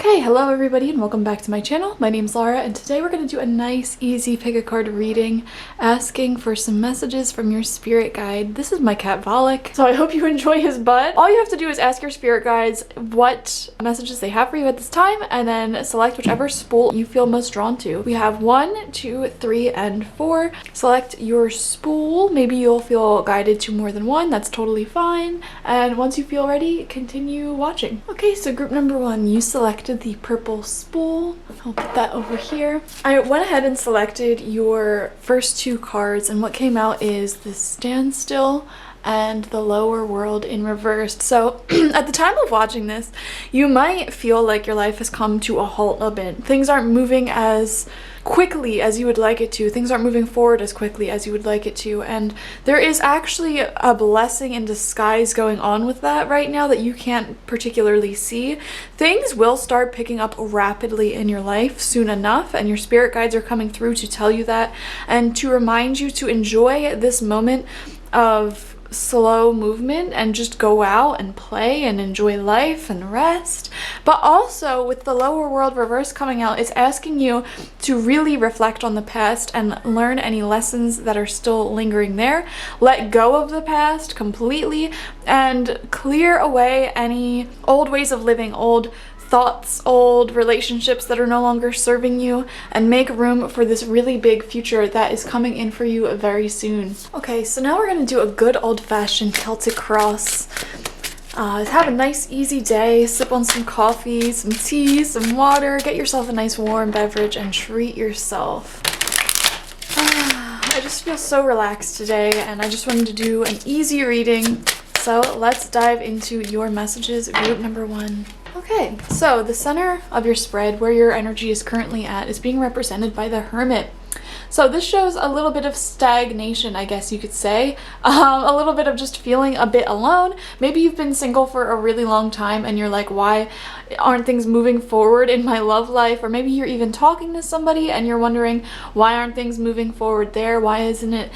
Okay, hello everybody and welcome back to my channel. My name's Laura and today we're going to do a nice, easy pick a card reading asking for some messages from your spirit guide. This is my cat Volek, so I hope you enjoy his butt. All you have to do is ask your spirit guides what messages they have for you at this time and then select whichever spool you feel most drawn to. We have 1, 2, 3, and 4. Select your spool. Maybe you'll feel guided to more than one. That's totally fine. And once you feel ready, continue watching. Okay, so group number 1, you selected the purple spool. I'll put that over here. I went ahead and selected your first 2 cards, and what came out is the standstill and the lower world in reversed. So at the time of watching this, you might feel like your life has come to a halt a bit. Things aren't moving as quickly as you would like it to. Things aren't moving forward as quickly as you would like it to. And there is actually a blessing in disguise going on with that right now that you can't particularly see. Things will start picking up rapidly in your life soon enough, and your spirit guides are coming through to tell you that and to remind you to enjoy this moment of slow movement and just go out and play and enjoy life and rest. But also with the lower world reverse coming out, it's asking you to really reflect on the past and learn any lessons that are still lingering there. Let go of the past completely and clear away any old ways of living, old thoughts, old relationships that are no longer serving you, and make room for this really big future that is coming in for you very soon. Okay, so now we're going to do a good old-fashioned Celtic cross. Have a nice easy day, sip on some coffee, some tea, some water, get yourself a nice warm beverage and treat yourself. I just feel so relaxed today and I just wanted to do an easy reading. So let's dive into your messages, group number 1. Okay, so the center of your spread, where your energy is currently at, is being represented by the Hermit. So this shows a little bit of stagnation, I guess you could say. A little bit of just feeling a bit alone. Maybe you've been single for a really long time and you're like, why aren't things moving forward in my love life? Or maybe you're even talking to somebody and you're wondering, why aren't things moving forward there? Why isn't it,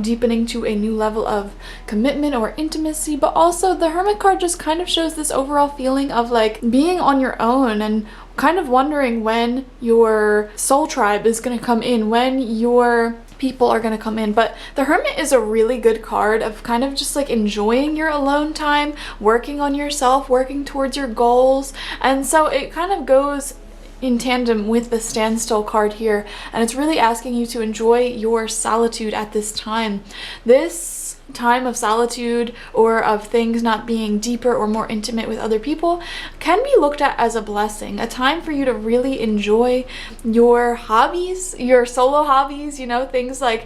deepening to a new level of commitment or intimacy? But also the Hermit card just kind of shows this overall feeling of like being on your own and kind of wondering when your soul tribe is going to come in, when your people are going to come in. But the Hermit is a really good card of kind of just like enjoying your alone time, working on yourself, working towards your goals. And so it kind of goes in tandem with the standstill card here, and it's really asking you to enjoy your solitude at this time. This time of solitude or of things not being deeper or more intimate with other people can be looked at as a blessing, a time for you to really enjoy your hobbies, your solo hobbies, things like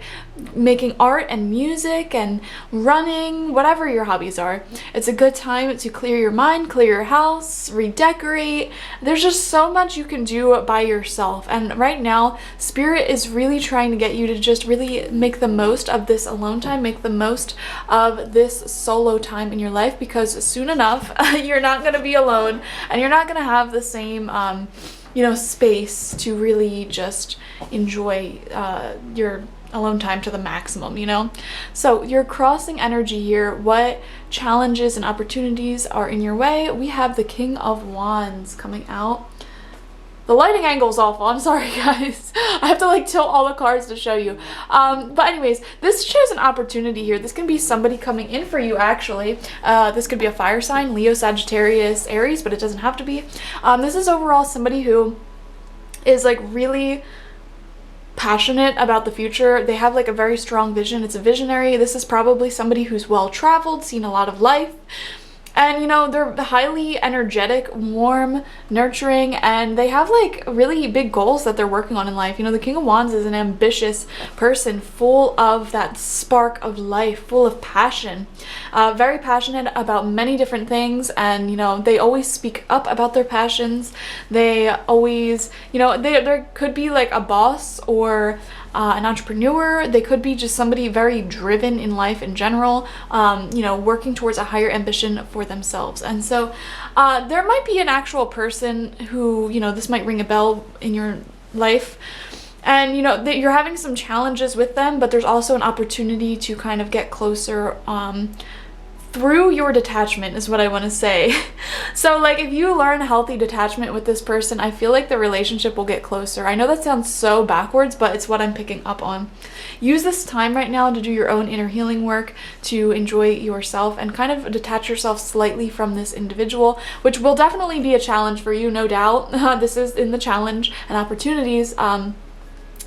making art and music and running, whatever your hobbies are. It's a good time to clear your mind, clear your house, redecorate. There's just so much you can do by yourself, and right now Spirit is really trying to get you to just really make the most of this alone time, make the most of this solo time in your life, because soon enough you're not going to be alone and you're not going to have the same space to really just enjoy your alone time to the maximum. So you're crossing energy here. What challenges and opportunities are in your way? We have the King of Wands coming out. The lighting angle's awful. I'm sorry, guys. I have to tilt all the cards to show you. But anyways, this shows an opportunity here. This can be somebody coming in for you, actually. This could be a fire sign, Leo, Sagittarius, Aries, but it doesn't have to be. This is overall somebody who is really passionate about the future. They have a very strong vision. It's a visionary. This is probably somebody who's well-traveled, seen a lot of life. And they're highly energetic, warm, nurturing, and they have really big goals that they're working on in life. The King of Wands is an ambitious person, full of that spark of life, full of passion, very passionate about many different things. And they always speak up about their passions. They always, there could be a boss or an entrepreneur. They could be just somebody very driven in life in general, working towards a higher ambition for themselves. And so there might be an actual person who, this might ring a bell in your life, and you're having some challenges with them, but there's also an opportunity to kind of get closer through your detachment is what I want to say. So like if you learn healthy detachment with this person, I feel like the relationship will get closer. I know that sounds so backwards, but it's what I'm picking up on. Use this time right now to do your own inner healing work, to enjoy yourself and kind of detach yourself slightly from this individual, which will definitely be a challenge for you, no doubt. This is in the challenge and opportunities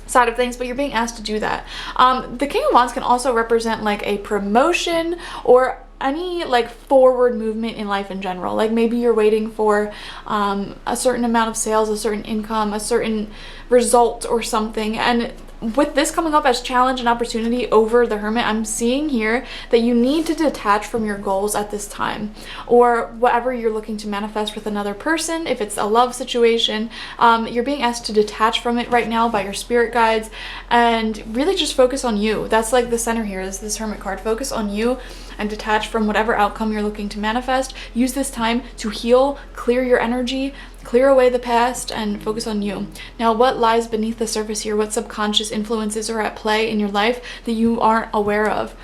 side of things, but you're being asked to do that. The King of Wands can also represent like a promotion or any like forward movement in life in general. Like maybe you're waiting for a certain amount of sales, a certain income, a certain result or something, and with this coming up as challenge and opportunity over the Hermit, I'm seeing here that you need to detach from your goals at this time, or whatever you're looking to manifest with another person. If it's a love situation, you're being asked to detach from it right now by your spirit guides and really just focus on you. That's like the center here is this Hermit card. Focus on you and detach from whatever outcome you're looking to manifest. Use this time to heal, clear your energy, clear away the past, and focus on you. Now, what lies beneath the surface here? What subconscious influences are at play in your life that you aren't aware of?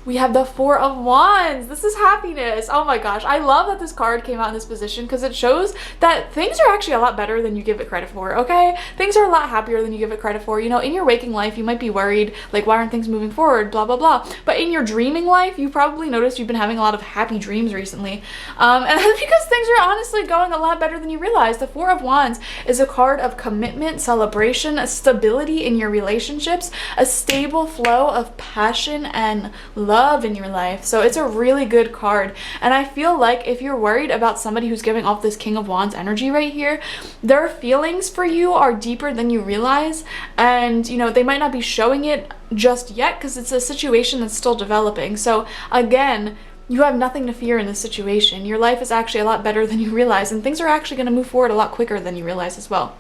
We have the Four of Wands. This is happiness. Oh my gosh. I love that this card came out in this position because it shows that things are actually a lot better than you give it credit for, okay? Things are a lot happier than you give it credit for. You know, in your waking life, you might be worried, like, why aren't things moving forward, blah, blah, blah. But in your dreaming life, you probably noticed you've been having a lot of happy dreams recently. And that's because things are honestly going a lot better than you realize. The Four of Wands is a card of commitment, celebration, stability in your relationships, a stable flow of passion and love in your life. So it's a really good card, and I feel like if you're worried about somebody who's giving off this King of Wands energy right here, their feelings for you are deeper than you realize, and you know, they might not be showing it just yet because it's a situation that's still developing. So again, you have nothing to fear in this situation. Your life is actually a lot better than you realize, and things are actually going to move forward a lot quicker than you realize as well.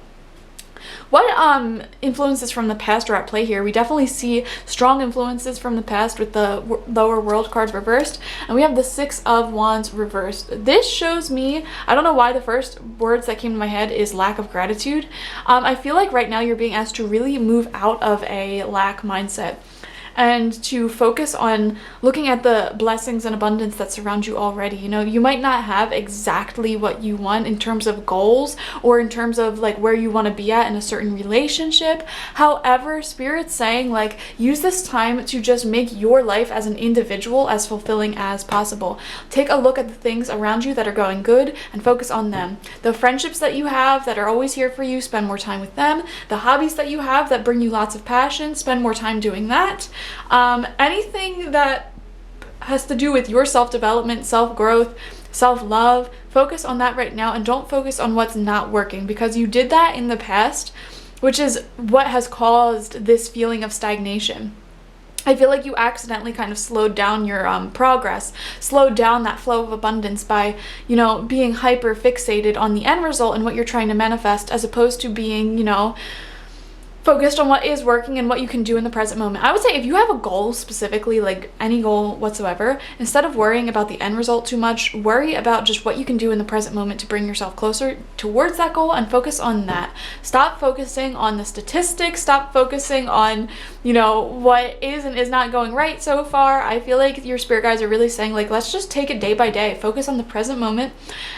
What influences from the past are at play here? We definitely see strong influences from the past with the lower world cards reversed, and we have the Six of Wands reversed. This shows me, I don't know why the first words that came to my head is lack of gratitude. I feel like right now you're being asked to really move out of a lack mindset and to focus on looking at the blessings and abundance that surround you already. You know, you might not have exactly what you want in terms of goals or in terms of like where you want to be at in a certain relationship. However, Spirit's saying like use this time to just make your life as an individual as fulfilling as possible. Take a look at the things around you that are going good and focus on them. The friendships that you have that are always here for you, spend more time with them. The hobbies that you have that bring you lots of passion, spend more time doing that. Anything that has to do with your self-development, self-growth, self-love, focus on that right now and don't focus on what's not working, because you did that in the past, which is what has caused this feeling of stagnation. I feel like you accidentally kind of slowed down your progress, slowed down that flow of abundance by, you know, being hyper fixated on the end result and what you're trying to manifest, as opposed to being, you know, focused on what is working and what you can do in the present moment. I would say if you have a goal specifically, like any goal whatsoever, instead of worrying about the end result too much, worry about just what you can do in the present moment to bring yourself closer towards that goal and focus on that. Stop focusing on the statistics, stop focusing on, you know, what is and is not going right so far. I feel like your spirit guides are really saying like, let's just take it day by day, focus on the present moment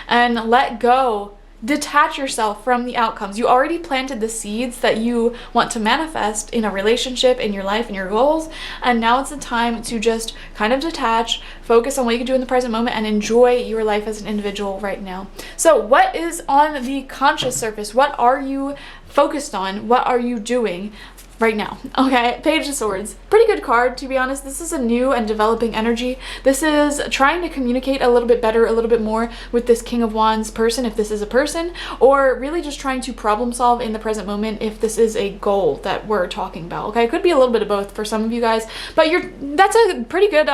and let go. Detach yourself from the outcomes. You already planted the seeds that you want to manifest in a relationship, in your life, in your goals, and now it's the time to just kind of detach, focus on what you can do in the present moment, and enjoy your life as an individual right now. So what is on the conscious surface? What are you focused on? What are you doing right now? Okay, Page of Swords. Pretty good card, to be honest. This is a new and developing energy. This is trying to communicate a little bit better, a little bit more with this King of Wands person, if this is a person, or really just trying to problem solve in the present moment if this is a goal that we're talking about. Okay, it could be a little bit of both for some of you guys, but that's a pretty good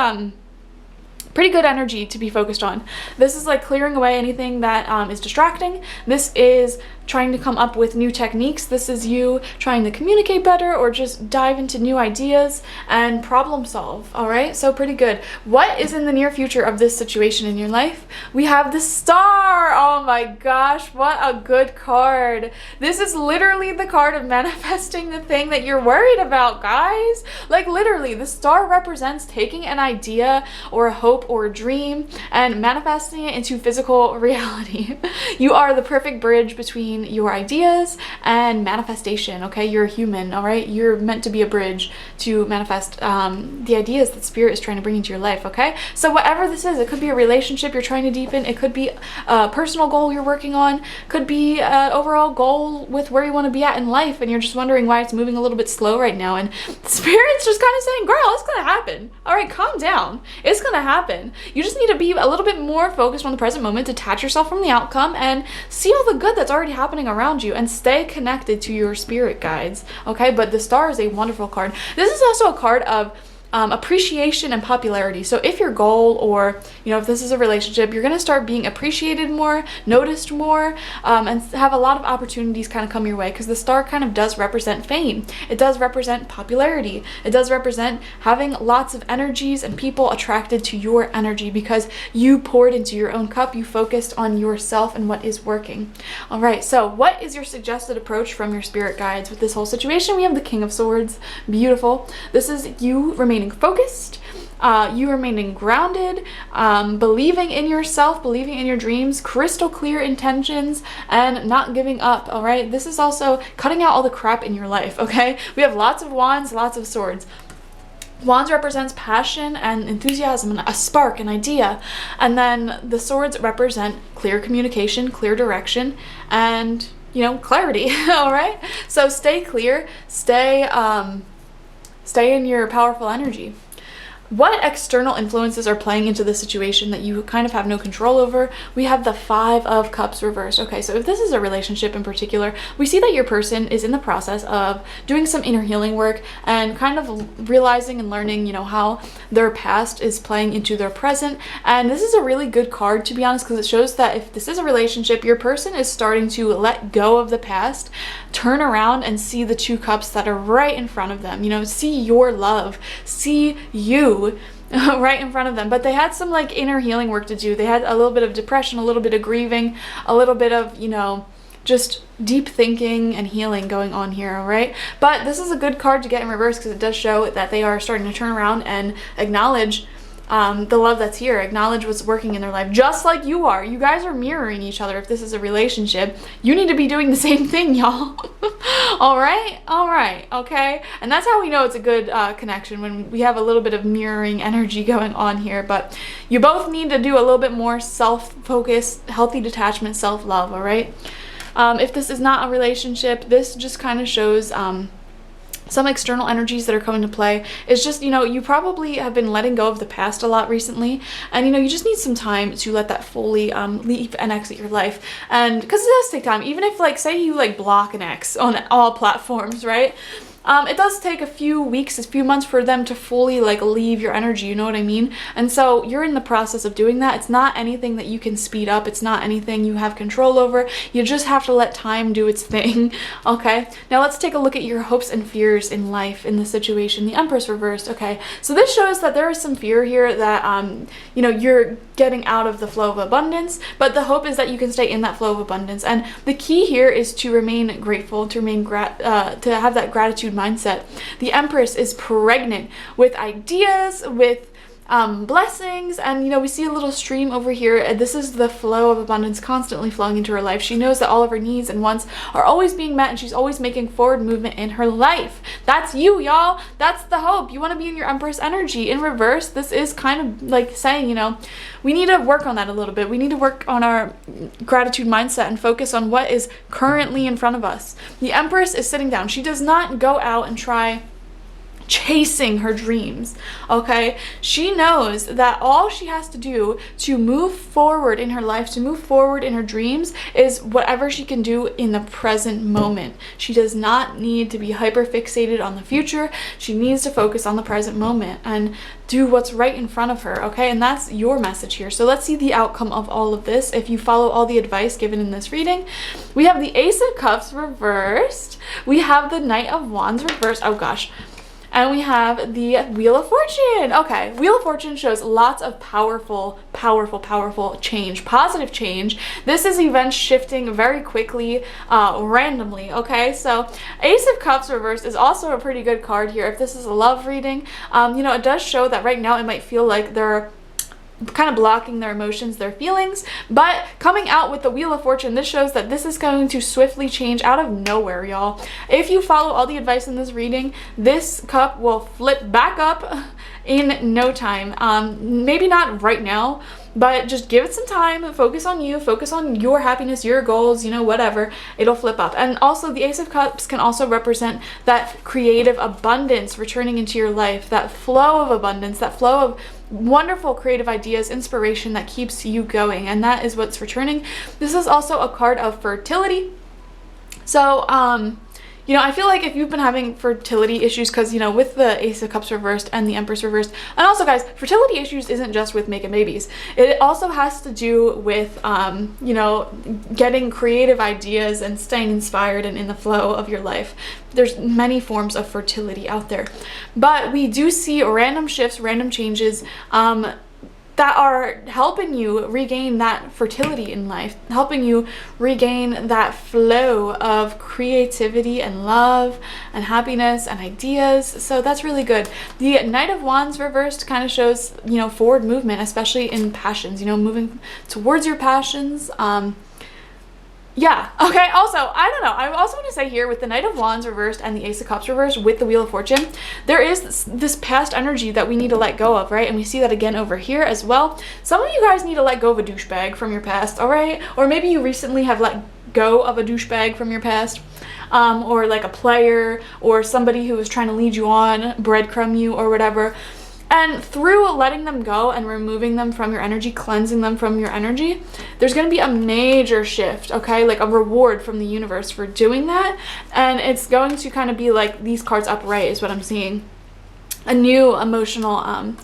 energy to be focused on. This is like clearing away anything that is distracting. This is trying to come up with new techniques. This is you trying to communicate better or just dive into new ideas and problem solve. All right, so pretty good. What is in the near future of this situation in your life? We have the Star. Oh my gosh, what a good card. This is literally the card of manifesting the thing that you're worried about, guys. Like literally, the Star represents taking an idea or a hope hope or a dream and manifesting it into physical reality. You are the perfect bridge between your ideas and manifestation, okay? You're a human, all right? You're meant to be a bridge to manifest the ideas that spirit is trying to bring into your life, okay? So whatever this is, it could be a relationship you're trying to deepen, it could be a personal goal you're working on, could be an overall goal with where you want to be at in life, and you're just wondering why it's moving a little bit slow right now, and spirit's just kind of saying, girl, it's gonna happen. All right, calm down. It's gonna happen. You just need to be a little bit more focused on the present moment, detach yourself from the outcome, and see all the good that's already happening around you, and stay connected to your spirit guides, okay? But the star is a wonderful card. This is also a card of appreciation and popularity. So if your goal, or if this is a relationship, you're gonna start being appreciated more, noticed more, and have a lot of opportunities kind of come your way, because the star kind of does represent fame. It does represent popularity. It does represent having lots of energies and people attracted to your energy because you poured into your own cup, you focused on yourself and what is working. All right, so what is your suggested approach from your spirit guides with this whole situation? We have the King of Swords. Beautiful. This is you remaining focused, you remaining grounded, believing in yourself, believing in your dreams, crystal clear intentions, and not giving up. All right, this is also cutting out all the crap in your life. Okay, we have lots of wands, lots of swords. Wands represents passion and enthusiasm and a spark, an idea, and then the swords represent clear communication, clear direction, and clarity. All right, so stay clear, stay in your powerful energy. What external influences are playing into the situation that you kind of have no control over? We have the Five of Cups reversed. Okay, so if this is a relationship in particular, we see that your person is in the process of doing some inner healing work and kind of realizing and learning, how their past is playing into their present. And this is a really good card, to be honest, because it shows that if this is a relationship, your person is starting to let go of the past, turn around and see the two cups that are right in front of them. See your love, see you right in front of them. But they had some inner healing work to do. They had a little bit of depression, a little bit of grieving, a little bit of just deep thinking and healing going on here. All right, but this is a good card to get in reverse because it does show that they are starting to turn around and acknowledge the love that's here, acknowledge what's working in their life, just like you are. You guys are mirroring each other. If this is a relationship, you need to be doing the same thing, y'all. All right, okay? And that's how we know it's a good connection, when we have a little bit of mirroring energy going on here. But you both need to do a little bit more self-focus, healthy detachment, self-love, all right? If this is not a relationship, this just kind of shows some external energies that are coming to play. Is just, you probably have been letting go of the past a lot recently, and you just need some time to let that fully leave and exit your life. And because it does take time, even if say you block an ex on all platforms, right? It does take a few weeks, a few months for them to fully leave your energy, you know what I mean? And so you're in the process of doing that. It's not anything that you can speed up. It's not anything you have control over. You just have to let time do its thing, okay? Now let's take a look at your hopes and fears in life in this situation. The Empress reversed, okay? So this shows that there is some fear here that, you're getting out of the flow of abundance, but the hope is that you can stay in that flow of abundance. And the key here is to remain grateful, to remain to have that gratitude mindset. The Empress is pregnant with ideas, with blessings, and we see a little stream over here. This is the flow of abundance constantly flowing into her life. She knows that all of her needs and wants are always being met, and she's always making forward movement in her life. That's you, y'all. That's the hope. You want to be in your Empress energy. In reverse, this is kind of saying, we need to work on that a little bit. We need to work on our gratitude mindset and focus on what is currently in front of us. The Empress is sitting down. She does not go out and try chasing her dreams, okay? She knows that all she has to do to move forward in her life, to move forward in her dreams, is whatever she can do in the present moment. She does not need to be hyper fixated on the future. She needs to focus on the present moment and do what's right in front of her, okay? And that's your message here. So let's see the outcome of all of this. If you follow all the advice given in this reading, we have the Ace of Cups reversed. We have the Knight of Wands reversed. Oh gosh. And we have the Wheel of Fortune. Okay, Wheel of Fortune shows lots of powerful change, positive change. This is events shifting very quickly, randomly, okay? So Ace of Cups reversed is also a pretty good card here. If this is a love reading, it does show that right now it might feel like there kind of blocking their emotions, their feelings. But coming out with the Wheel of Fortune, this shows that this is going to swiftly change out of nowhere, y'all. If you follow all the advice in this reading, this cup will flip back up in no time. Maybe not right now, but just give it some time. Focus on you, focus on your happiness, your goals, you know, whatever. It'll flip up. And also the Ace of Cups can also represent that creative abundance returning into your life, that flow of abundance, that flow of wonderful creative ideas, inspiration that keeps you going. And that is what's returning. This is also a card of fertility. So, you know, I feel like if you've been having fertility issues, because, you know, with the Ace of Cups reversed and the Empress reversed, and also, guys, fertility issues isn't just with making babies. It also has to do with, you know, getting creative ideas and staying inspired and in the flow of your life. There's many forms of fertility out there. But we do see random shifts, random changes, that are helping you regain that fertility in life, helping you regain that flow of creativity and love and happiness and ideas. So that's really good. The Knight of Wands reversed kind of shows, you know, forward movement, especially in passions, you know, moving towards your passions. Yeah, okay, also, I don't know, I also want to say here with the Knight of Wands reversed and the Ace of Cups reversed with the Wheel of Fortune, there is this past energy that we need to let go of, right? And we see that again over here as well. Some of you guys need to let go of a douchebag from your past, all right? Or maybe you recently have let go of a douchebag from your past, or like a player or somebody who was trying to lead you on, breadcrumb you or whatever. And through letting them go and removing them from your energy, cleansing them from your energy, there's going to be a major shift, okay? Like a reward from the universe for doing that. And it's going to kind of be like these cards upright is what I'm seeing. A new emotional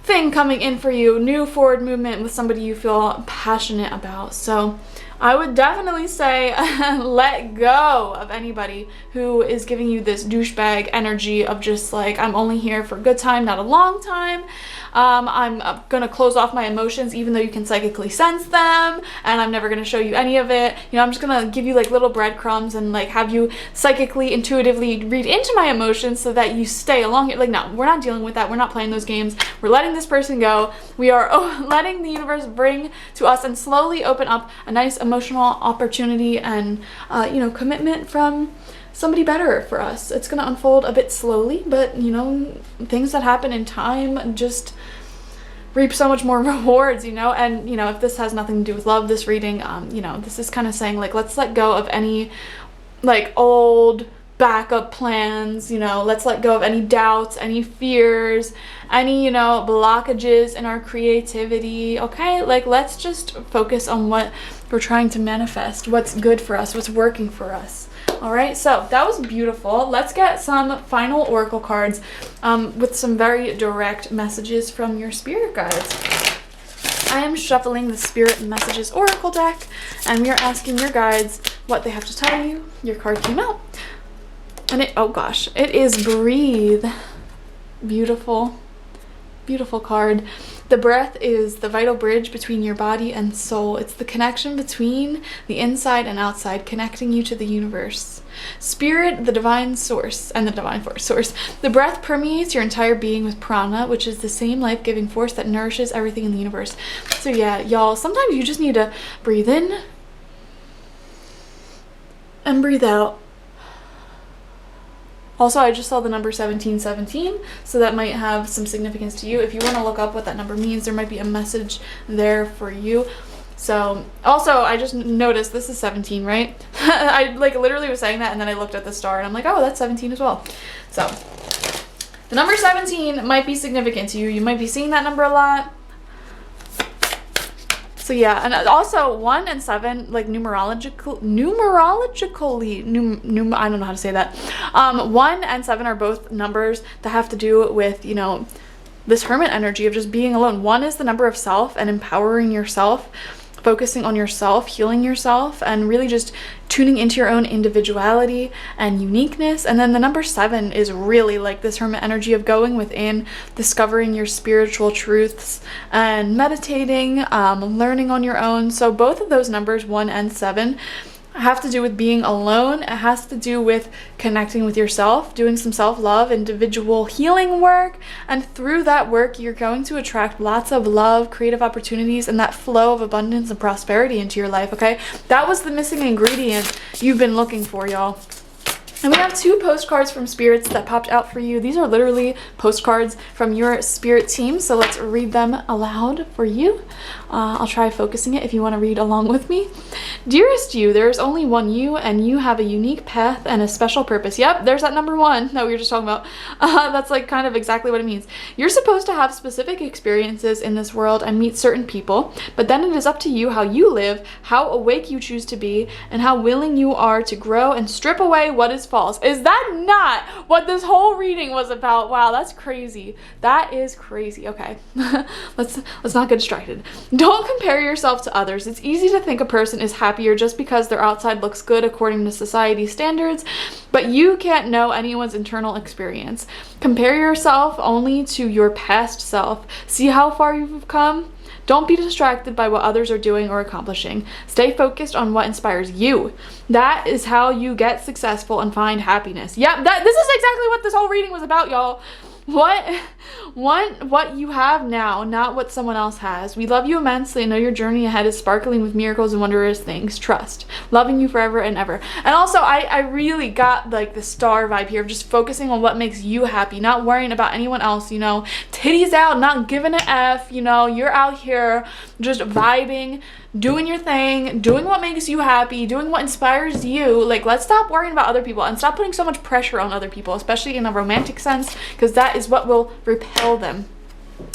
thing coming in for you, new forward movement with somebody you feel passionate about. So I would definitely say let go of anybody who is giving you this douchebag energy of just like, I'm only here for a good time, not a long time. I'm gonna close off my emotions even though you can psychically sense them, and I'm never gonna show you any of it. You know, I'm just gonna give you like little breadcrumbs and like have you psychically, intuitively read into my emotions so that you stay along here. Like, no, we're not dealing with that. We're not playing those games. We're letting this person go. We are letting the universe bring to us and slowly open up a nice emotional opportunity and, you know, commitment from somebody better for us. It's going to unfold a bit slowly, but, you know, things that happen in time just reap so much more rewards, you know. And, you know, if this has nothing to do with love, this reading, you know, this is kind of saying like, let's let go of any like old backup plans, you know, let's let go of any doubts, any fears, any, you know, blockages in our creativity, okay? Like, let's just focus on what we're trying to manifest, what's good for us, what's working for us. All right, so that was beautiful. Let's get some final oracle cards with some very direct messages from your spirit guides. I am shuffling the Spirit Messages Oracle deck, and we are asking your guides what they have to tell you. Your card came out, and it, oh gosh, it is Breathe. Beautiful, beautiful card. The breath is the vital bridge between your body and soul. It's the connection between the inside and outside, connecting you to the universe. Spirit, the divine source, and the divine force source. The breath permeates your entire being with prana, which is the same life-giving force that nourishes everything in the universe. So yeah, y'all, sometimes you just need to breathe in and breathe out. Also, I just saw the number 1717, so that might have some significance to you. If you want to look up what that number means, there might be a message there for you. So, also, I just noticed this is 17, right? I like literally was saying that, and then I looked at the star, and I'm like, oh, that's 17 as well. So, the number 17 might be significant to you. You might be seeing that number a lot. So yeah, and also 1 and 7, like numerologically, I don't know how to say that. 1 and 7 are both numbers that have to do with, you know, this hermit energy of just being alone. 1 is the number of self and empowering yourself, focusing on yourself, healing yourself, and really just tuning into your own individuality and uniqueness. And then the number 7 is really like this hermit energy of going within, discovering your spiritual truths and meditating, learning on your own. So both of those numbers, 1 and 7, have to do with being alone. It has to do with connecting with yourself, doing some self-love, individual healing work. And through that work, you're going to attract lots of love, creative opportunities, and that flow of abundance and prosperity into your life, okay? That was the missing ingredient you've been looking for, y'all. And we have 2 postcards from spirits that popped out for you. These are literally postcards from your spirit team. So let's read them aloud for you. I'll try focusing it if you want to read along with me. Dearest you, there is only one you, and you have a unique path and a special purpose. Yep, there's that number 1 that we were just talking about. That's like kind of exactly what it means. You're supposed to have specific experiences in this world and meet certain people, but then it is up to you how you live, how awake you choose to be, and how willing you are to grow and strip away what is false. Is that not what this whole reading was about? Wow, that's crazy. That is crazy. Okay, let's not get distracted. Don't compare yourself to others. It's easy to think a person is happier just because their outside looks good according to society's standards, but you can't know anyone's internal experience. Compare yourself only to your past self. See how far you've come? Don't be distracted by what others are doing or accomplishing. Stay focused on what inspires you. That is how you get successful and find happiness. Yep, this is exactly what this whole reading was about, y'all. What you have now, not what someone else has. We love you immensely and know your journey ahead is sparkling with miracles and wondrous things. Trust. Loving you forever and ever. And also, I really got like the star vibe here of just focusing on what makes you happy, not worrying about anyone else, you know. Titties out, not giving a F, you know. You're out here just vibing, doing your thing, doing what makes you happy, doing what inspires you. Like, let's stop worrying about other people and stop putting so much pressure on other people, especially in a romantic sense, because that is what will repel them.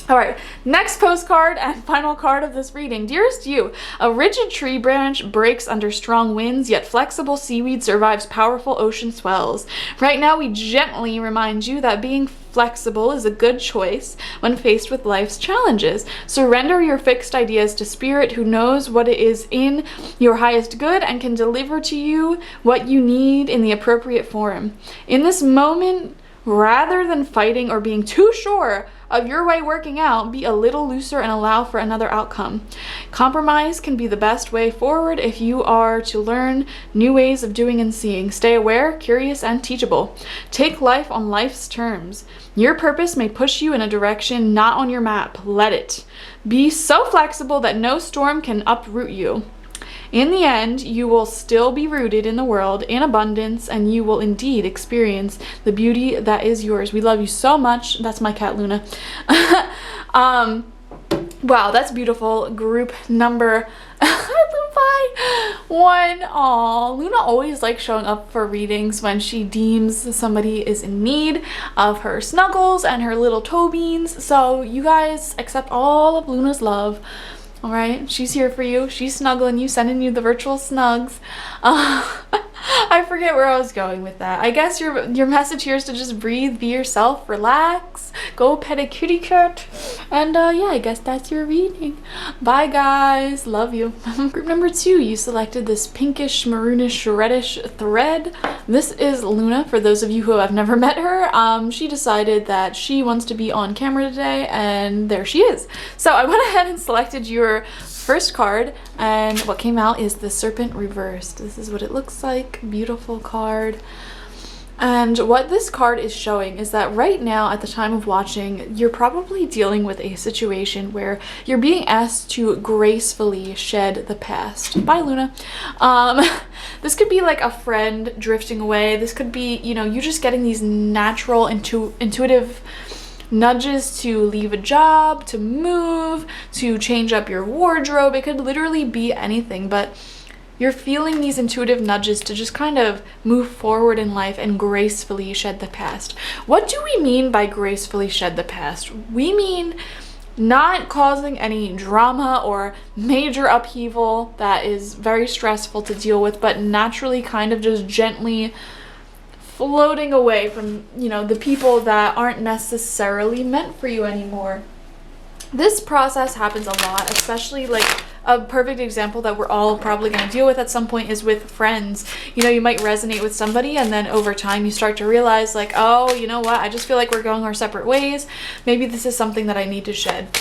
All right, next postcard and final card of this reading. Dearest you, a rigid tree branch breaks under strong winds, yet flexible seaweed survives powerful ocean swells. Right now, we gently remind you that being flexible is a good choice when faced with life's challenges. Surrender your fixed ideas to Spirit, who knows what it is in your highest good and can deliver to you what you need in the appropriate form. In this moment, rather than fighting or being too sure of your way working out, be a little looser and allow for another outcome. Compromise can be the best way forward if you are to learn new ways of doing and seeing. Stay aware, curious, and teachable. Take life on life's terms. Your purpose may push you in a direction not on your map. Let it. Be so flexible that no storm can uproot you. In the end, you will still be rooted in the world in abundance, and you will indeed experience the beauty that is yours. We love you so much. That's my cat, Luna. Wow, that's beautiful. Group number 1. Aw, Luna always likes showing up for readings when she deems somebody is in need of her snuggles and her little toe beans. So you guys accept all of Luna's love. All right, she's here for you. She's snuggling you, sending you the virtual snugs. I forget where I was going with that. I guess your message here is to just breathe, be yourself, relax, go pet a kitty cat, and yeah, I guess that's your reading. Bye, guys. Love you. Group number 2, you selected this pinkish, maroonish, reddish thread. This is Luna. For those of you who have never met her, she decided that she wants to be on camera today, and there she is. So I went ahead and selected your first card, and what came out is the Serpent reversed. This is what it looks like. Beautiful card. And what this card is showing is that right now, at the time of watching, you're probably dealing with a situation where you're being asked to gracefully shed the past. Bye, Luna. This could be like a friend drifting away. This could be, you know, you just getting these natural, intuitive nudges to leave a job, to move, to change up your wardrobe. It could literally be anything, but you're feeling these intuitive nudges to just kind of move forward in life and gracefully shed the past. What do we mean by gracefully shed the past? We mean not causing any drama or major upheaval that is very stressful to deal with, but naturally kind of just gently floating away from, you know, the people that aren't necessarily meant for you anymore. This process happens a lot, especially like a perfect example that we're all probably going to deal with at some point is with friends. You know, you might resonate with somebody, and then over time you start to realize like, oh, you know what, I just feel like we're going our separate ways. Maybe this is something that I need to shed.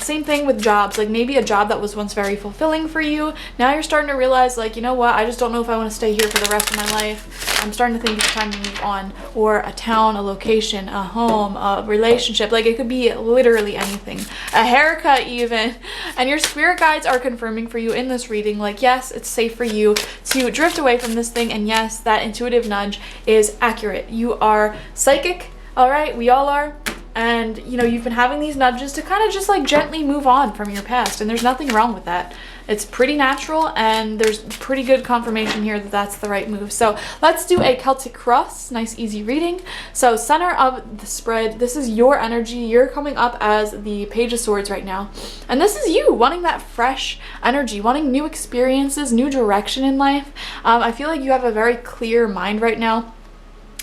Same thing with jobs. Like maybe a job that was once very fulfilling for you, now you're starting to realize like, you know what, I just don't know if I want to stay here for the rest of my life. I'm starting to think it's time to move on. Or a town, a location, a home, a relationship. Like it could be literally anything. A haircut even. And your spirit guides are confirming for you in this reading, like, yes, it's safe for you to drift away from this thing. And yes, that intuitive nudge is accurate. You are psychic. All right, we all are. And, you know, you've been having these nudges to kind of just like gently move on from your past. And there's nothing wrong with that. It's pretty natural, and there's pretty good confirmation here that that's the right move. So let's do a Celtic cross. Nice, easy reading. So center of the spread, this is your energy. You're coming up as the Page of Swords right now. And this is you wanting that fresh energy, wanting new experiences, new direction in life. I feel like you have a very clear mind right now.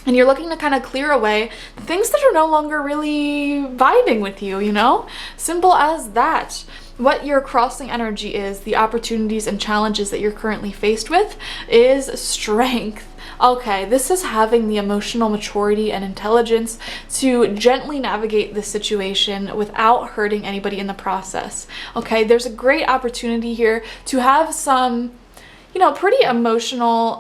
And you're looking to kind of clear away the things that are no longer really vibing with you, you know? Simple as that. What your crossing energy is, the opportunities and challenges that you're currently faced with, is strength. Okay, this is having the emotional maturity and intelligence to gently navigate this situation without hurting anybody in the process. Okay, there's a great opportunity here to have some, you know, pretty emotional,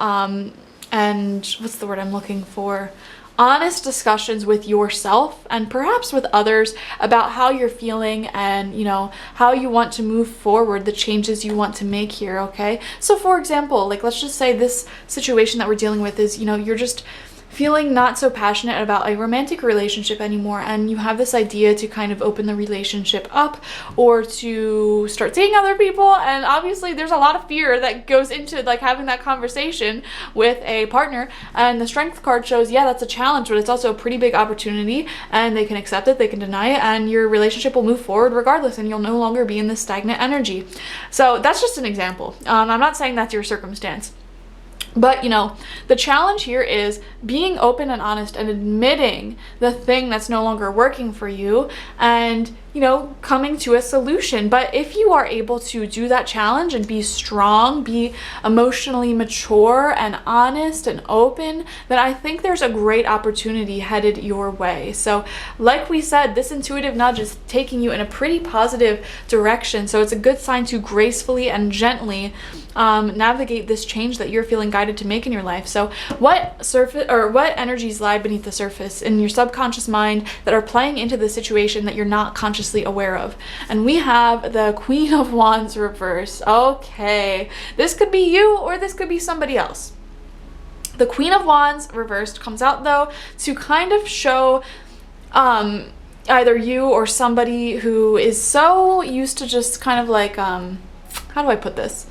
and what's the word I'm looking for? Honest discussions with yourself and perhaps with others about how you're feeling and, you know, how you want to move forward, the changes you want to make here, okay? So for example, like let's just say this situation that we're dealing with is, you know, you're just feeling not so passionate about a romantic relationship anymore, and you have this idea to kind of open the relationship up or to start seeing other people. And obviously there's a lot of fear that goes into like having that conversation with a partner, and the Strength card shows, yeah, that's a challenge, but it's also a pretty big opportunity, and they can accept it, they can deny it, and your relationship will move forward regardless, and you'll no longer be in this stagnant energy. So that's just an example. I'm not saying that's your circumstance. But, you know, the challenge here is being open and honest and admitting the thing that's no longer working for you and, you know, coming to a solution. But if you are able to do that challenge and be strong, be emotionally mature and honest and open, then I think there's a great opportunity headed your way. So like we said, this intuitive nudge is taking you in a pretty positive direction. So it's a good sign to gracefully and gently navigate this change that you're feeling guided to make in your life. So what energies lie beneath the surface in your subconscious mind that are playing into the situation that you're not consciously aware of? And we have the Queen of Wands reverse. Okay, this could be you or this could be somebody else. The Queen of Wands reversed comes out though to kind of show either you or somebody who is so used to just kind of like how do I put this?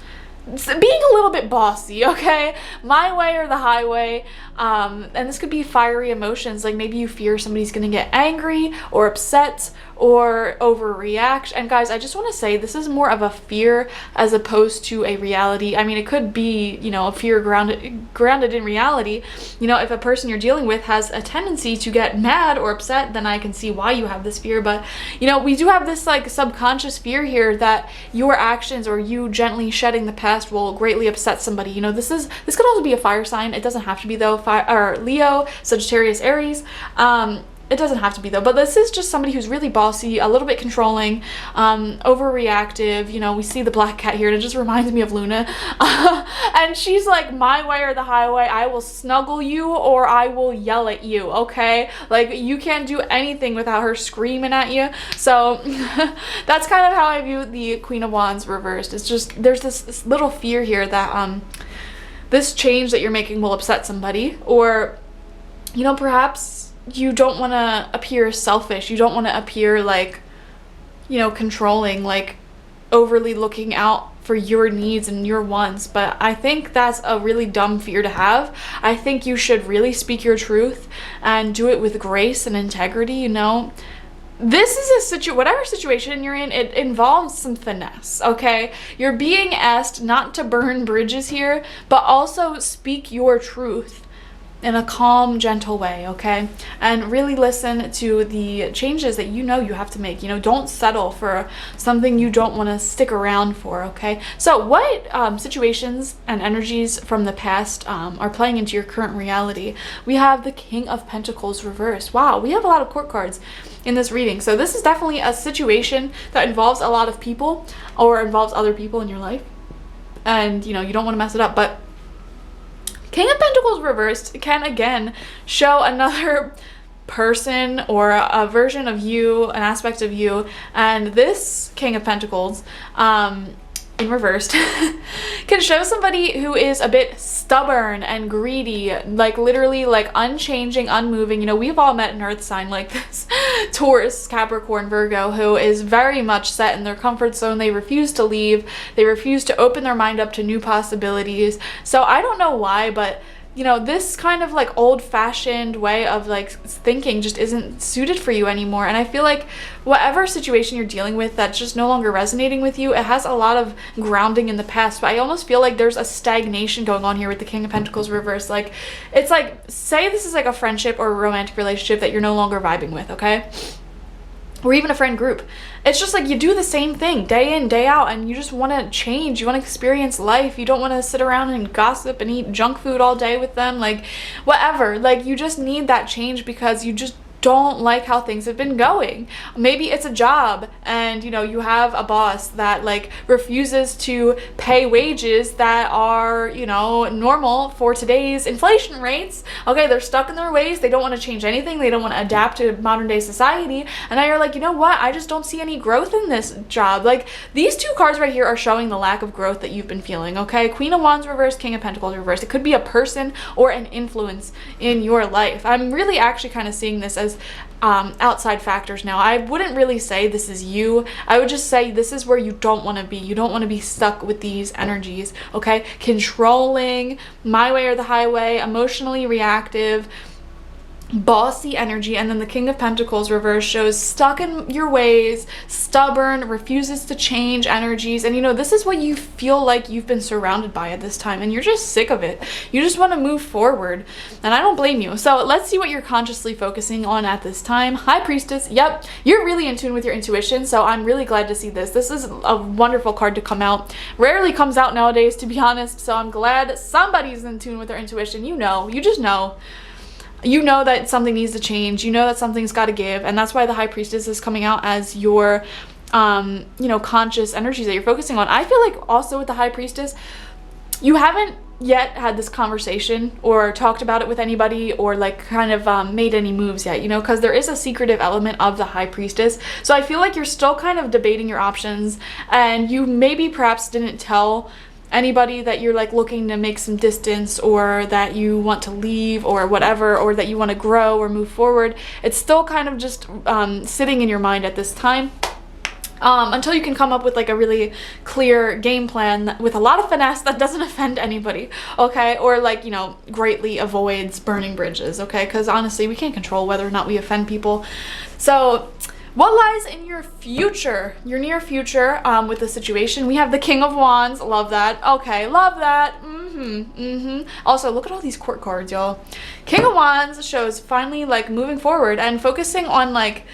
Being a little bit bossy, okay? My way or the highway. And this could be fiery emotions, like maybe you fear somebody's gonna get angry or upset or overreact. And guys, I just want to say this is more of a fear as opposed to a reality. I mean, it could be, you know, a fear grounded in reality. You know, if a person you're dealing with has a tendency to get mad or upset, then I can see why you have this fear. But, you know, we do have this like subconscious fear here that your actions or you gently shedding the past will greatly upset somebody. You know, this could also be a fire sign. It doesn't have to be though. Or Leo, Sagittarius, Aries. It doesn't have to be though, but this is just somebody who's really bossy, a little bit controlling, overreactive. You know, we see the black cat here and it just reminds me of Luna. And she's like, my way or the highway. I will snuggle you or I will yell at you, okay? Like, you can't do anything without her screaming at you. So that's kind of how I view the Queen of Wands reversed. It's just, there's this little fear here that this change that you're making will upset somebody, or, you know, perhaps you don't want to appear selfish. You don't want to appear like, you know, controlling, like overly looking out for your needs and your wants. But I think that's a really dumb fear to have. I think you should really speak your truth and do it with grace and integrity, you know. This is a whatever situation you're in, it involves some finesse, okay? You're being asked not to burn bridges here, but also speak your truth. in a calm, gentle way, okay? And really listen to the changes that you know you have to make. You know, don't settle for something you don't want to stick around for, okay? So what situations and energies from the past are playing into your current reality? We have the King of Pentacles reversed. Wow, we have a lot of court cards in this reading. So this is definitely a situation that involves a lot of people or involves other people in your life. And, you know, you don't want to mess it up, but King of Pentacles reversed can again show another person or a version of you, an aspect of you, and this King of Pentacles in reversed can show somebody who is a bit stubborn and greedy, like literally like unchanging, unmoving. You know, we've all met an earth sign like this, Taurus, Capricorn, Virgo, who is very much set in their comfort zone. They refuse to leave. They refuse to open their mind up to new possibilities. So I don't know why, but you know, this kind of like old-fashioned way of like thinking just isn't suited for you anymore. And I feel like whatever situation you're dealing with that's just no longer resonating with you, it has a lot of grounding in the past. But I almost feel like there's a stagnation going on here with the King of Pentacles reversed. Like, it's like, say this is like a friendship or a romantic relationship that you're no longer vibing with, okay? Or even a friend group. It's just like you do the same thing day in, day out, and you just want to change. You want to experience life. You don't want to sit around and gossip and eat junk food all day with them. Like, whatever. Like, you just need that change because you just don't like how things have been going. Maybe it's a job and you know you have a boss that like refuses to pay wages that are, you know, normal for today's inflation rates. Okay, they're stuck in their ways. They don't want to change anything. They don't want to adapt to modern day society. And now you're like, you know what? I just don't see any growth in this job. Like, these two cards right here are showing the lack of growth that you've been feeling. Okay, Queen of Wands reversed, King of Pentacles reversed. It could be a person or an influence in your life. I'm really actually kind of seeing this as outside factors now. I wouldn't really say this is you. I would just say this is where you don't want to be. You don't want to be stuck with these energies, okay? Controlling, my way or the highway, emotionally reactive, bossy energy. And then the King of Pentacles reverse shows stuck in your ways, stubborn, refuses to change energies. And you know, this is what you feel like you've been surrounded by at this time, and you're just sick of it. You just want to move forward, and I don't blame you. So let's see what you're consciously focusing on at this time. High Priestess. Yep, you're really in tune with your intuition, so I'm really glad to see this. This is a wonderful card to come out. Rarely comes out nowadays, to be honest, so I'm glad somebody's in tune with their intuition. You know, you just know. You know that something needs to change. You know that something's got to give. And that's why the High Priestess is coming out as your, you know, conscious energies that you're focusing on. I feel like also with the High Priestess, you haven't yet had this conversation or talked about it with anybody or like kind of made any moves yet, you know, because there is a secretive element of the High Priestess. So I feel like you're still kind of debating your options, and you maybe perhaps didn't tell anybody that you're like looking to make some distance, or that you want to leave, or whatever, or that you want to grow or move forward. It's still kind of just sitting in your mind at this time, until you can come up with like a really clear game plan with a lot of finesse that doesn't offend anybody, okay? Or like, you know, greatly avoids burning bridges, okay? Because honestly, we can't control whether or not we offend people. So what lies in your future, your near future, with the situation? We have the King of Wands. Love that. Okay, love that. Also, look at all these court cards, y'all. King of Wands shows finally like moving forward and focusing on like,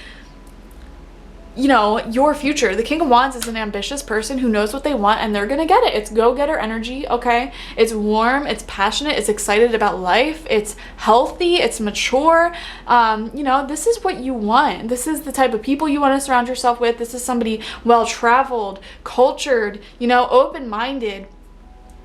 you know, your future. The King of Wands is an ambitious person who knows what they want, and they're gonna get it. It's go-getter energy, okay? It's warm, it's passionate, it's excited about life, it's healthy, it's mature. You know, this is what you want. This is the type of people you want to surround yourself with. This is somebody well-traveled, cultured, you know, open-minded,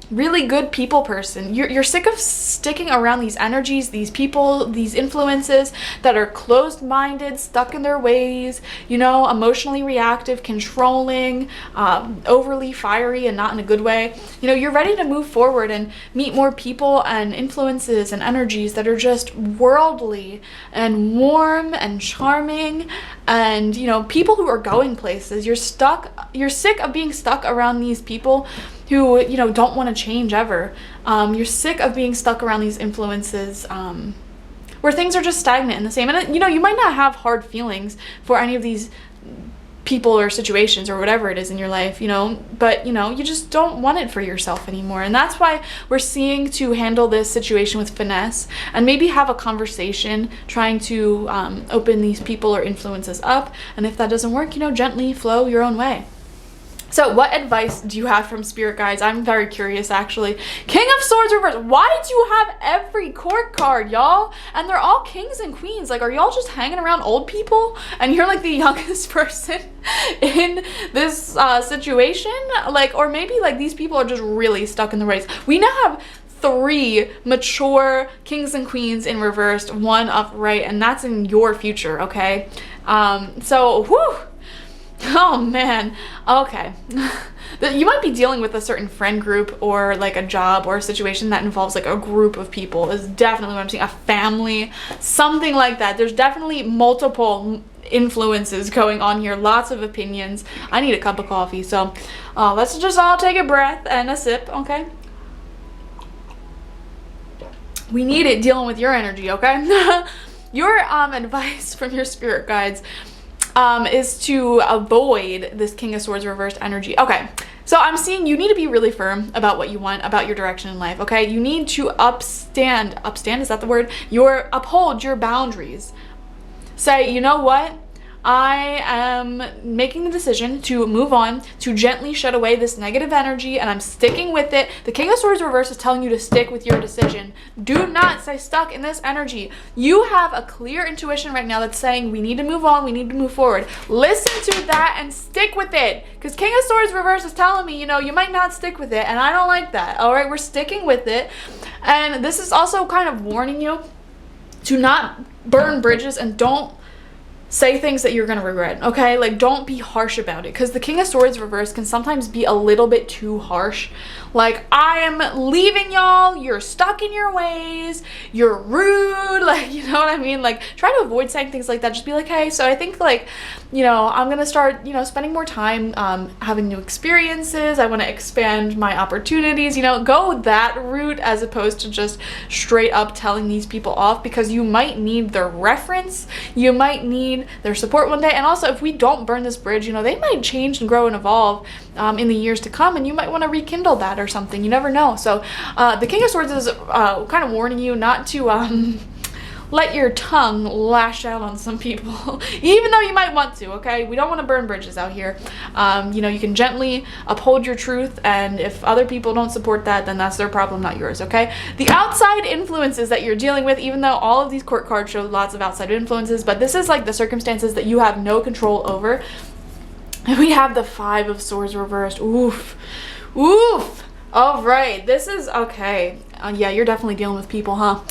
really good people person. You're sick of sticking around these energies, these people, these influences that are closed-minded, stuck in their ways, you know, emotionally reactive, controlling, overly fiery, and not in a good way. You know, you're ready to move forward and meet more people and influences and energies that are just worldly and warm and charming, and, you know, people who are going places. You're sick of being stuck around these people who, you know, don't want to change ever. You're sick of being stuck around these influences where things are just stagnant and the same. And, you know, you might not have hard feelings for any of these people or situations or whatever it is in your life, you know, but you know, you just don't want it for yourself anymore. And that's why we're seeing to handle this situation with finesse and maybe have a conversation trying to open these people or influences up. And if that doesn't work, you know, gently flow your own way. So what advice do you have from spirit guides? I'm very curious, actually. King of Swords reverse. Why do you have every court card, y'all? And they're all kings and queens. Like, are y'all just hanging around old people? And you're like the youngest person in this situation? Like, or maybe like these people are just really stuck in the race. We now have 3 mature kings and queens in reversed, 1 upright, and that's in your future, okay? So, whew. Oh man, okay. You might be dealing with a certain friend group or like a job or a situation that involves like a group of people is definitely what I'm seeing. A family, something like that. There's definitely multiple influences going on here, lots of opinions. I need a cup of coffee, so let's just all take a breath and a sip, okay? We need it dealing with your energy, okay? Your advice from your spirit guides is to avoid this King of Swords reversed energy. Okay, so I'm seeing you need to be really firm about what you want, about your direction in life, okay? You need to upstand, is that the word? Uphold your boundaries. Say, you know what? I am making the decision to move on, to gently shed away this negative energy, and I'm sticking with it. The King of Swords reverse is telling you to stick with your decision. Do not stay stuck in this energy. You have a clear intuition right now that's saying we need to move on, we need to move forward. Listen to that and stick with it, because King of Swords reverse is telling me, you know, you might not stick with it, and I don't like that. All right, we're sticking with it. And this is also kind of warning you to not burn bridges and don't say things that you're gonna regret, okay? Like, don't be harsh about it, because the King of Swords reverse can sometimes be a little bit too harsh. Like, I am leaving y'all, you're stuck in your ways, you're rude, like, you know what I mean? Like, try to avoid saying things like that. Just be like, hey, so I think, like, you know, I'm gonna start, you know, spending more time having new experiences. I want to expand my opportunities, you know, go that route as opposed to just straight up telling these people off, because you might need their reference, you might need their support one day. And also, if we don't burn this bridge, you know, they might change and grow and evolve in the years to come, and you might want to rekindle that or something. You never know. So the King of Swords is kind of warning you not to let your tongue lash out on some people, even though you might want to, okay? We don't want to burn bridges out here. You know, you can gently uphold your truth, and if other people don't support that, then that's their problem, not yours, okay? The outside influences that you're dealing with, even though all of these court cards show lots of outside influences, but this is like the circumstances that you have no control over. And we have the 5 of Swords reversed. Oof. Oof. All right, this is okay. Yeah, you're definitely dealing with people, huh?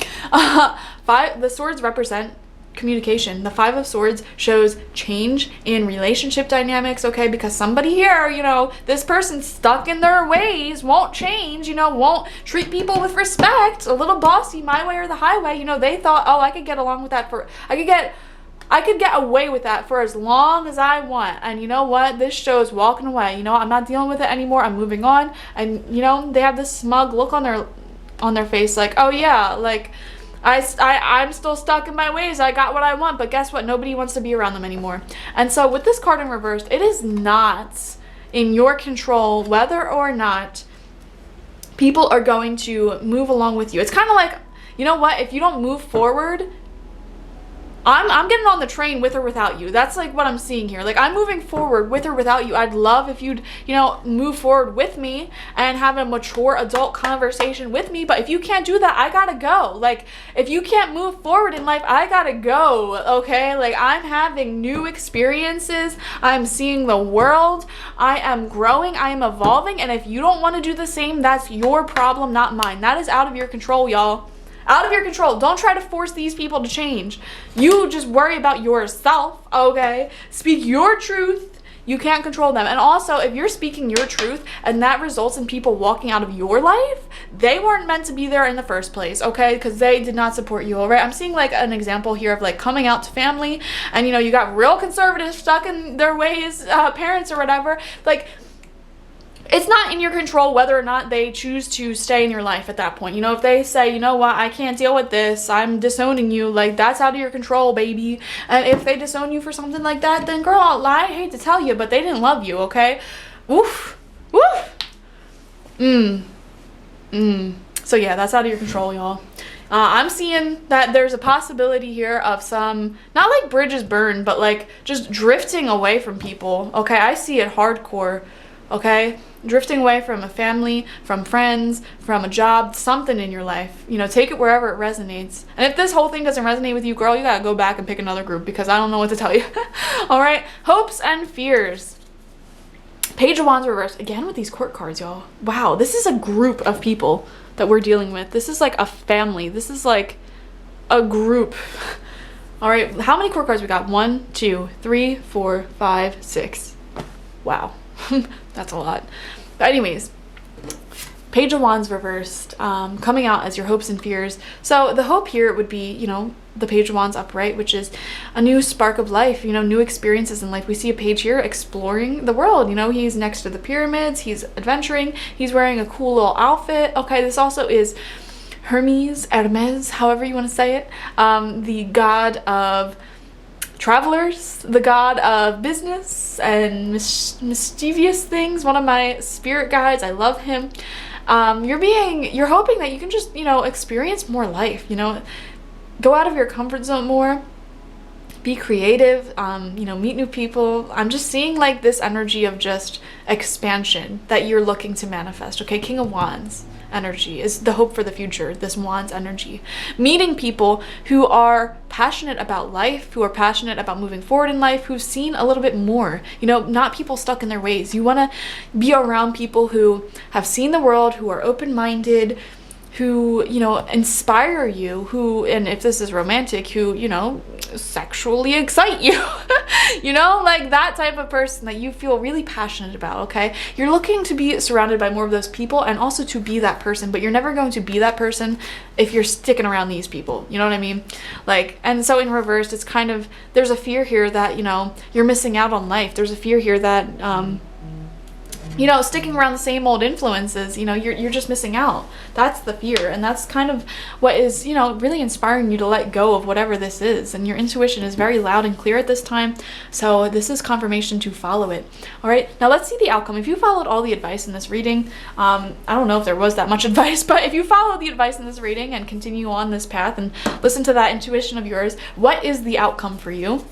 The swords represent communication. The 5 of Swords shows change in relationship dynamics, okay? Because somebody here, you know, this person stuck in their ways, won't change, you know, won't treat people with respect, a little bossy, my way or the highway. You know, they thought, oh, I could get along with that I could get away with that for as long as I want. And you know what? This shows walking away. You know, I'm not dealing with it anymore. I'm moving on. And you know, they have this smug look on their face, like, oh yeah, like I'm still stuck in my ways. I got what I want, but guess what? Nobody wants to be around them anymore. And so with this card in reverse, it is not in your control whether or not people are going to move along with you. It's kind of like, you know what? If you don't move forward, I'm getting on the train with or without you. That's like what I'm seeing here. Like, I'm moving forward with or without you. I'd love if you'd, you know, move forward with me and have a mature adult conversation with me. But if you can't do that, I gotta go. Like, if you can't move forward in life, I gotta go, okay? Like, I'm having new experiences. I'm seeing the world. I am growing. I am evolving. And if you don't want to do the same, that's your problem, not mine. That is out of your control, y'all. Out of your control. Don't try to force these people to change. You just worry about yourself, okay? Speak your truth. You can't control them. And also, if you're speaking your truth and that results in people walking out of your life, they weren't meant to be there in the first place, okay? Because they did not support you, all right? I'm seeing like an example here of like coming out to family, and you know, you got real conservative, stuck in their ways, parents or whatever. Like, it's not in your control whether or not they choose to stay in your life at that point. You know, if they say, you know what, I can't deal with this, I'm disowning you, like, that's out of your control, baby. And if they disown you for something like that, then girl, I hate to tell you, but they didn't love you, okay? Woof. Woof. So yeah, that's out of your control, y'all. I'm seeing that there's a possibility here of some, not like bridges burned, but like just drifting away from people, okay? I see it hardcore, okay? Drifting away from a family, from friends, from a job, something in your life. You know, take it wherever it resonates. And if this whole thing doesn't resonate with you, girl, you gotta go back and pick another group because I don't know what to tell you. All right, hopes and fears. Page of Wands reversed. Again with these court cards, y'all. Wow, this is a group of people that we're dealing with. This is like a family. This is like a group. All right, how many court cards we got? 1, 2, 3, 4, 5, 6. Wow. That's a lot. But anyways, Page of Wands reversed, coming out as your hopes and fears. So the hope here would be, you know, the Page of Wands upright, which is a new spark of life, you know, new experiences in life. We see a page here exploring the world. You know, he's next to the pyramids, he's adventuring, he's wearing a cool little outfit. Okay, this also is Hermes, however you want to say it, the god of travelers, the god of business and mischievous things, one of my spirit guides. I love him. You're hoping that you can just, you know, experience more life, you know, go out of your comfort zone more, be creative, you know, meet new people. I'm just seeing like this energy of just expansion that you're looking to manifest. Okay, King of Wands energy is the hope for the future, this Wands energy. Meeting people who are passionate about life, who are passionate about moving forward in life, who've seen a little bit more, you know, not people stuck in their ways. You want to be around people who have seen the world, who are open-minded, who, you know, inspire you, who, and if this is romantic, who, you know, sexually excite you. You know, like that type of person that you feel really passionate about, okay? You're looking to be surrounded by more of those people and also to be that person, but you're never going to be that person if you're sticking around these people. You know what I mean? Like, and so in reverse, it's kind of, there's a fear here that, you know, you're missing out on life. There's a fear here that, you know, sticking around the same old influences, you know, you're just missing out. That's the fear. And that's kind of what is, you know, really inspiring you to let go of whatever this is. And your intuition is very loud and clear at this time. So this is confirmation to follow it. All right, now let's see the outcome. If you followed all the advice in this reading, I don't know if there was that much advice, but if you follow the advice in this reading and continue on this path and listen to that intuition of yours, what is the outcome for you?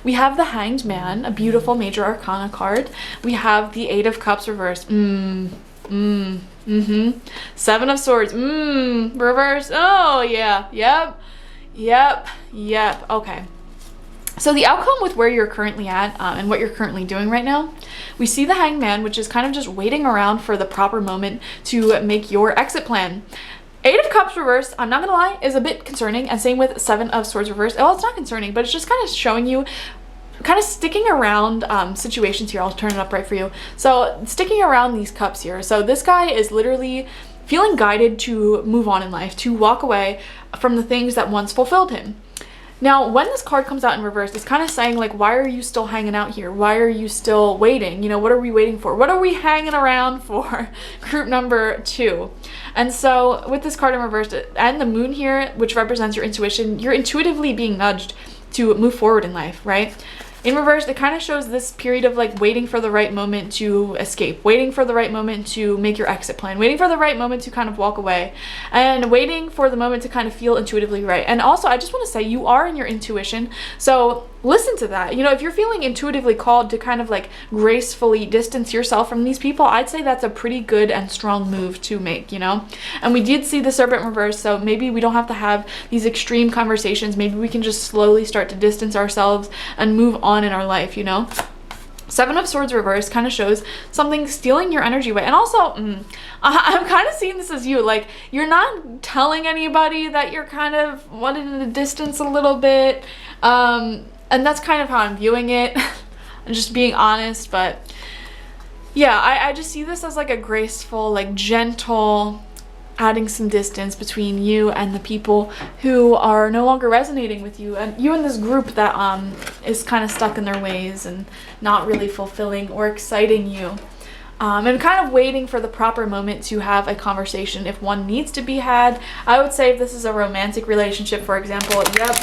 We have the Hanged Man, a beautiful major arcana card. We have the Eight of Cups reversed. Seven of Swords. Reverse. Oh, yeah. Yep. Okay. So the outcome with where you're currently at and what you're currently doing right now, we see the Hanged Man, which is kind of just waiting around for the proper moment to make your exit plan. Eight of Cups reversed, I'm not gonna lie, is a bit concerning, and same with Seven of Swords reversed. Well, it's not concerning, but it's just kind of showing you kind of sticking around situations here. I'll turn it up right for you. So sticking around these cups here. So this guy is literally feeling guided to move on in life, to walk away from the things that once fulfilled him. Now, when this card comes out in reverse, it's kind of saying, like, why are you still hanging out here? Why are you still waiting? You know, what are we waiting for? What are we hanging around for? Group number 2. And so with this card in reverse and the moon here, which represents your intuition, you're intuitively being nudged to move forward in life, right? In reverse, it kind of shows this period of like waiting for the right moment to escape, waiting for the right moment to make your exit plan, waiting for the right moment to kind of walk away, and waiting for the moment to kind of feel intuitively right. And also, I just want to say you are in your intuition, so listen to that. You know, if you're feeling intuitively called to kind of like gracefully distance yourself from these people, I'd say that's a pretty good and strong move to make, you know? And we did see the Serpent reverse, so maybe we don't have to have these extreme conversations. Maybe we can just slowly start to distance ourselves and move on in our life, you know? Seven of Swords reverse kind of shows something stealing your energy away. And also, I'm kind of seeing this as you, like, you're not telling anybody that you're kind of wanting to distance a little bit. And that's kind of how I'm viewing it. I'm just being honest, but yeah, I just see this as like a graceful, like gentle, adding some distance between you and the people who are no longer resonating with you, and you and this group that is kind of stuck in their ways and not really fulfilling or exciting you. and kind of waiting for the proper moment to have a conversation if one needs to be had. I would say if this is a romantic relationship, for example, yep,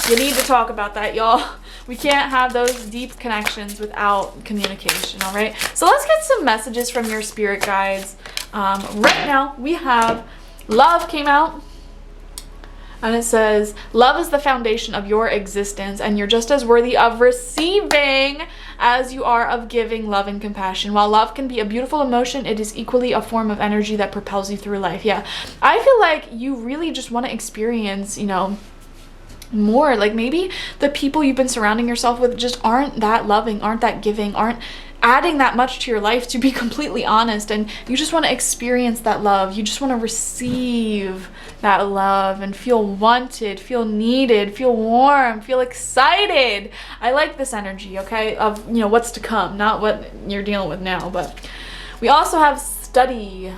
you need to talk about that, y'all. We can't have those deep connections without communication, all right? So let's get some messages from your spirit guides. Right now, we have love came out. And it says, love is the foundation of your existence, and you're just as worthy of receiving as you are of giving love and compassion. While love can be a beautiful emotion, it is equally a form of energy that propels you through life. Yeah, I feel like you really just want to experience, you know, more. Like maybe the people you've been surrounding yourself with just aren't that loving, aren't that giving, aren't adding that much to your life, to be completely honest, and you just want to experience that love. You just want to receive that love and feel wanted, feel needed, feel warm, feel excited. I like this energy, okay, of, you know, what's to come, not what you're dealing with now. But we also have study.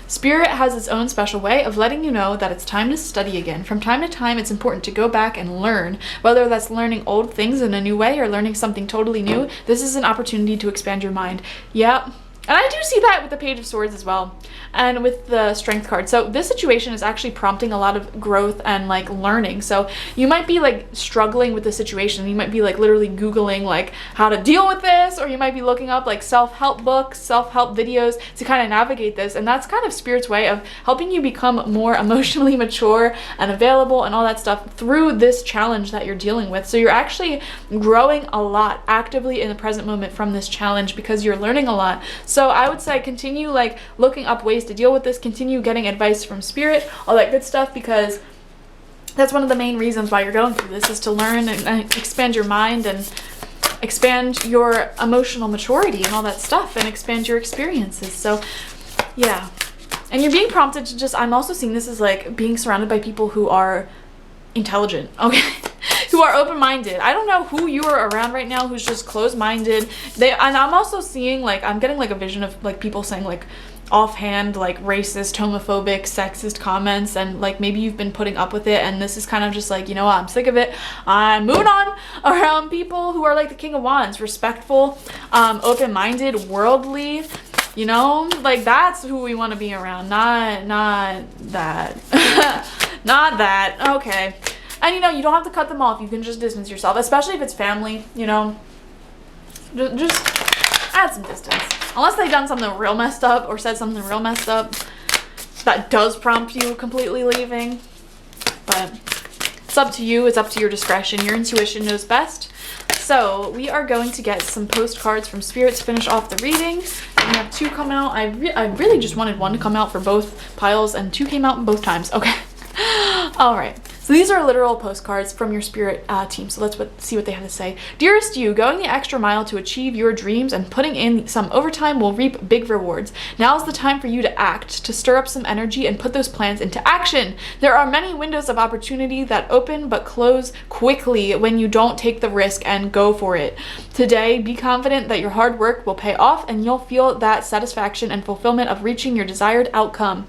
Spirit has its own special way of letting you know that it's time to study again. From time to time, it's important to go back and learn. Whether that's learning old things in a new way or learning something totally new, this is an opportunity to expand your mind. Yep. And I do see that with the Page of Swords as well, and with the Strength card. So this situation is actually prompting a lot of growth and like learning. So you might be like struggling with the situation. You might be like literally Googling like how to deal with this, or you might be looking up like self-help books, self-help videos to kind of navigate this. And that's kind of Spirit's way of helping you become more emotionally mature and available and all that stuff through this challenge that you're dealing with. So you're actually growing a lot actively in the present moment from this challenge because you're learning a lot. So I would say continue like looking up ways to deal with this, continue getting advice from Spirit, all that good stuff, because that's one of the main reasons why you're going through this, is to learn and expand your mind and expand your emotional maturity and all that stuff, and expand your experiences. So yeah, and you're being prompted to just, I'm also seeing this as like being surrounded by people who are intelligent, okay? Who are open-minded. I don't know who you are around right now who's just closed-minded. And I'm also seeing like, I'm getting like a vision of like people saying like offhand like racist, homophobic, sexist comments, and like maybe you've been putting up with it, and this is kind of just like, you know what, I'm sick of it, I'm moving on. Around people who are like the King of Wands, respectful, open-minded, worldly, you know, like that's who we want to be around, not that. Not that. Okay. And you know, you don't have to cut them off. You can just distance yourself, especially if it's family, you know. Just add some distance. Unless they've done something real messed up or said something real messed up that does prompt you completely leaving. But it's up to you. It's up to your discretion. Your intuition knows best. So we are going to get some postcards from Spirit to finish off the reading. We have two come out. I really just wanted one to come out for both piles, and two came out both times. Okay. All right. So these are literal postcards from your Spirit team. So let's see what they have to say. Dearest you, going the extra mile to achieve your dreams and putting in some overtime will reap big rewards. Now is the time for you to act, to stir up some energy and put those plans into action. There are many windows of opportunity that open but close quickly when you don't take the risk and go for it. Today, be confident that your hard work will pay off and you'll feel that satisfaction and fulfillment of reaching your desired outcome.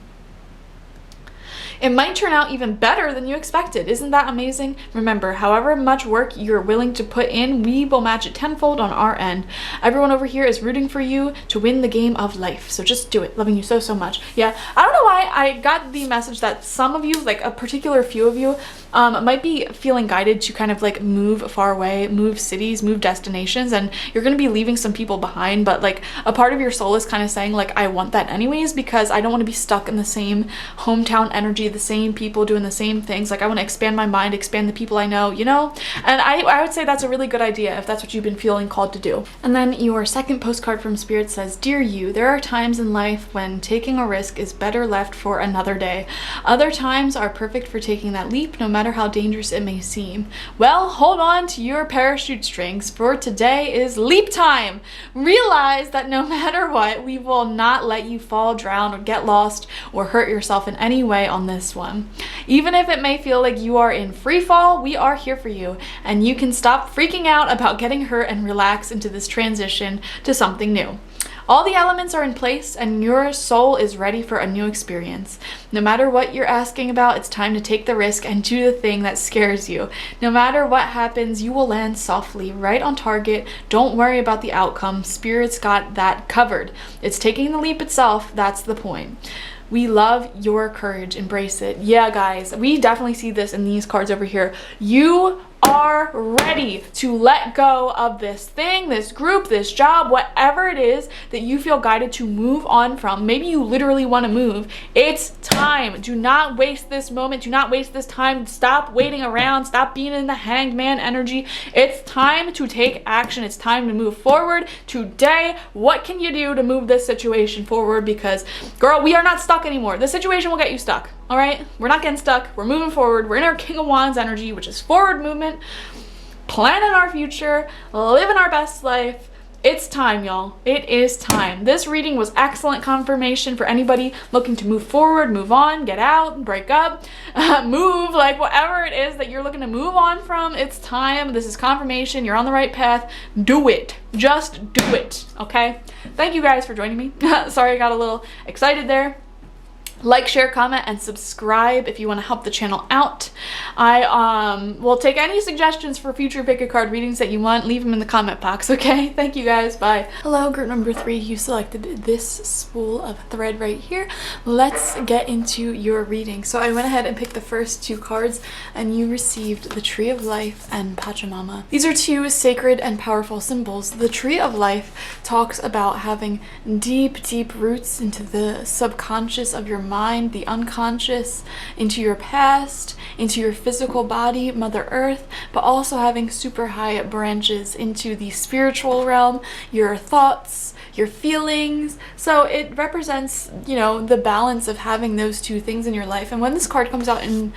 It might turn out even better than you expected. Isn't that amazing? Remember, however much work you're willing to put in, we will match it tenfold on our end. Everyone over here is rooting for you to win the game of life. So just do it. Loving you so, so much. Yeah, I don't know why I got the message that some of you, like a particular few of you, might be feeling guided to kind of like move far away, move cities, move destinations, and you're going to be leaving some people behind, but like a part of your soul is kind of saying like, I want that anyways, because I don't want to be stuck in the same hometown energy, the same people doing the same things. Like I want to expand my mind, expand the people I know, you know? And I would say that's a really good idea if that's what you've been feeling called to do. And then your second postcard from Spirit says, Dear you, there are times in life when taking a risk is better left for another day. Other times are perfect for taking that leap, no matter how dangerous it may seem. Well, hold on to your parachute strings, for today is leap time. Realize that no matter what, we will not let you fall, drown, or get lost or hurt yourself in any way on this one. Even if it may feel like you are in free fall, we are here for you, and you can stop freaking out about getting hurt and relax into this transition to something new. All the elements are in place and your soul is ready for a new experience. No matter what you're asking about, it's time to take the risk and do the thing that scares you. No matter what happens, you will land softly, right on target. Don't worry about the outcome. Spirit's got that covered. It's taking the leap itself. That's the point. We love your courage. Embrace it. Yeah, guys, we definitely see this in these cards over here. You are ready to let go of this thing, this group, this job, whatever it is that you feel guided to move on from. Maybe you literally want to move. It's time. Do not waste this moment. Do not waste this time. Stop waiting around. Stop being in the hanged man energy. It's time to take action. It's time to move forward today. What can you do to move this situation forward? Because, girl, we are not stuck anymore. The situation will get you stuck. All right, we're not getting stuck. We're moving forward. We're in our King of Wands energy, which is forward movement, planning our future, living our best life. It's time, y'all. It is time. This reading was excellent confirmation for anybody looking to move forward, move on, get out, break up, move, like whatever it is that you're looking to move on from. It's time. This is confirmation. You're on the right path. Do it. Just do it. Okay? Thank you guys for joining me. Sorry, I got a little excited there. Like, share, comment, and subscribe if you want to help the channel out. I will take any suggestions for future pick a card readings that you want. Leave them in the comment box, okay? Thank you guys. Bye. Hello, group number 3. You selected this spool of thread right here. Let's get into your reading. So I went ahead and picked the first 2 cards, and you received the Tree of Life and Pachamama. These are 2 sacred and powerful symbols. The Tree of Life talks about having deep, deep roots into the subconscious of your mind, the unconscious, into your past, into your physical body, Mother Earth, but also having super high branches into the spiritual realm, your thoughts, your feelings. So it represents, you know, the balance of having those 2 things in your life. And when this card comes out in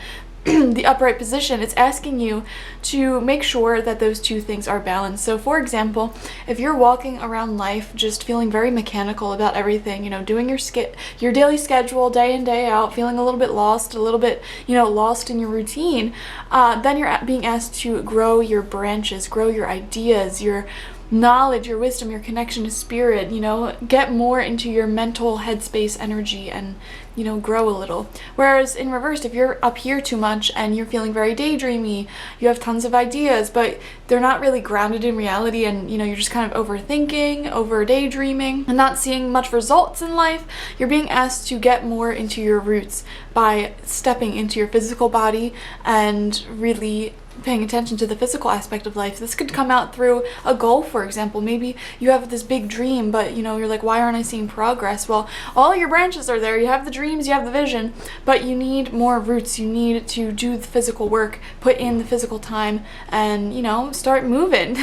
the upright position, it's asking you to make sure that those 2 things are balanced. So for example, if you're walking around life just feeling very mechanical about everything, you know, doing your daily schedule day in, day out, feeling a little bit lost, a little bit, you know, lost in your routine, then you're being asked to grow your branches, grow your ideas, your knowledge, your wisdom, your connection to spirit, you know, get more into your mental headspace energy and, you know, grow a little. Whereas in reverse, if you're up here too much and you're feeling very daydreamy, you have tons of ideas, but they're not really grounded in reality, and, you know, you're just kind of overthinking, over daydreaming, and not seeing much results in life, you're being asked to get more into your roots by stepping into your physical body and really paying attention to the physical aspect of life. This could come out through a goal, for example. Maybe you have this big dream, but, you know, you're like, why aren't I seeing progress? Well, all your branches are there. You have the dreams, you have the vision, but you need more roots. You need to do the physical work, put in the physical time, and, you know, start moving.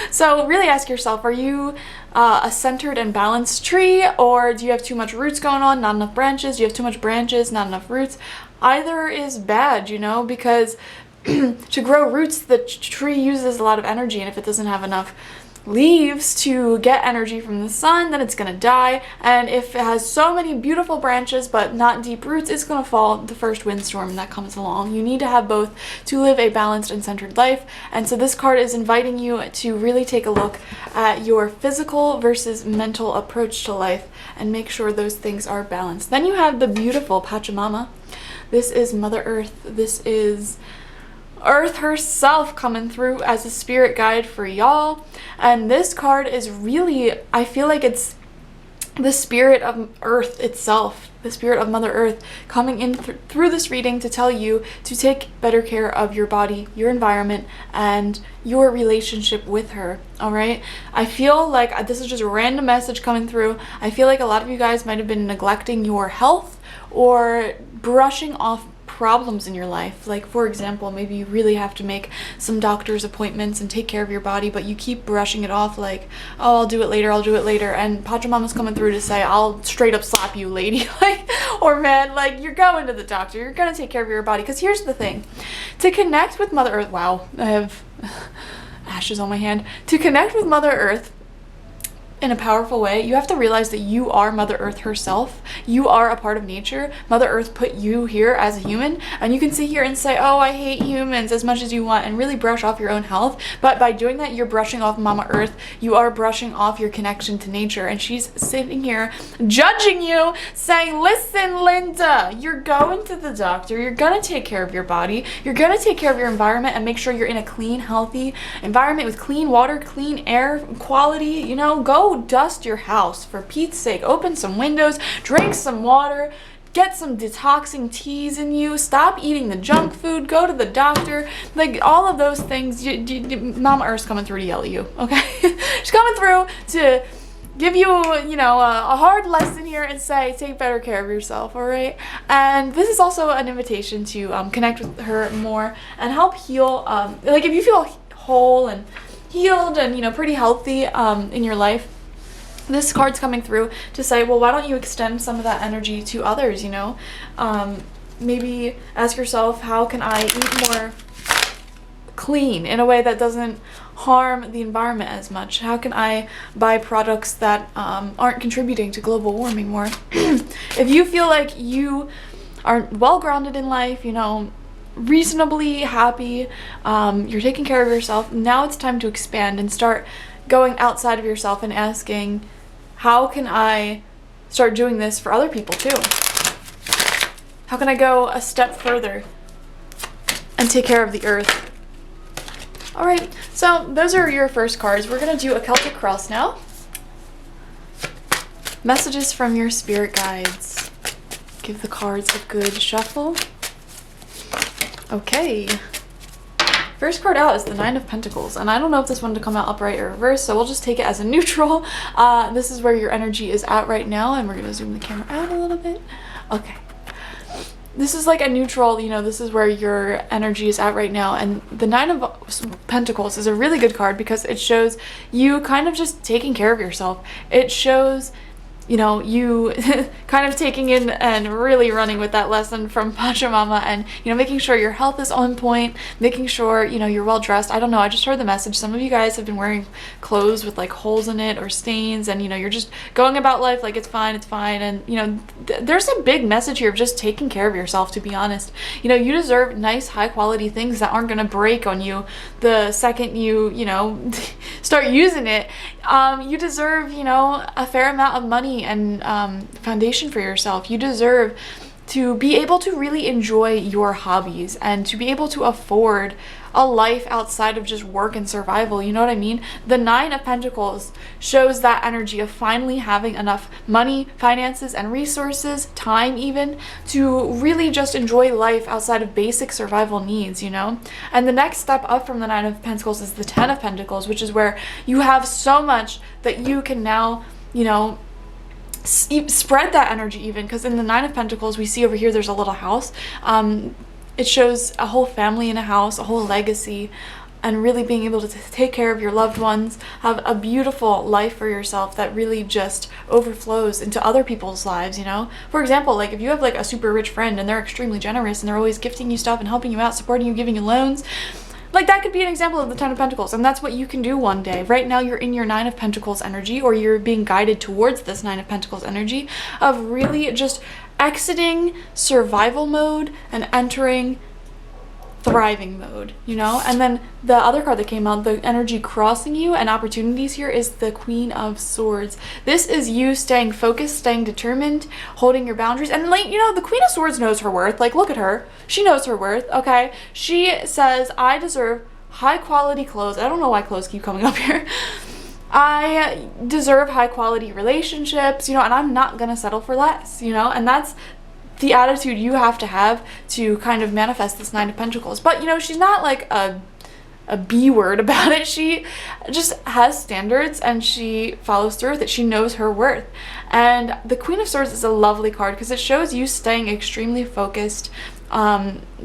So really ask yourself, are you a centered and balanced tree, or do you have too much roots going on, not enough branches? Do you have too much branches, not enough roots? Either is bad, you know, because to grow roots, the tree uses a lot of energy, and if it doesn't have enough leaves to get energy from the sun, then it's gonna die. And if it has so many beautiful branches but not deep roots, it's gonna fall the first windstorm that comes along. You need to have both to live a balanced and centered life. And so this card is inviting you to really take a look at your physical versus mental approach to life and make sure those things are balanced. Then you have the beautiful Pachamama. This is Mother Earth. This is Earth herself coming through as a spirit guide for y'all. And this card is really, I feel like it's the spirit of Earth itself, the spirit of Mother Earth coming in through this reading to tell you to take better care of your body, your environment, and your relationship with her. All right, I feel like this is just a random message coming through. I feel like a lot of you guys might have been neglecting your health or brushing off problems in your life. Like, for example, maybe you really have to make some doctor's appointments and take care of your body, but you keep brushing it off like, oh, I'll do it later, I'll do it later. And Pachamama's coming through to say, I'll straight up slap you, lady. Like, or man, like, you're going to the doctor, you're gonna take care of your body. Because here's the thing, to connect with Mother Earth, wow, I have ashes on my hand. To connect with Mother Earth, in a powerful way, you have to realize that you are Mother Earth herself. You are a part of nature. Mother Earth put you here as a human, and you can sit here and say, oh, I hate humans, as much as you want, and really brush off your own health. But by doing that, you're brushing off Mama Earth. You are brushing off your connection to nature, and she's sitting here judging you, saying, listen, Linda, you're going to the doctor. You're gonna take care of your body. You're gonna take care of your environment and make sure you're in a clean, healthy environment with clean water, clean air, quality, you know, go dust your house, for Pete's sake. Open some windows, drink some water, get some detoxing teas in you, stop eating the junk food, go to the doctor, like all of those things. Mama Earth's coming through to yell at you, okay? She's coming through to give you, you know, a hard lesson here and say, take better care of yourself, all right? And this is also an invitation to connect with her more and help heal. Like if you feel whole and healed and, you know, pretty healthy in your life, this card's coming through to say, well, why don't you extend some of that energy to others, you know? Maybe ask yourself, how can I eat more clean in a way that doesn't harm the environment as much? How can I buy products that aren't contributing to global warming more? If you feel like you are well grounded in life, you know, reasonably happy, you're taking care of yourself, now it's time to expand and start going outside of yourself and asking, how can I start doing this for other people too? How can I go a step further and take care of the earth? All right, so those are your first cards. We're gonna do a Celtic cross now. Messages from your spirit guides. Give the cards a good shuffle. Okay. First card out is the Nine of Pentacles, and I don't know if this one to come out upright or reverse, so we'll just take it as a neutral. This is where your energy is at right now, and we're gonna zoom the camera out a little bit. Okay. This is like a neutral, you know, this is where your energy is at right now. And the Nine of Pentacles is a really good card because it shows you kind of just taking care of yourself. It shows, you know, you kind of taking in and really running with that lesson from Pachamama and, you know, making sure your health is on point, making sure, you know, you're well dressed. I don't know, I just heard the message. Some of you guys have been wearing clothes with like holes in it or stains, and, you know, you're just going about life like it's fine. And, you know, there's a big message here of just taking care of yourself, to be honest. You know, you deserve nice, high quality things that aren't going to break on you the second you know, start using it. You deserve, you know, a fair amount of money and foundation for yourself. You deserve to be able to really enjoy your hobbies and to be able to afford a life outside of just work and survival. You know what I mean? The Nine of Pentacles shows that energy of finally having enough money, finances, and resources, time even, to really just enjoy life outside of basic survival needs, you know? And the next step up from the Nine of Pentacles is the Ten of Pentacles, which is where you have so much that you can now, you know, spread that energy even, because in the Nine of Pentacles we see over here there's a little house. It shows a whole family in a house, a whole legacy, and really being able to take care of your loved ones, have a beautiful life for yourself that really just overflows into other people's lives, you know? For example, like if you have like a super rich friend and they're extremely generous and they're always gifting you stuff and helping you out, supporting you, giving you loans, like that could be an example of the Ten of Pentacles, and that's what you can do one day. Right now you're in your Nine of Pentacles energy, or you're being guided towards this Nine of Pentacles energy of really just exiting survival mode and entering thriving mode, you know? And then the other card that came out, the energy crossing you and opportunities here, is the Queen of Swords. This is you staying focused, staying determined, holding your boundaries. And like, you know, the Queen of Swords knows her worth. Like, look at her. She knows her worth, okay? She says, I deserve high quality clothes. I don't know why clothes keep coming up here. I deserve high quality relationships, you know, and I'm not gonna settle for less, you know? And that's the attitude you have to kind of manifest this Nine of Pentacles. But, you know, she's not like a B word about it. She just has standards and she follows through with it. She knows her worth. And the Queen of Swords is a lovely card because it shows you staying extremely focused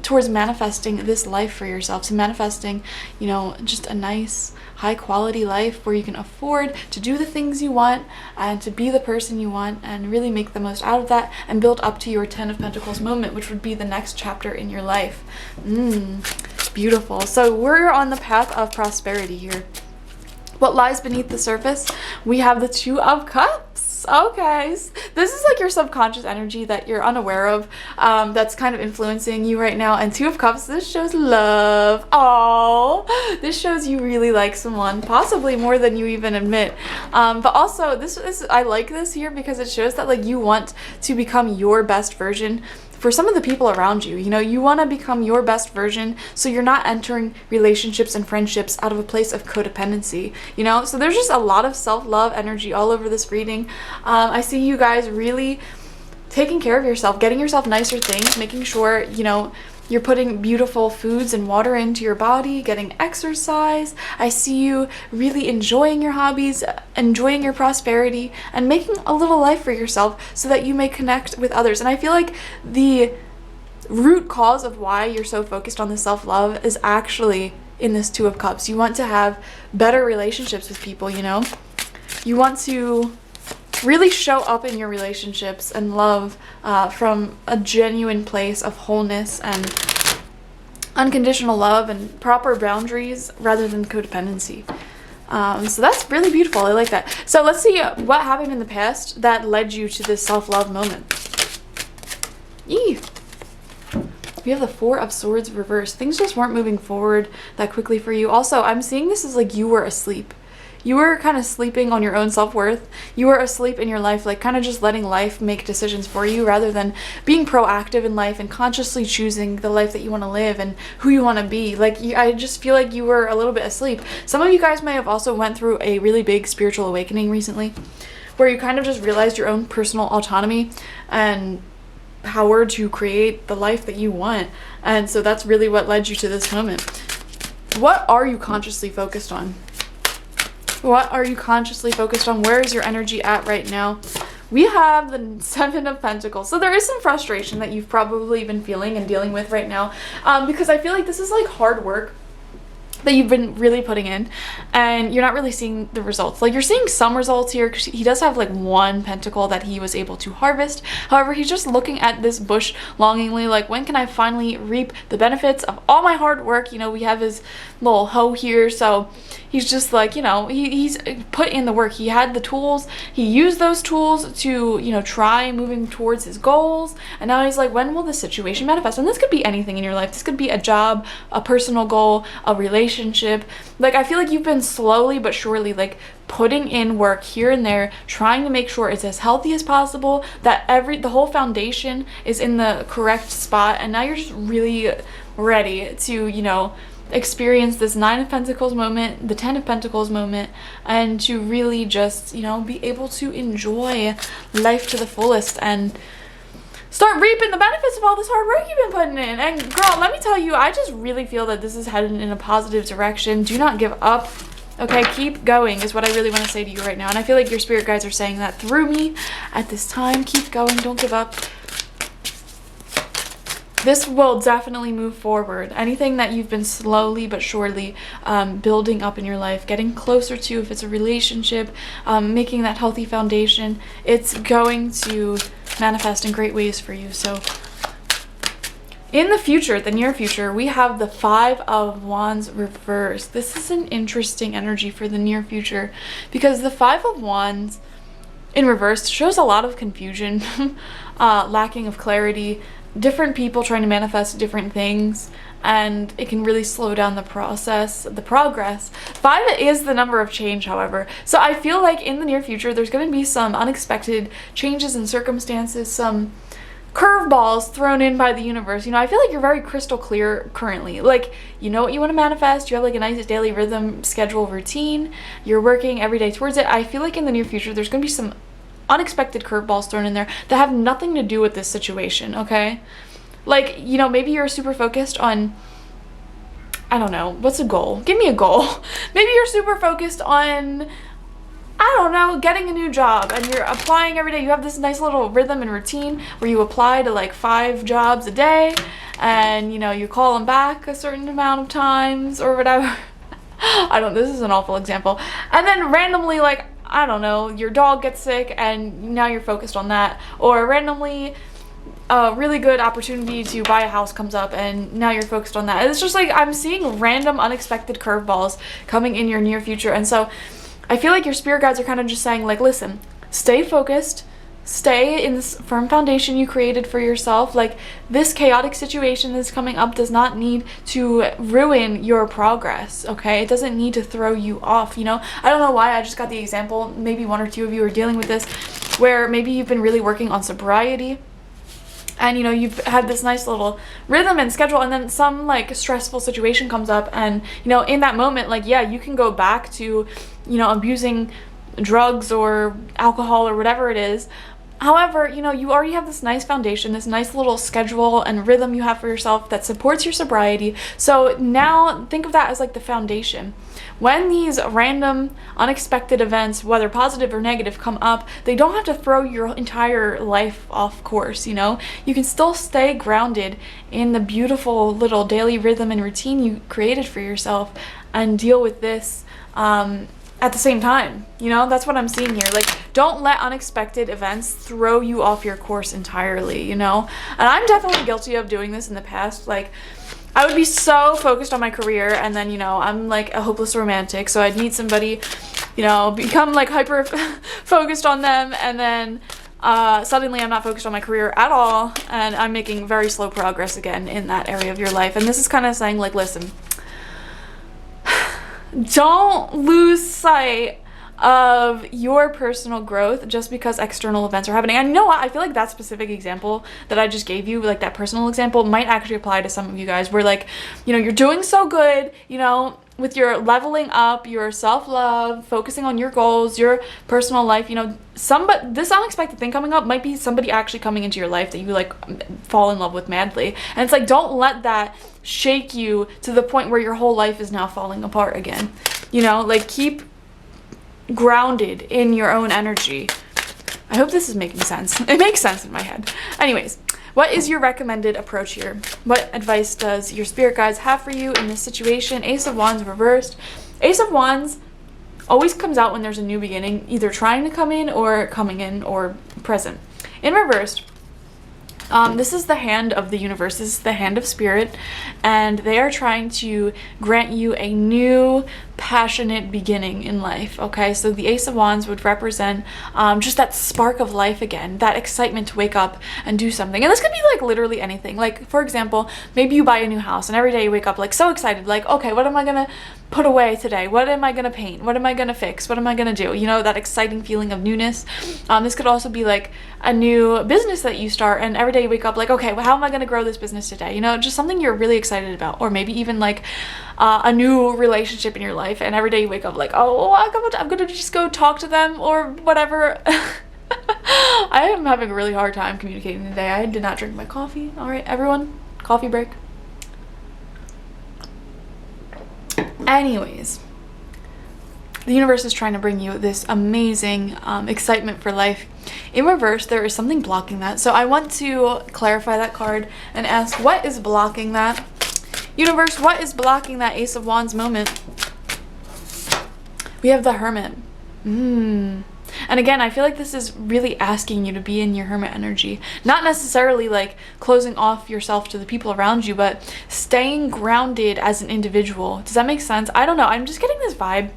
towards manifesting this life for yourself, to manifesting, you know, just a nice high quality life where you can afford to do the things you want and to be the person you want and really make the most out of that and build up to your Ten of Pentacles moment, which would be the next chapter in your life. Beautiful. So we're on the path of prosperity here. What lies beneath the surface? We have the Two of Cups. Okay, this is like your subconscious energy that you're unaware of, that's kind of influencing you right now. And Two of Cups, this shows love. Oh, this shows you really like someone, possibly more than you even admit. But also this is, I like this here because it shows that like you want to become your best version for some of the people around you. You know, you want to become your best version, so you're not entering relationships and friendships out of a place of codependency, you know? So there's just a lot of self-love energy all over this reading. I see you guys really taking care of yourself, getting yourself nicer things, making sure, you know, you're putting beautiful foods and water into your body, getting exercise. I see you really enjoying your hobbies, enjoying your prosperity, and making a little life for yourself so that you may connect with others. And I feel like the root cause of why you're so focused on the self-love is actually in this Two of Cups. You want to have better relationships with people, you know? You want to really show up in your relationships and love from a genuine place of wholeness and unconditional love and proper boundaries rather than codependency. So that's really beautiful. I like that. So let's see what happened in the past that led you to this self-love moment. Yee. We have the Four of Swords reversed. Things just weren't moving forward that quickly for you. Also, I'm seeing this as like you were asleep. You were kind of sleeping on your own self-worth. You were asleep in your life, like kind of just letting life make decisions for you rather than being proactive in life and consciously choosing the life that you want to live and who you want to be. Like, I just feel like you were a little bit asleep. Some of you guys may have also went through a really big spiritual awakening recently where you kind of just realized your own personal autonomy and power to create the life that you want. And so that's really what led you to this moment. What are you consciously focused on? What are you consciously focused on? Where is your energy at right now? We have the Seven of Pentacles. So there is some frustration that you've probably been feeling and dealing with right now, because I feel like this is like hard work that you've been really putting in and you're not really seeing the results. Like, you're seeing some results here because he does have like one pentacle that he was able to harvest. However, he's just looking at this bush longingly, like, when can I finally reap the benefits of all my hard work? You know, we have his little hoe here, so he's just like, you know, he's put in the work. He had the tools, he used those tools to, you know, try moving towards his goals, and now he's like, when will this situation manifest? And this could be anything in your life. This could be a job, a personal goal, a relationship. Like, I feel like you've been slowly but surely like putting in work here and there, trying to make sure it's as healthy as possible, that the whole foundation is in the correct spot, and now you're just really ready to, you know, experience this Nine of Pentacles moment, the Ten of Pentacles moment, and to really just, you know, be able to enjoy life to the fullest and start reaping the benefits of all this hard work you've been putting in. And girl, let me tell you, I just really feel that this is headed in a positive direction. Do not give up. Okay, keep going is what I really want to say to you right now. And I feel like your spirit guides are saying that through me at this time. Keep going, don't give up. This will definitely move forward. Anything that you've been slowly but surely building up in your life, getting closer to, if it's a relationship, making that healthy foundation, it's going to manifest in great ways for you. So in the future, the near future, we have the Five of Wands reversed. This is an interesting energy for the near future because the Five of Wands in reverse shows a lot of confusion, lacking of clarity, different people trying to manifest different things, and it can really slow down the process, the progress. Five is the number of change, however. So I feel like in the near future, there's going to be some unexpected changes in circumstances, some curveballs thrown in by the universe. You know, I feel like you're very crystal clear currently. Like, you know what you want to manifest. You have like a nice daily rhythm, schedule, routine. You're working every day towards it. I feel like in the near future, there's going to be some unexpected curveballs thrown in there that have nothing to do with this situation, okay? Like, you know, maybe you're super focused on, I don't know, what's a goal? Give me a goal. Maybe you're super focused on, I don't know, getting a new job, and you're applying every day. You have this nice little rhythm and routine where you apply to like 5 jobs a day, and, you know, you call them back a certain amount of times or whatever. I don't, this is an awful example. And then randomly, like, I don't know, your dog gets sick and now you're focused on that. Or randomly, a really good opportunity to buy a house comes up and now you're focused on that. It's just like I'm seeing random unexpected curveballs coming in your near future. And so I feel like your spirit guides are kind of just saying like, listen, stay focused, stay in this firm foundation you created for yourself. Like, this chaotic situation that's coming up does not need to ruin your progress, okay? It doesn't need to throw you off, you know? I don't know why I just got the example, maybe one or two of you are dealing with this, where maybe you've been really working on sobriety and, you know, you've had this nice little rhythm and schedule, and then some like stressful situation comes up, and, you know, in that moment, like, yeah, you can go back to, you know, abusing drugs or alcohol or whatever it is. However, you know, you already have this nice foundation, this nice little schedule and rhythm you have for yourself that supports your sobriety. So now think of that as like the foundation. When these random, unexpected events, whether positive or negative, come up, they don't have to throw your entire life off course, you know? You can still stay grounded in the beautiful little daily rhythm and routine you created for yourself and deal with this at the same time, you know? That's what I'm seeing here. Like, don't let unexpected events throw you off your course entirely, you know? And I'm definitely guilty of doing this in the past. Like, I would be so focused on my career, and then, you know, I'm like a hopeless romantic, so I'd meet somebody, you know, become like hyper focused on them, and then suddenly I'm not focused on my career at all, and I'm making very slow progress again in that area of your life. And this is kind of saying like, listen, don't lose sight of your personal growth just because external events are happening. And you know what? I feel like that specific example that I just gave you, like that personal example, might actually apply to some of you guys where, like, you know, you're doing so good, you know, with your leveling up, your self-love, focusing on your goals, your personal life, you know, this unexpected thing coming up might be somebody actually coming into your life that you like fall in love with madly. And it's like, don't let that shake you to the point where your whole life is now falling apart again. You know, like, keep grounded in your own energy. I hope this is making sense. It makes sense in my head. Anyways, what is your recommended approach here? What advice does your spirit guides have for you in this situation? Ace of Wands reversed. Ace of Wands always comes out when there's a new beginning, either trying to come in or coming in or present. In reversed, this is the hand of the universe. This is the hand of spirit, and they are trying to grant you a new passionate beginning in life. Okay, so the Ace of Wands would represent just that spark of life again, that excitement to wake up and do something. And this could be like literally anything. Like, for example, maybe you buy a new house and every day you wake up like so excited, like, okay, what am I gonna put away today? What am I gonna paint? What am I gonna fix? What am I gonna do? You know, that exciting feeling of newness. This could also be like a new business that you start, and every day you wake up like, okay, well, how am I gonna grow this business today? You know, just something you're really excited about. Or maybe even like a new relationship in your life, and every day you wake up like, oh, I'm gonna just go talk to them or whatever. I am having a really hard time communicating today. I did not drink my coffee. All right, everyone, coffee break. Anyways, the universe is trying to bring you this amazing excitement for life. In reverse, there is something blocking that. So I want to clarify that card and ask, what is blocking that? Universe, what is blocking that Ace of Wands moment? We have the Hermit. And again, I feel like this is really asking you to be in your Hermit energy. Not necessarily like closing off yourself to the people around you, but staying grounded as an individual. Does that make sense? I don't know. I'm just getting this vibe.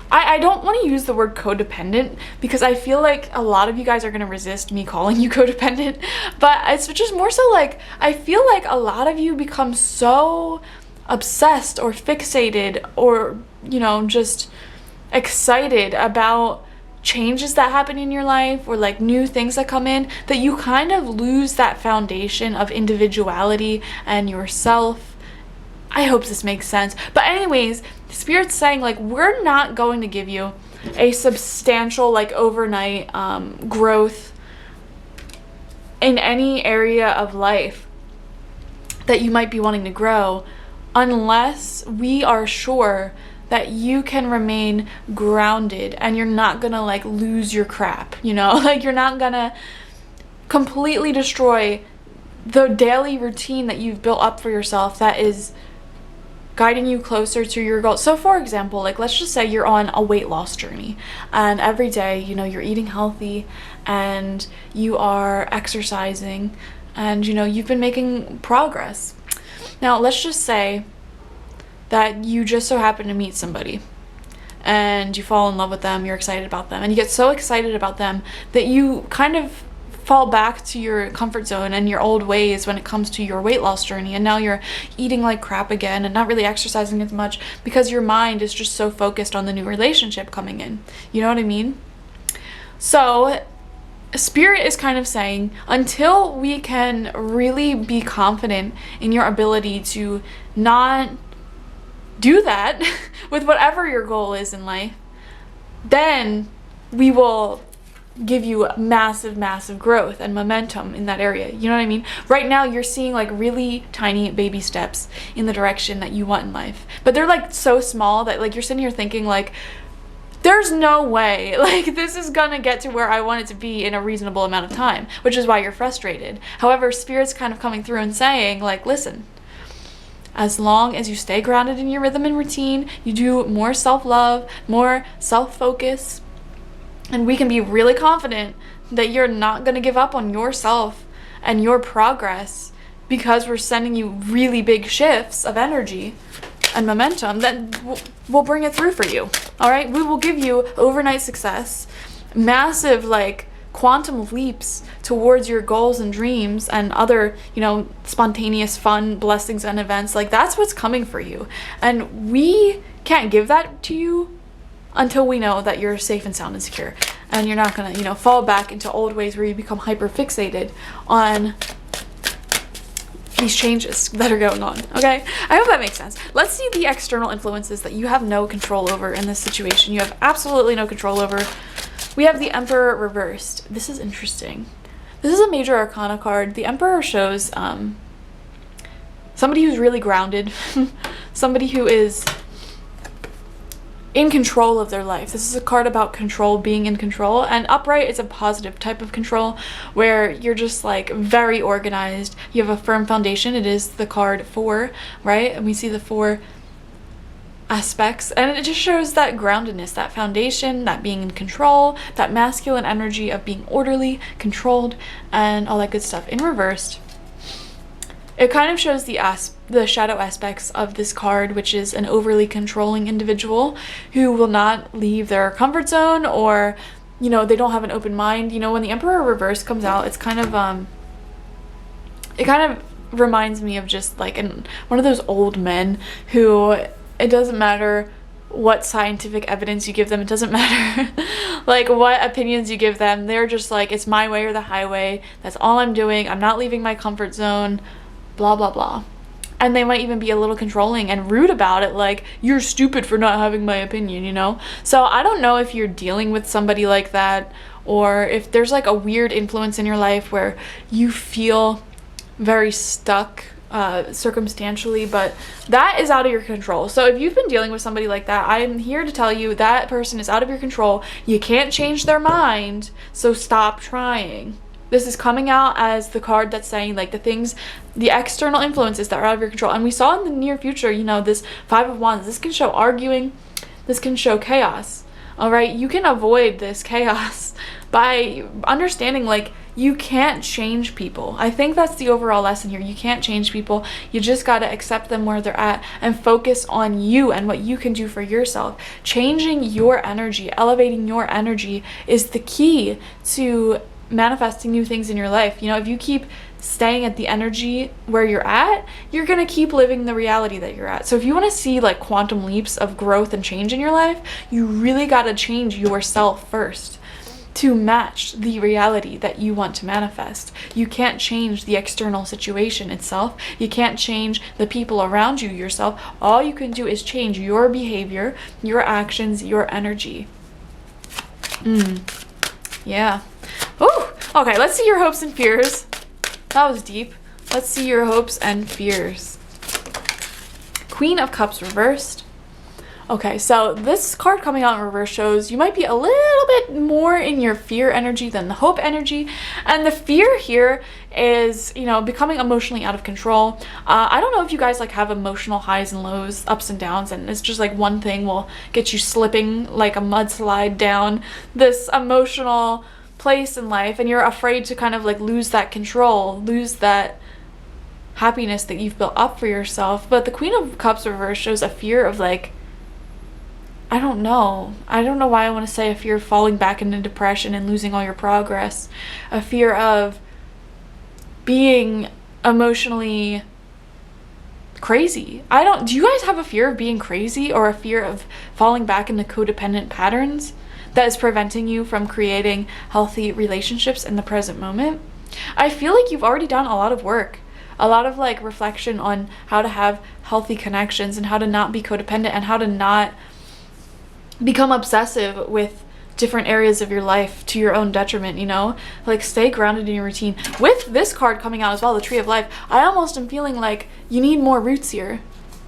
I don't want to use the word codependent because I feel like a lot of you guys are going to resist me calling you codependent, but it's just more so like, I feel like a lot of you become so obsessed or fixated or, you know, just excited about changes that happen in your life or like new things that come in, that you kind of lose that foundation of individuality and yourself. I hope this makes sense. But anyways, Spirit's saying like, we're not going to give you a substantial like overnight growth in any area of life that you might be wanting to grow unless we are sure that you can remain grounded and you're not gonna like lose your crap, you know? Like, you're not gonna completely destroy the daily routine that you've built up for yourself that is guiding you closer to your goals. So for example, like, let's just say you're on a weight loss journey and every day, you know, you're eating healthy and you are exercising and you know, you've been making progress. Now, let's just say that you just so happen to meet somebody and you fall in love with them, you're excited about them, and you get so excited about them that you kind of fall back to your comfort zone and your old ways when it comes to your weight loss journey, and now you're eating like crap again and not really exercising as much because your mind is just so focused on the new relationship coming in. You know what I mean? So Spirit is kind of saying, until we can really be confident in your ability to not do that with whatever your goal is in life, then we will give you massive growth and momentum in that area. You know what I mean? Right now you're seeing like really tiny baby steps in the direction that you want in life, but they're like so small that like you're sitting here thinking like, there's no way like this is gonna get to where I want it to be in a reasonable amount of time, which is why you're frustrated. However, Spirit's kind of coming through and saying like, listen, as long as you stay grounded in your rhythm and routine, you do more self-love, more self-focus, and we can be really confident that you're not going to give up on yourself and your progress because we're sending you really big shifts of energy and momentum, then we'll bring it through for you. All right? We will give you overnight success, massive like quantum leaps towards your goals and dreams and other, you know, spontaneous fun blessings and events. Like that's what's coming for you. And we can't give that to you until we know that you're safe and sound and secure, and you're not gonna, you know, fall back into old ways where you become hyper fixated on these changes that are going on. Okay, I hope that makes sense. Let's see the external influences that you have no control over in this situation. You have absolutely no control over. We have the Emperor reversed. This is interesting. This is a major arcana card. The Emperor shows somebody who's really grounded, somebody who is in control of their life. This is a card about control, being in control, and upright is a positive type of control where you're just like very organized. You have a firm foundation. It is the card 4, right? And we see the 4 aspects, and it just shows that groundedness, that foundation, that being in control, that masculine energy of being orderly, controlled, and all that good stuff. In reversed, it kind of shows the shadow aspects of this card, which is an overly controlling individual who will not leave their comfort zone, or, you know, they don't have an open mind. You know, when the Emperor reverse comes out, it's kind of it kind of reminds me of just like one of those old men who, it doesn't matter what scientific evidence you give them, it doesn't matter like what opinions you give them, they're just like, it's my way or the highway, that's all I'm doing, I'm not leaving my comfort zone, blah blah blah. And they might even be a little controlling and rude about it, like, you're stupid for not having my opinion, you know? So I don't know if you're dealing with somebody like that, or if there's like a weird influence in your life where you feel very stuck circumstantially, but that is out of your control. So if you've been dealing with somebody like that, I'm here to tell you that person is out of your control. You can't change their mind, so stop trying. This is coming out as the card that's saying like the external influences that are out of your control. And we saw in the near future, you know, this 5 of Wands, this can show arguing, this can show chaos. All right, you can avoid this chaos by understanding like you can't change people. I think that's the overall lesson here. You can't change people. You just got to accept them where they're at and focus on you and what you can do for yourself. Changing your energy, elevating your energy is the key to manifesting new things in your life. You know, if you keep staying at the energy where you're at, you're gonna keep living the reality that you're at. So if you want to see like quantum leaps of growth and change in your life, you really got to change yourself first to match the reality that you want to manifest. You can't change the external situation itself. You can't change the people around you yourself. All you can do is change your behavior, your actions, your energy. Yeah. Ooh, okay, let's see your hopes and fears. That was deep. Let's see your hopes and fears. Queen of Cups reversed. Okay, so this card coming out in reverse shows you might be a little bit more in your fear energy than the hope energy. And the fear here is, you know, becoming emotionally out of control. I don't know if you guys like have emotional highs and lows, ups and downs, and it's just like one thing will get you slipping like a mudslide down this emotional place in life and you're afraid to kind of like lose that control, lose that happiness that you've built up for yourself. But the Queen of Cups reverse shows a fear of like, I don't know why I want to say a fear of falling back into depression and losing all your progress, a fear of being emotionally crazy. Do you guys have a fear of being crazy, or a fear of falling back into codependent patterns that is preventing you from creating healthy relationships in the present moment? I feel like you've already done a lot of work, a lot of like reflection on how to have healthy connections and how to not be codependent and how to not become obsessive with different areas of your life to your own detriment, you know? Like, stay grounded in your routine. With this card coming out as well, the Tree of Life, I almost am feeling like you need more roots here.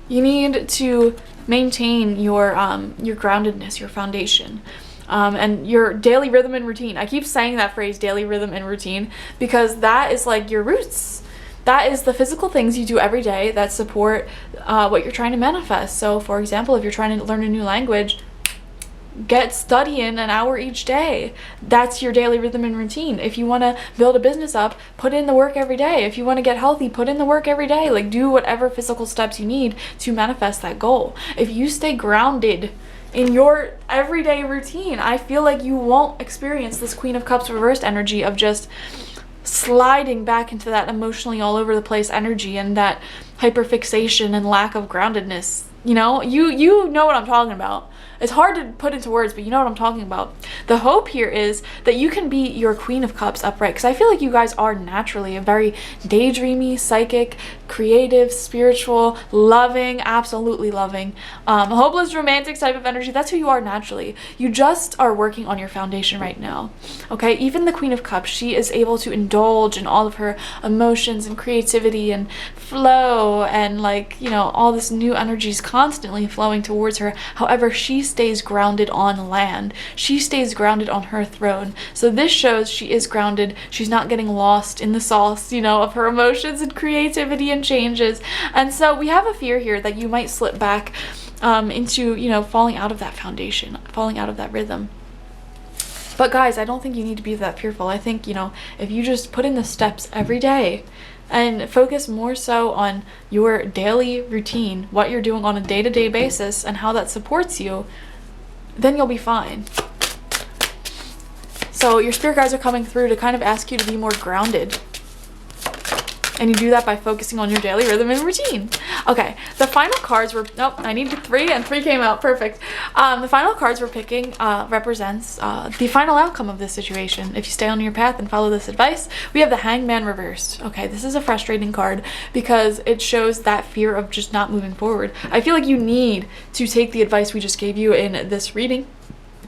You need to maintain your groundedness, your foundation, and your daily rhythm and routine. I keep saying that phrase, daily rhythm and routine, because that is like your roots. That is the physical things you do every day that support what you're trying to manifest. So, for example, if you're trying to learn a new language, get studying an hour each day. That's your daily rhythm and routine. If you want to build a business up, put in the work every day. If you want to get healthy, put in the work every day. Like, do whatever physical steps you need to manifest that goal. If you stay grounded in your everyday routine, I feel like you won't experience this Queen of Cups reversed energy of just sliding back into that emotionally all over the place energy and that hyperfixation and lack of groundedness. You know, you know what I'm talking about. It's hard to put into words, but you know what I'm talking about. The hope here is that you can be your Queen of Cups upright, because I feel like you guys are naturally a very daydreamy, psychic, creative, spiritual, loving, absolutely loving, hopeless, romantic type of energy. That's who you are naturally. You just are working on your foundation right now, okay? Even the Queen of Cups, she is able to indulge in all of her emotions and creativity and flow and, like, you know, all this new energy is constantly flowing towards her. However, she stays grounded on land. She stays grounded on her throne. So this shows she is grounded. She's not getting lost in the sauce, you know, of her emotions and creativity and changes. And so we have a fear here that you might slip back into, you know, falling out of that foundation, falling out of that rhythm. But guys, I don't think you need to be that fearful. I think, you know, if you just put in the steps every day and focus more so on your daily routine, what you're doing on a day-to-day basis and how that supports you, then you'll be fine. So your spirit guides are coming through to kind of ask you to be more grounded. And you do that by focusing on your daily rhythm and routine. Okay, the final cards were, nope, I needed 3 and 3 came out, perfect. The final cards we're picking represents the final outcome of this situation. If you stay on your path and follow this advice, we have the Hangman reversed. Okay, this is a frustrating card because it shows that fear of just not moving forward. I feel like you need to take the advice we just gave you in this reading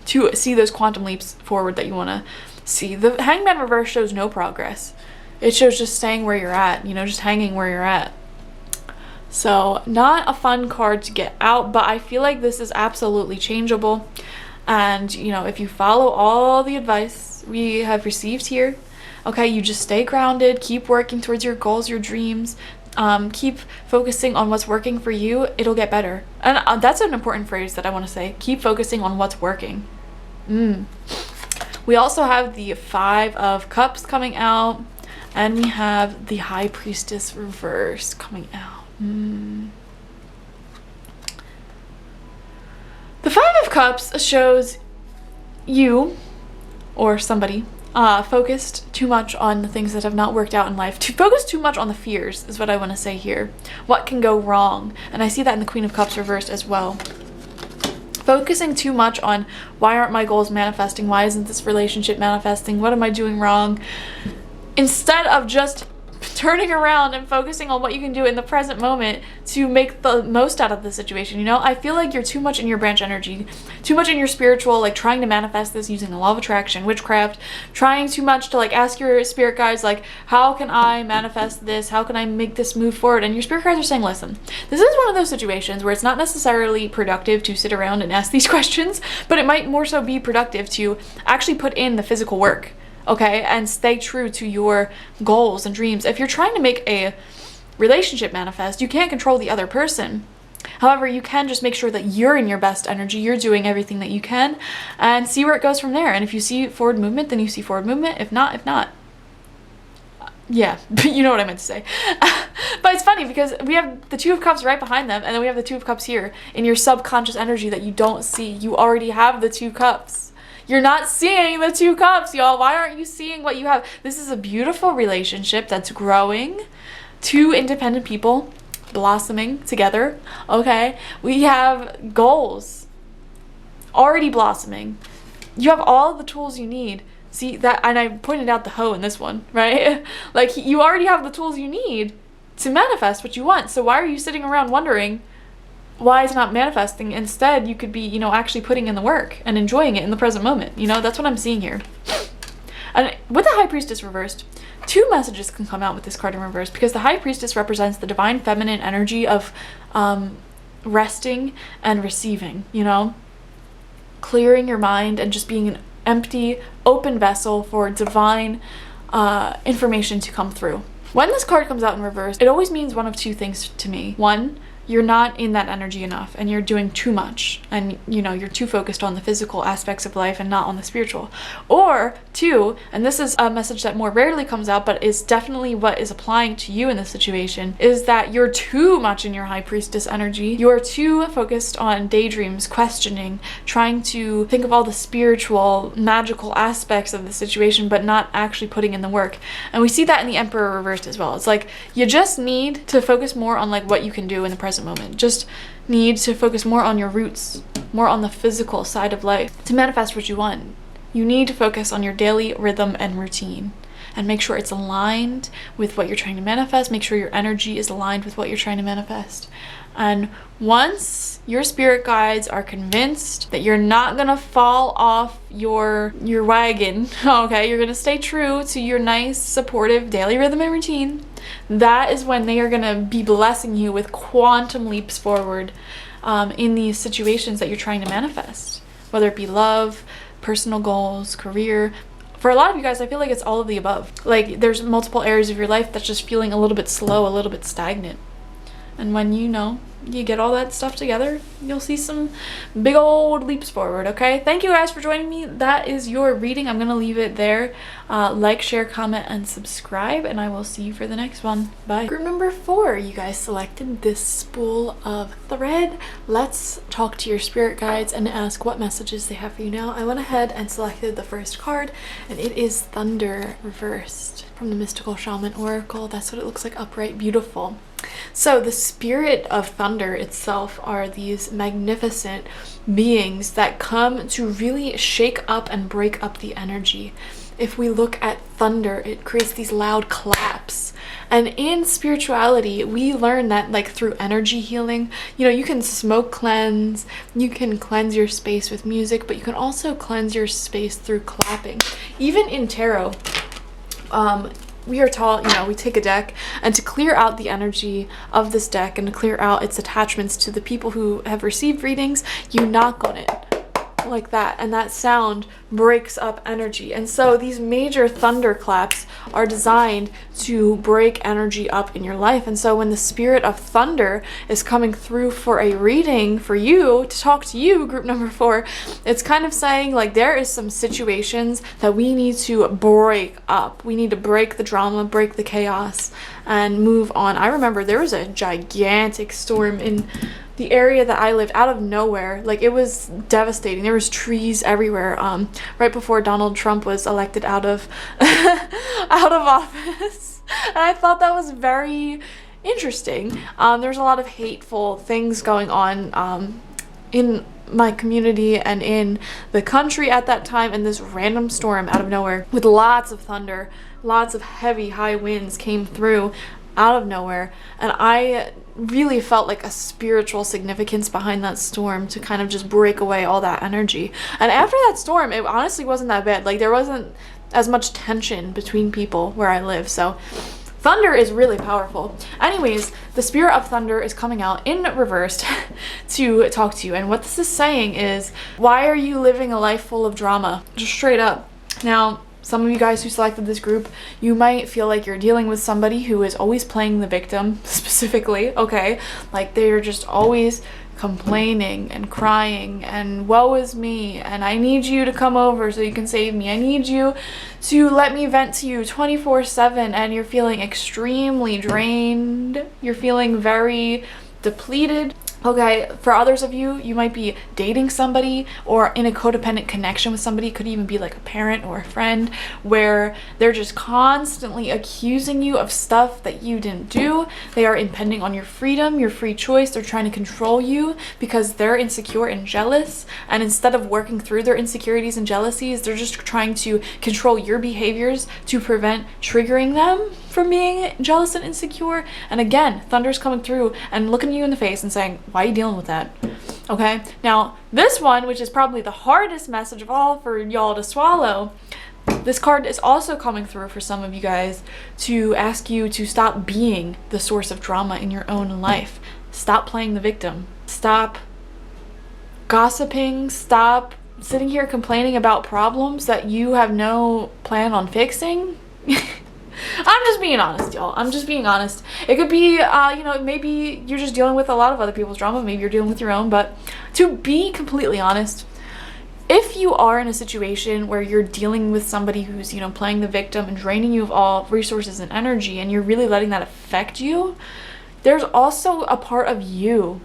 to see those quantum leaps forward that you want to see. The Hangman reverse shows no progress. It shows just staying where you're at, you know, just hanging where you're at. So not a fun card to get out, but I feel like this is absolutely changeable. And, you know, if you follow all the advice we have received here, okay, you just stay grounded, keep working towards your goals, your dreams, keep focusing on what's working for you, it'll get better. And that's an important phrase that I want to say. Keep focusing on what's working. We also have the 5 of Cups coming out. And we have the High Priestess reverse coming out. The 5 of Cups shows you, or somebody, focused too much on the things that have not worked out in life. To focus too much on the fears is what I want to say here. What can go wrong? And I see that in the Queen of Cups reversed as well. Focusing too much on why aren't my goals manifesting? Why isn't this relationship manifesting? What am I doing wrong? Instead of just turning around and focusing on what you can do in the present moment to make the most out of the situation, you know? I feel like you're too much in your branch energy, too much in your spiritual, like trying to manifest this using the law of attraction, witchcraft, trying too much to like ask your spirit guides, like, how can I manifest this? How can I make this move forward? And your spirit guides are saying, listen, this is one of those situations where it's not necessarily productive to sit around and ask these questions, but it might more so be productive to actually put in the physical work. Okay, and stay true to your goals and dreams. If you're trying to make a relationship manifest, you can't control the other person. However, you can just make sure that you're in your best energy, you're doing everything that you can, and see where it goes from there. And if you see forward movement, then you see forward movement. If not, if not. Yeah, you know what I meant to say. But it's funny because we have the Two of Cups right behind them, and then we have the Two of Cups here in your subconscious energy that you don't see. You already have the Two Cups. You're not seeing the Two Cups, y'all. Why aren't you seeing what you have? This is a beautiful relationship that's growing. Two independent people blossoming together, okay? We have goals already blossoming. You have all the tools you need. See that, and I pointed out the hoe in this one, right? Like, you already have the tools you need to manifest what you want. So why are you sitting around wondering why it's not manifesting? Instead, you could be, you know, actually putting in the work and enjoying it in the present moment. You know, that's what I'm seeing here. And with the High Priestess reversed, two messages can come out with this card in reverse, because the High Priestess represents the divine feminine energy of resting and receiving, you know, clearing your mind and just being an empty, open vessel for divine information to come through. When this card comes out in reverse, it always means one of two things to me. One, you're not in that energy enough and you're doing too much, and you know, you're too focused on the physical aspects of life and not on the spiritual. Or two, and this is a message that more rarely comes out but is definitely what is applying to you in this situation, is that you're too much in your High Priestess energy. You're too focused on daydreams, questioning, trying to think of all the spiritual, magical aspects of the situation, but not actually putting in the work. And we see that in the Emperor reversed as well. It's like you just need to focus more on like what you can do in the present moment. Just need to focus more on your roots, more on the physical side of life to manifest what you want. You need to focus on your daily rhythm and routine and make sure it's aligned with what you're trying to manifest. Make sure your energy is aligned with what you're trying to manifest. And once your spirit guides are convinced that you're not gonna fall off your wagon, okay, you're gonna stay true to your nice, supportive daily rhythm and routine, that is when they are gonna be blessing you with quantum leaps forward in these situations that you're trying to manifest, whether it be love, personal goals, career. For a lot of you guys, I feel like it's all of the above. Like, there's multiple areas of your life that's just feeling a little bit slow, a little bit stagnant. And when you get all that stuff together, you'll see some big old leaps forward, okay? Thank you guys for joining me. That is your reading. I'm gonna leave it there. Like, share, comment, and subscribe, and I will see you for the next one. Bye. Group number 4, you guys selected this spool of thread. Let's talk to your spirit guides and ask what messages they have for you now. I went ahead and selected the first card, and it is Thunder reversed from the Mystical Shaman Oracle. That's what it looks like upright, beautiful. So the spirit of thunder itself are these magnificent beings that come to really shake up and break up the energy. If we look at thunder, it creates these loud claps. And in spirituality, we learn that, like, through energy healing, you know, you can smoke cleanse, you can cleanse your space with music, but you can also cleanse your space through clapping. Even in tarot, we are taught, you know, we take a deck, and to clear out the energy of this deck and to clear out its attachments to the people who have received readings, you knock on it like that, and that sound breaks up energy. And so these major thunder claps are designed to break energy up in your life. And so when the spirit of thunder is coming through for a reading for you, to talk to you, group number 4, it's kind of saying, like, there is some situations that we need to break up. We need to break the drama, break the chaos, and move on. I remember there was a gigantic storm in the area that I lived, out of nowhere. Like, it was devastating. There was trees everywhere, right before Donald Trump was elected out of office. And I thought that was very interesting. There's a lot of hateful things going on in my community and in the country at that time, and this random storm out of nowhere with lots of thunder, lots of heavy high winds came through out of nowhere, and I really felt like a spiritual significance behind that storm to kind of just break away all that energy. And after that storm, it honestly wasn't that bad. Like, there wasn't as much tension between people where I live. So thunder is really powerful. Anyways, the spirit of thunder is coming out in reversed to talk to you. And what this is saying is, why are you living a life full of drama? Just straight up. Now, some of you guys who selected this group, you might feel like you're dealing with somebody who is always playing the victim, specifically, okay? Like they're just always complaining and crying and woe is me, and I need you to come over so you can save me. I need you to let me vent to you 24/7, and you're feeling extremely drained. You're feeling very depleted. Okay, for others of you, you might be dating somebody or in a codependent connection with somebody. It could even be like a parent or a friend where they're just constantly accusing you of stuff that you didn't do. They are impending on your freedom, your free choice. They're trying to control you because they're insecure and jealous. And instead of working through their insecurities and jealousies, they're just trying to control your behaviors to prevent triggering them from being jealous and insecure. And again, thunder's coming through and looking you in the face and saying, why are you dealing with that? Okay, now this one, which is probably the hardest message of all for y'all to swallow, this card is also coming through for some of you guys to ask you to stop being the source of drama in your own life. Stop playing the victim. Stop gossiping. Stop sitting here complaining about problems that you have no plan on fixing. I'm just being honest, y'all. I'm just being honest. It could be, you know, maybe you're just dealing with a lot of other people's drama. Maybe you're dealing with your own. But to be completely honest, if you are in a situation where you're dealing with somebody who's, you know, playing the victim and draining you of all resources and energy, and you're really letting that affect you, there's also a part of you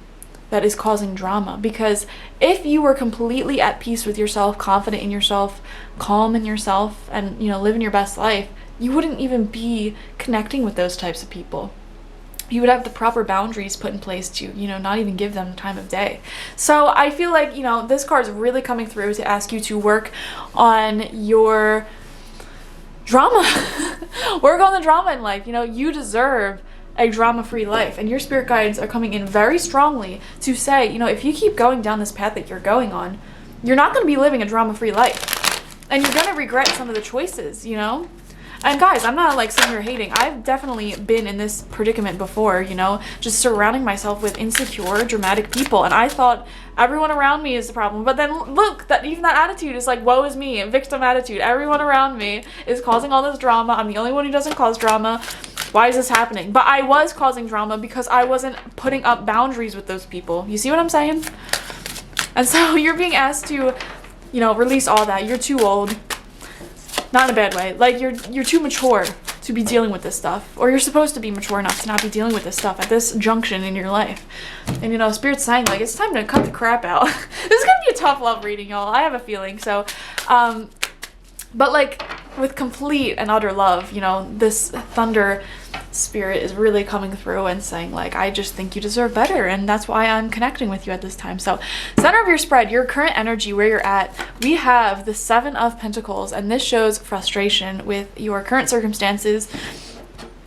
that is causing drama. Because if you were completely at peace with yourself, confident in yourself, calm in yourself, and, you know, living your best life, you wouldn't even be connecting with those types of people. You would have the proper boundaries put in place to, you know, not even give them the time of day. So I feel like, you know, this card is really coming through to ask you to work on your drama. Work on the drama in life. You know, you deserve a drama-free life, and your spirit guides are coming in very strongly to say, you know, if you keep going down this path that you're going on, you're not going to be living a drama-free life, and you're going to regret some of the choices, you know. And guys, I'm not like sitting here hating. I've definitely been in this predicament before, you know, just surrounding myself with insecure, dramatic people. And I thought everyone around me is the problem. But then look, that even that attitude is like, woe is me, victim attitude. Everyone around me is causing all this drama. I'm the only one who doesn't cause drama. Why is this happening? But I was causing drama because I wasn't putting up boundaries with those people. You see what I'm saying? And so you're being asked to, you know, release all that. You're too old. Not in a bad way. Like you're too mature to be dealing with this stuff, or you're supposed to be mature enough to not be dealing with this stuff at this junction in your life. And you know, Spirit's saying like it's time to cut the crap out. This is gonna be a tough love reading, y'all. I have a feeling. So, but like with complete and utter love, you know, this thunder spirit is really coming through and saying like, I just think you deserve better, and that's why I'm connecting with you at this time. So center of your spread, your current energy, where you're at, we have the 7 of Pentacles, and this shows frustration with your current circumstances.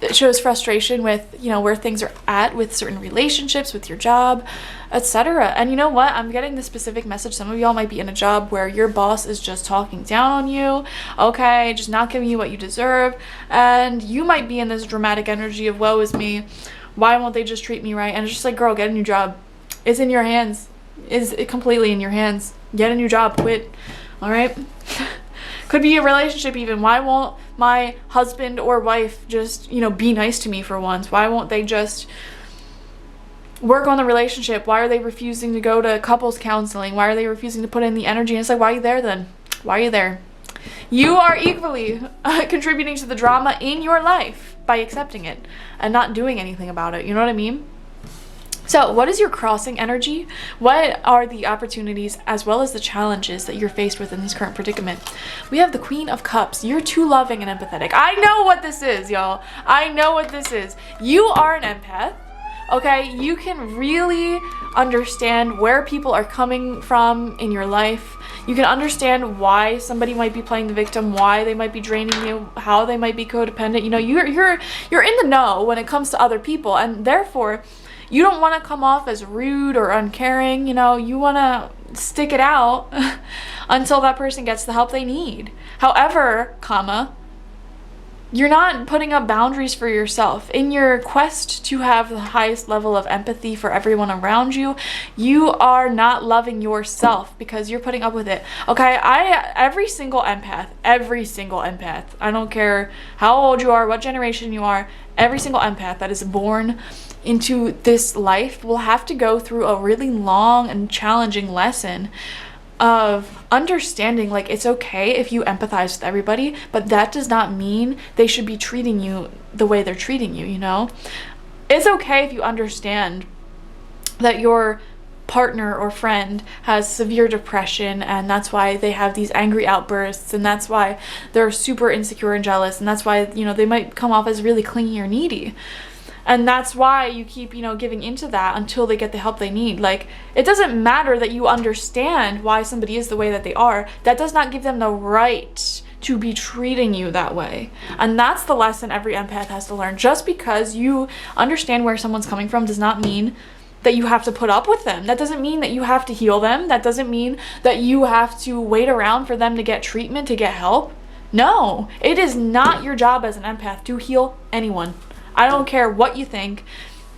It shows frustration with, you know, where things are at with certain relationships, with your job, etc. And you know what? I'm getting the specific message. Some of y'all might be in a job where your boss is just talking down on you, okay, just not giving you what you deserve. And you might be in this dramatic energy of, woe is me. Why won't they just treat me right? And it's just like, girl, get a new job. It's in your hands. It's completely in your hands. Get a new job. Quit. All right? Could be a relationship even. Why won't my husband or wife just, you know, be nice to me for once? Why won't they just work on the relationship? Why are they refusing to go to couples counseling? Why are they refusing to put in the energy? And it's like, why are you there then? Why are you there? You are equally contributing to the drama in your life by accepting it and not doing anything about it. You know what I mean? So what is your crossing energy? What are the opportunities as well as the challenges that you're faced with in this current predicament? We have the Queen of Cups. You're too loving and empathetic. I know what this is, y'all. I know what this is. You are an empath. Okay, you can really understand where people are coming from in your life. You can understand why somebody might be playing the victim, why they might be draining you, how they might be codependent. You know, you're in the know when it comes to other people, and therefore you don't want to come off as rude or uncaring. You know, you want to stick it out until that person gets the help they need. However, You're not putting up boundaries for yourself. In your quest to have the highest level of empathy for everyone around you, you are not loving yourself because you're putting up with it. Okay, every single empath, I don't care how old you are, what generation you are, every single empath that is born into this life will have to go through a really long and challenging lesson of understanding, like, it's okay if you empathize with everybody, but that does not mean they should be treating you the way they're treating you, you know? It's okay if you understand that your partner or friend has severe depression and that's why they have these angry outbursts, and that's why they're super insecure and jealous, and that's why, you know, they might come off as really clingy or needy. And that's why you keep, you know, giving into that until they get the help they need. Like, it doesn't matter that you understand why somebody is the way that they are. That does not give them the right to be treating you that way. And that's the lesson every empath has to learn. Just because you understand where someone's coming from does not mean that you have to put up with them. That doesn't mean that you have to heal them. That doesn't mean that you have to wait around for them to get treatment, to get help. No, it is not your job as an empath to heal anyone. I don't care what you think.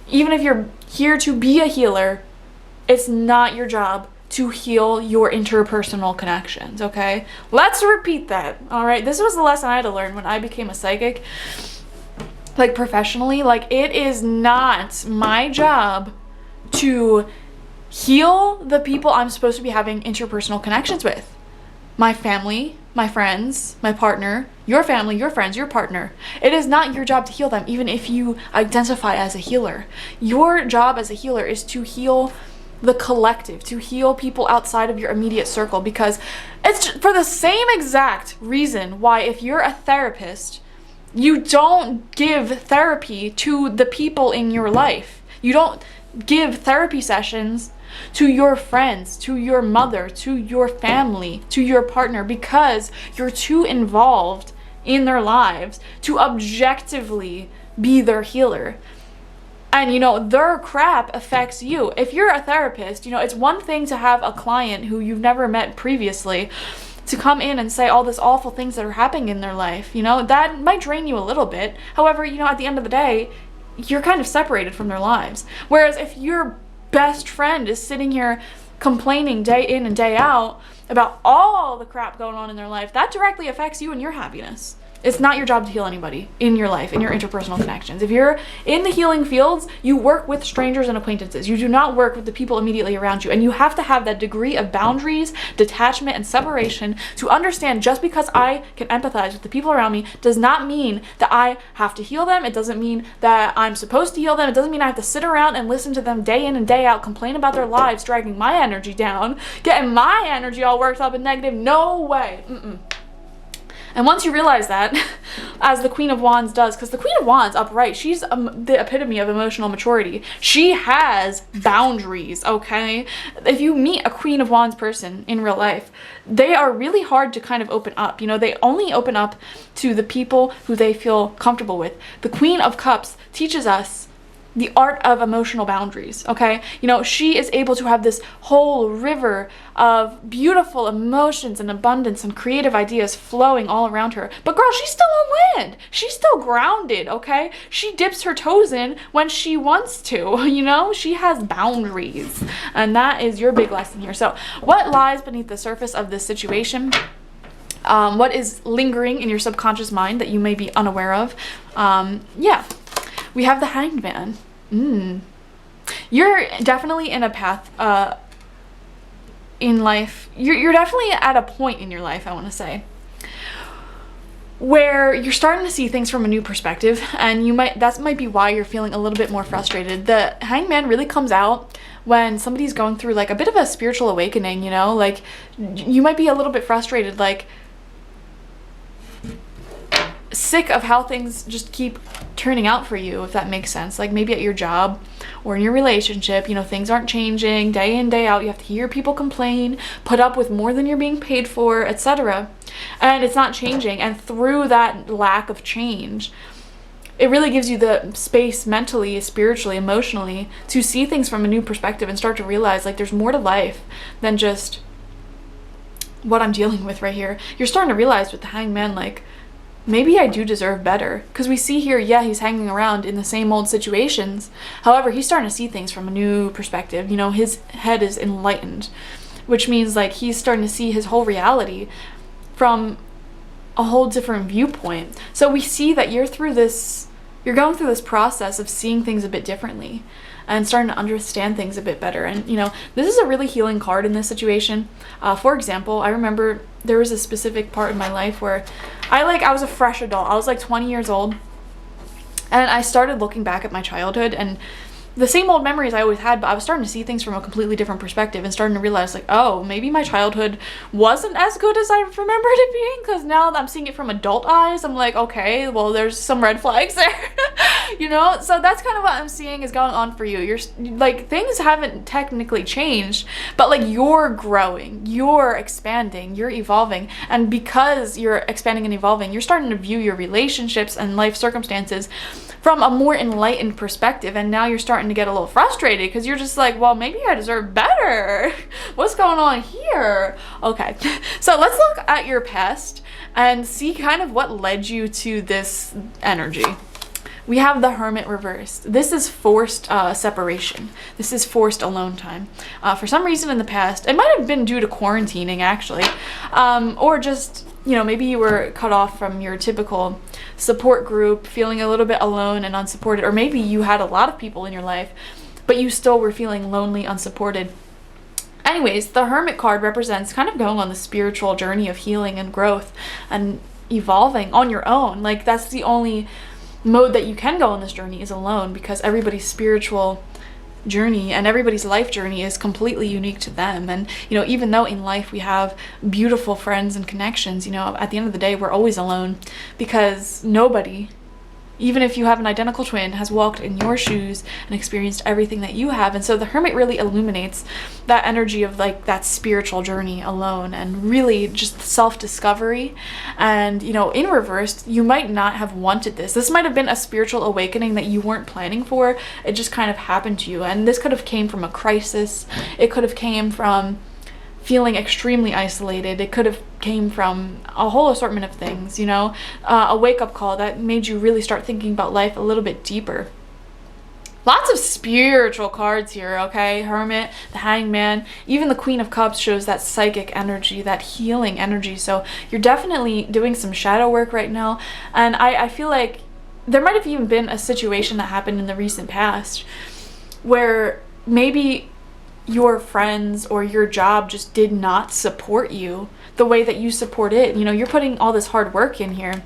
Even if you're here to be a healer, it's not your job to heal your interpersonal connections, okay? Let's repeat that, all right? This was the lesson I had to learn when I became a psychic, like, professionally. Like, it is not my job to heal the people I'm supposed to be having interpersonal connections with. My family, my friends, my partner, your family, your friends, your partner. It is not your job to heal them, even if you identify as a healer. Your job as a healer is to heal the collective, to heal people outside of your immediate circle, because it's for the same exact reason why if you're a therapist, you don't give therapy to the people in your life. You don't give therapy sessions to your friends, to your mother, to your family, to your partner, because you're too involved in their lives to objectively be their healer. And, you know, their crap affects you. If you're a therapist, you know, it's one thing to have a client who you've never met previously to come in and say all this awful things that are happening in their life. You know, that might drain you a little bit. However, you know, at the end of the day, you're kind of separated from their lives. Whereas if your best friend is sitting here complaining day in and day out about all the crap going on in their life, that directly affects you and your happiness. It's not your job to heal anybody in your life, in your interpersonal connections. If you're in the healing fields, you work with strangers and acquaintances. You do not work with the people immediately around you. And you have to have that degree of boundaries, detachment, and separation to understand just because I can empathize with the people around me does not mean that I have to heal them. It doesn't mean that I'm supposed to heal them. It doesn't mean I have to sit around and listen to them day in and day out, complain about their lives, dragging my energy down, getting my energy all worked up and negative. No way. And once you realize that, as the Queen of Wands does, because the Queen of Wands upright, she's the epitome of emotional maturity. She has boundaries, okay? If you meet a Queen of Wands person in real life, they are really hard to kind of open up. You know, they only open up to the people who they feel comfortable with. The Queen of Cups teaches us the art of emotional boundaries, okay? You know, she is able to have this whole river of beautiful emotions and abundance and creative ideas flowing all around her. But girl, she's still on land. She's still grounded, okay? She dips her toes in when she wants to, you know? She has boundaries. And that is your big lesson here. So what lies beneath the surface of this situation? What is lingering in your subconscious mind that you may be unaware of? Yeah. We have the Hanged Man. You're definitely in a path in life. You're definitely at a point in your life, I want to say, where you're starting to see things from a new perspective, and that might be why you're feeling a little bit more frustrated. The Hanged Man really comes out when somebody's going through like a bit of a spiritual awakening, you know? Like, you might be a little bit frustrated, like sick of how things just keep turning out for you, if that makes sense. Like maybe at your job or in your relationship, you know, things aren't changing day in, day out. You have to hear people complain, put up with more than you're being paid for, etc. And it's not changing. And through that lack of change, it really gives you the space mentally, spiritually, emotionally to see things from a new perspective and start to realize like there's more to life than just what I'm dealing with right here. You're starting to realize with the Hanged Man, like, maybe I do deserve better. Because we see here, yeah, he's hanging around in the same old situations. However, he's starting to see things from a new perspective. You know, his head is enlightened, which means like he's starting to see his whole reality from a whole different viewpoint. So we see that you're going through this process of seeing things a bit differently and starting to understand things a bit better. And you know, this is a really healing card in this situation. For example, I remember there was a specific part in my life where I was a fresh adult. I was like 20 years old, and I started looking back at my childhood and the same old memories I always had, but I was starting to see things from a completely different perspective and starting to realize like, oh, maybe my childhood wasn't as good as I remembered it being, because now that I'm seeing it from adult eyes, I'm like, okay, well, there's some red flags there. You know, so that's kind of what I'm seeing is going on for you. You're like, things haven't technically changed, but like you're growing, you're expanding, you're evolving, and because you're expanding and evolving, you're starting to view your relationships and life circumstances from a more enlightened perspective. And now you're starting to get a little frustrated because you're just like, well, maybe I deserve better. What's going on here? Okay, so let's look at your past and see kind of what led you to this energy. We have the Hermit reversed. This is forced separation. This is forced alone time. For some reason in the past, it might have been due to quarantining actually, or just, you know, maybe you were cut off from your typical support group, feeling a little bit alone and unsupported, or maybe you had a lot of people in your life, but you still were feeling lonely, unsupported. Anyways, the Hermit card represents kind of going on the spiritual journey of healing and growth and evolving on your own. Like, that's the only mode that you can go on this journey, is alone, because everybody's spiritual journey and everybody's life journey is completely unique to them. And you know, even though in life we have beautiful friends and connections, you know, at the end of the day we're always alone, because nobody, even if you have an identical twin, has walked in your shoes and experienced everything that you have. And so the Hermit really illuminates that energy of like that spiritual journey alone and really just self-discovery. And you know, in reverse, you might not have wanted this. This might have been a spiritual awakening that you weren't planning for. It just kind of happened to you. And this could have came from a crisis. It could have came from feeling extremely isolated. It could have came from a whole assortment of things, you know, a wake-up call that made you really start thinking about life a little bit deeper. Lots of spiritual cards here, okay? Hermit, the Hangman, even the Queen of Cups shows that psychic energy, that healing energy. So you're definitely doing some shadow work right now. And I feel like there might have even been a situation that happened in the recent past where maybe your friends or your job just did not support you the way that you support it. You know, you're putting all this hard work in here.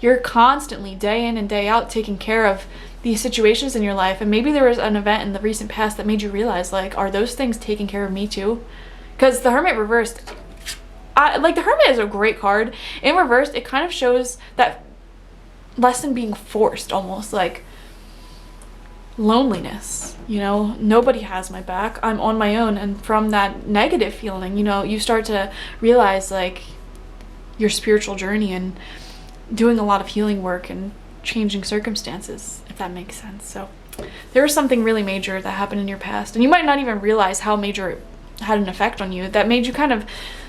You're constantly, day in and day out, taking care of these situations in your life. And maybe there was an event in the recent past that made you realize, like, are those things taking care of me too? Because the Hermit reversed, like, the Hermit is a great card. In reverse, it kind of shows that lesson being forced, almost like loneliness. You know, nobody has my back, I'm on my own. And from that negative feeling, you know, you start to realize like your spiritual journey and doing a lot of healing work and changing circumstances, if that makes sense. So there was something really major that happened in your past, and you might not even realize how major it had an effect on you, that made you kind of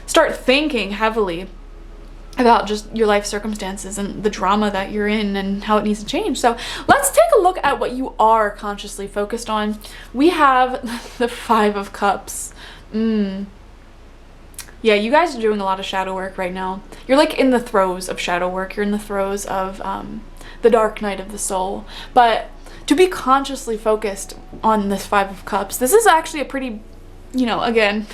start thinking heavily about just your life circumstances and the drama that you're in and how it needs to change. So let's take a look at what you are consciously focused on. We have the Five of Cups. Yeah, you guys are doing a lot of shadow work right now. You're like in the throes of shadow work. You're in the throes of the dark night of the soul. But to be consciously focused on this Five of Cups, this is actually a pretty, you know, again,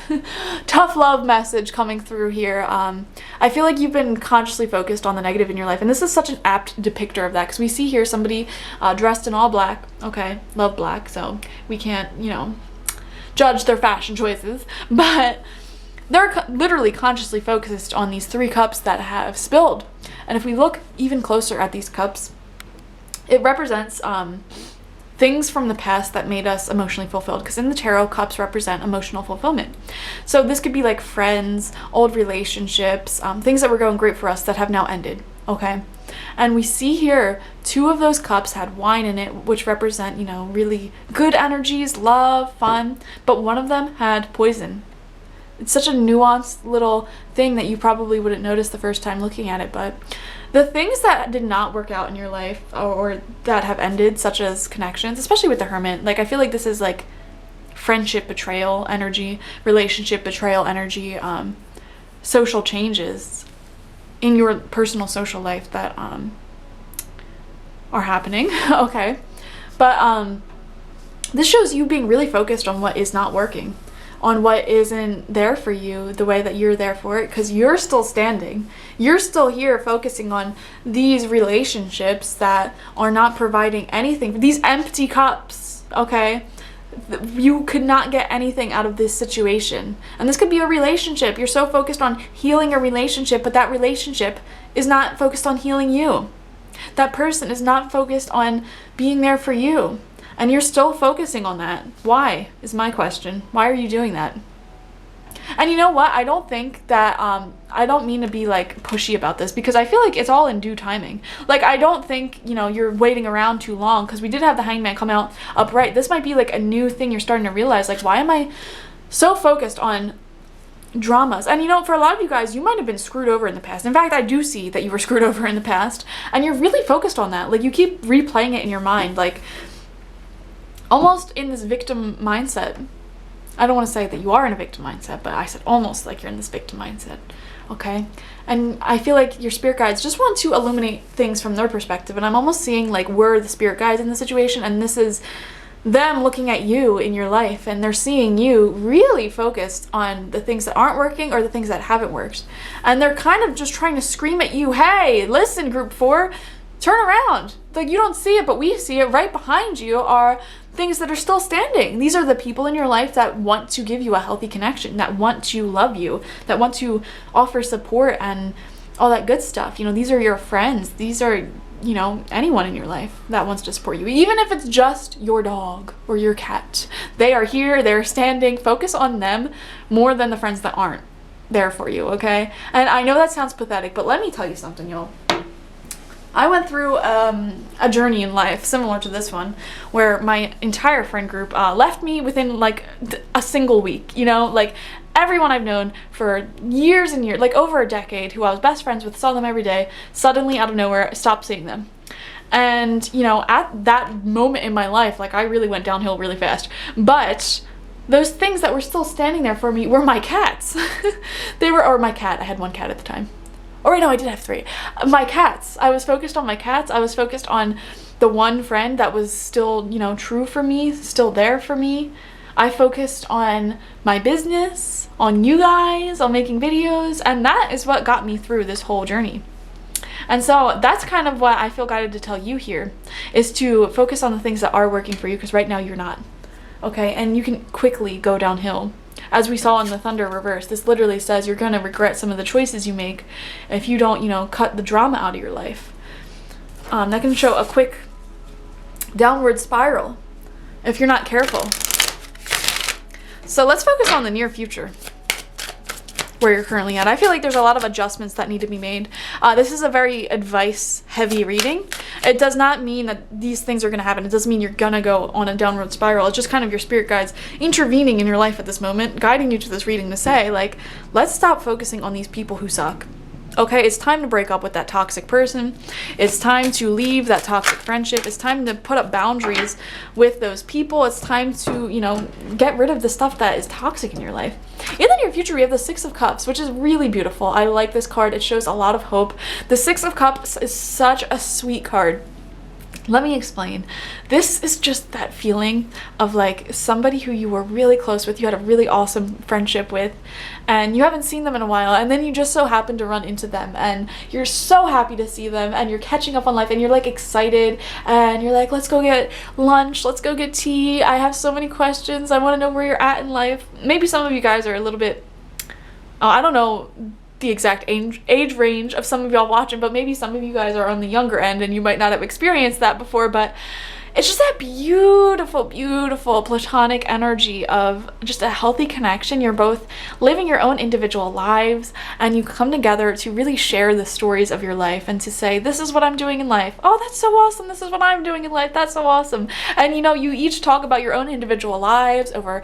tough love message coming through here. I feel like you've been consciously focused on the negative in your life, and this is such an apt depictor of that, because we see here somebody dressed in all black. Okay, love black, so we can't, you know, judge their fashion choices, but they're literally consciously focused on these three cups that have spilled. And if we look even closer at these cups, it represents things from the past that made us emotionally fulfilled, because in the tarot, cups represent emotional fulfillment. So this could be like friends, old relationships, things that were going great for us that have now ended, okay? And we see here two of those cups had wine in it, which represent, you know, really good energies, love, fun, but one of them had poison. It's such a nuanced little thing that you probably wouldn't notice the first time looking at it, but the things that did not work out in your life or that have ended, such as connections, especially with the Hermit, like I feel like this is like friendship betrayal energy, relationship betrayal energy, social changes in your personal social life that are happening. Okay, but this shows you being really focused on what is not working, on what isn't there for you the way that you're there for it, because you're still standing. You're still here focusing on these relationships that are not providing anything, these empty cups. Okay, you could not get anything out of this situation. And this could be a relationship. You're so focused on healing a relationship, but that relationship is not focused on healing you. That person is not focused on being there for you. And you're still focusing on that. Why is my question. Why are you doing that? And you know what? I don't think that, I don't mean to be like pushy about this, because I feel like it's all in due timing. Like, I don't think, you know, you're waiting around too long, because we did have the Hangman come out upright. This might be like a new thing you're starting to realize. Like, why am I so focused on dramas? And you know, for a lot of you guys, you might have been screwed over in the past. In fact, I do see that you were screwed over in the past, and you're really focused on that. Like, you keep replaying it in your mind, like almost in this victim mindset. I don't want to say that you are in a victim mindset, but I said almost like you're in this victim mindset. Okay? And I feel like your spirit guides just want to illuminate things from their perspective. And I'm almost seeing like we're the spirit guides in the situation, and this is them looking at you in your life, and they're seeing you really focused on the things that aren't working or the things that haven't worked. And they're kind of just trying to scream at you, hey, listen, group 4, turn around. Like, you don't see it, but we see it. Right behind you are things that are still standing. These are the people in your life that want to give you a healthy connection, that want to love you, that want to offer support and all that good stuff. You know, these are your friends. These are, you know, anyone in your life that wants to support you, even if it's just your dog or your cat. They are here, they're standing. Focus on them more than the friends that aren't there for you, okay? And I know that sounds pathetic, but let me tell you something, y'all. I went through a journey in life similar to this one, where my entire friend group left me within like a single week. You know, like everyone I've known for years and years, like over a decade, who I was best friends with, saw them every day, suddenly out of nowhere stopped seeing them. And you know, at that moment in my life, like I really went downhill really fast. But those things that were still standing there for me were my cats. Or my cat. I had one cat at the time. Or no, I did have 3. My cats. I was focused on my cats. I was focused on the one friend that was still, you know, true for me, still there for me. I focused on my business, on you guys, on making videos, and that is what got me through this whole journey. And so that's kind of what I feel guided to tell you here, is to focus on the things that are working for you, because right now you're not. Okay, and you can quickly go downhill. As we saw in the Thunder reverse, this literally says you're going to regret some of the choices you make if you don't, you know, cut the drama out of your life. That can show a quick downward spiral if you're not careful. So let's focus on the near future, where you're currently at. I feel like there's a lot of adjustments that need to be made. This is a very advice-heavy reading. It does not mean that these things are going to happen. It doesn't mean you're going to go on a downward spiral. It's just kind of your spirit guides intervening in your life at this moment, guiding you to this reading to say, like, let's stop focusing on these people who suck. Okay, it's time to break up with that toxic person. It's time to leave that toxic friendship. It's time to put up boundaries with those people. It's time to, you know, get rid of the stuff that is toxic in your life. In the near future, we have the 6 of Cups, which is really beautiful. I like this card. It shows a lot of hope. The 6 of Cups is such a sweet card. Let me explain. This is just that feeling of like somebody who you were really close with, you had a really awesome friendship with, and you haven't seen them in a while, and then you just so happen to run into them, and you're so happy to see them, and you're catching up on life, and you're like excited, and you're like, let's go get lunch, let's go get tea, I have so many questions, I want to know where you're at in life. Maybe some of you guys are a little bit, I don't know the exact age range of some of y'all watching, but maybe some of you guys are on the younger end and you might not have experienced that before, but it's just that beautiful, beautiful platonic energy of just a healthy connection. You're both living your own individual lives, and you come together to really share the stories of your life and to say, this is what I'm doing in life. Oh, that's so awesome. This is what I'm doing in life. That's so awesome. And you know, you each talk about your own individual lives over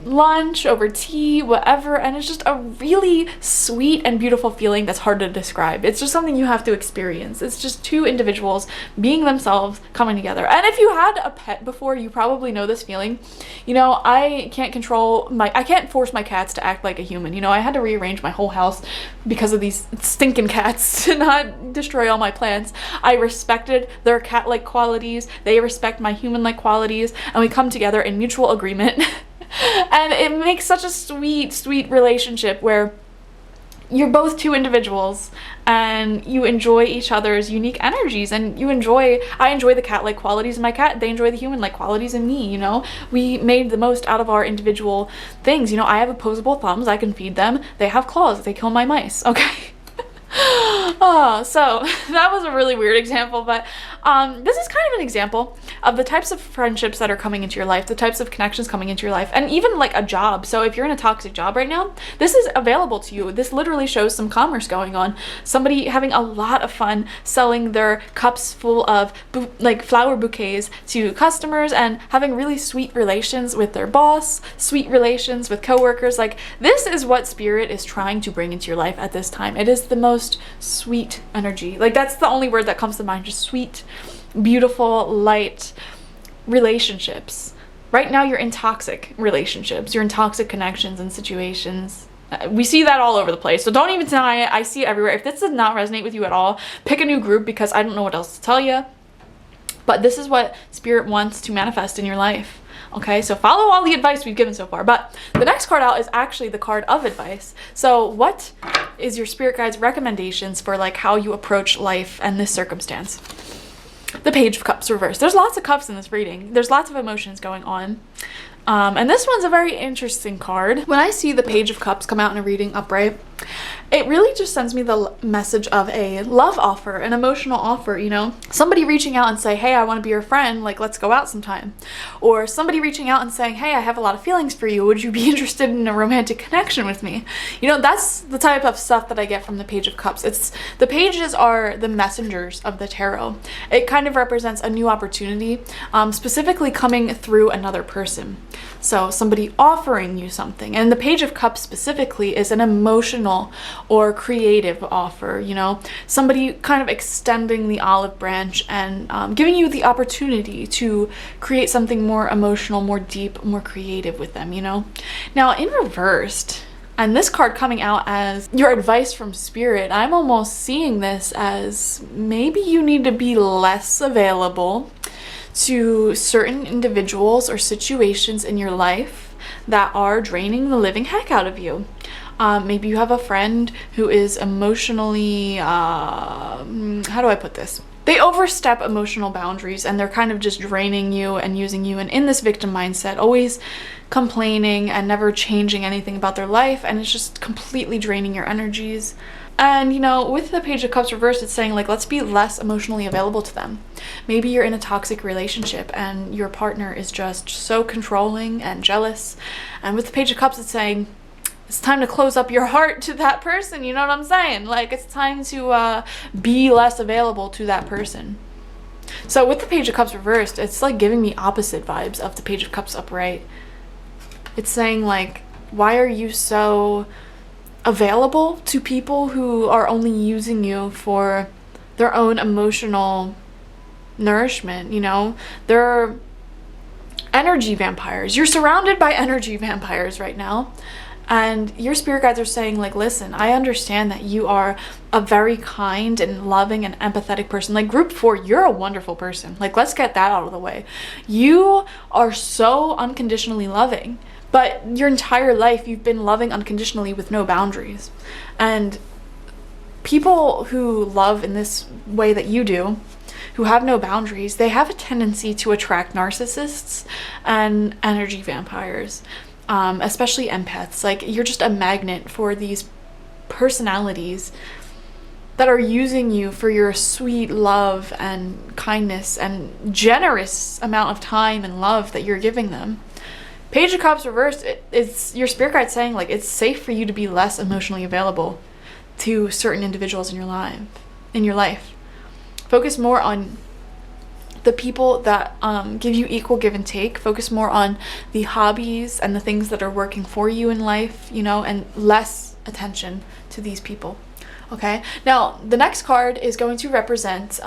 lunch, over tea, whatever, and it's just a really sweet and beautiful feeling that's hard to describe. It's just something you have to experience. It's just two individuals being themselves, coming together. And if you had a pet before, you probably know this feeling. You know, I can't force my cats to act like a human. You know, I had to rearrange my whole house because of these stinking cats to not destroy all my plants. I respected their cat-like qualities, they respect my human-like qualities, and we come together in mutual agreement. And it makes such a sweet, sweet relationship where you're both two individuals and you enjoy each other's unique energies, and I enjoy the cat-like qualities in my cat, they enjoy the human-like qualities in me, you know? We made the most out of our individual things. You know, I have opposable thumbs, I can feed them. They have claws, they kill my mice, okay? Oh, so that was a really weird example, but this is kind of an example of the types of friendships that are coming into your life, the types of connections coming into your life, and even like a job. So if you're in a toxic job right now, this is available to you. This literally shows some commerce going on. Somebody having a lot of fun selling their cups full of like flower bouquets to customers and having really sweet relations with their boss, sweet relations with coworkers. Like, this is what spirit is trying to bring into your life at this time. It is the most sweet energy. Like, that's the only word that comes to mind, just sweet, beautiful, light relationships. Right now you're in toxic relationships, you're in toxic connections and situations. We see that all over the place, so don't even deny it. I see it everywhere. If this does not resonate with you at all, pick a new group, because I don't know what else to tell you. But this is what spirit wants to manifest in your life. Okay, so follow all the advice we've given so far. But the next card out is actually the card of advice. So what is your spirit guide's recommendations for like how you approach life and this circumstance? The Page of Cups reversed. There's lots of cups in this reading. There's lots of emotions going on. And this one's a very interesting card. When I see the Page of Cups come out in a reading upright, it really just sends me the message of a love offer, an emotional offer, you know? Somebody reaching out and say, hey, I want to be your friend, like, let's go out sometime. Or somebody reaching out and saying, hey, I have a lot of feelings for you. Would you be interested in a romantic connection with me? You know, that's the type of stuff that I get from the Page of Cups. The pages are the messengers of the tarot. It kind of represents a new opportunity, specifically coming through another person. So somebody offering you something. And the Page of Cups specifically is an emotional or creative offer, you know, somebody kind of extending the olive branch and giving you the opportunity to create something more emotional, more deep, more creative with them, you know. Now in reversed, and this card coming out as your advice from spirit, I'm almost seeing this as maybe you need to be less available to certain individuals or situations in your life that are draining the living heck out of you. Maybe you have a friend who is emotionally, how do I put this? They overstep emotional boundaries and they're kind of just draining you and using you and in this victim mindset, always complaining and never changing anything about their life, and it's just completely draining your energies. And you know, with the Page of Cups reversed, it's saying like, let's be less emotionally available to them. Maybe you're in a toxic relationship and your partner is just so controlling and jealous. And with the Page of Cups, it's saying, it's time to close up your heart to that person, you know what I'm saying? Like, it's time to be less available to that person. So with the Page of Cups reversed, it's like giving me opposite vibes of the Page of Cups upright. It's saying like, why are you so available to people who are only using you for their own emotional nourishment, you know? They're energy vampires. You're surrounded by energy vampires right now. And your spirit guides are saying like, listen, I understand that you are a very kind and loving and empathetic person. Like group 4, you're a wonderful person. Like, let's get that out of the way. You are so unconditionally loving, but your entire life you've been loving unconditionally with no boundaries. And people who love in this way that you do, who have no boundaries, they have a tendency to attract narcissists and energy vampires. Especially empaths. Like, you're just a magnet for these personalities that are using you for your sweet love and kindness and generous amount of time and love that you're giving them. Page of Cups reversed, it's your spirit guide saying like, it's safe for you to be less emotionally available to certain individuals in your life. Focus more on the people that give you equal give and take. Focus more on the hobbies and the things that are working for you in life, you know, and less attention to these people. Okay, now the next card is going to represent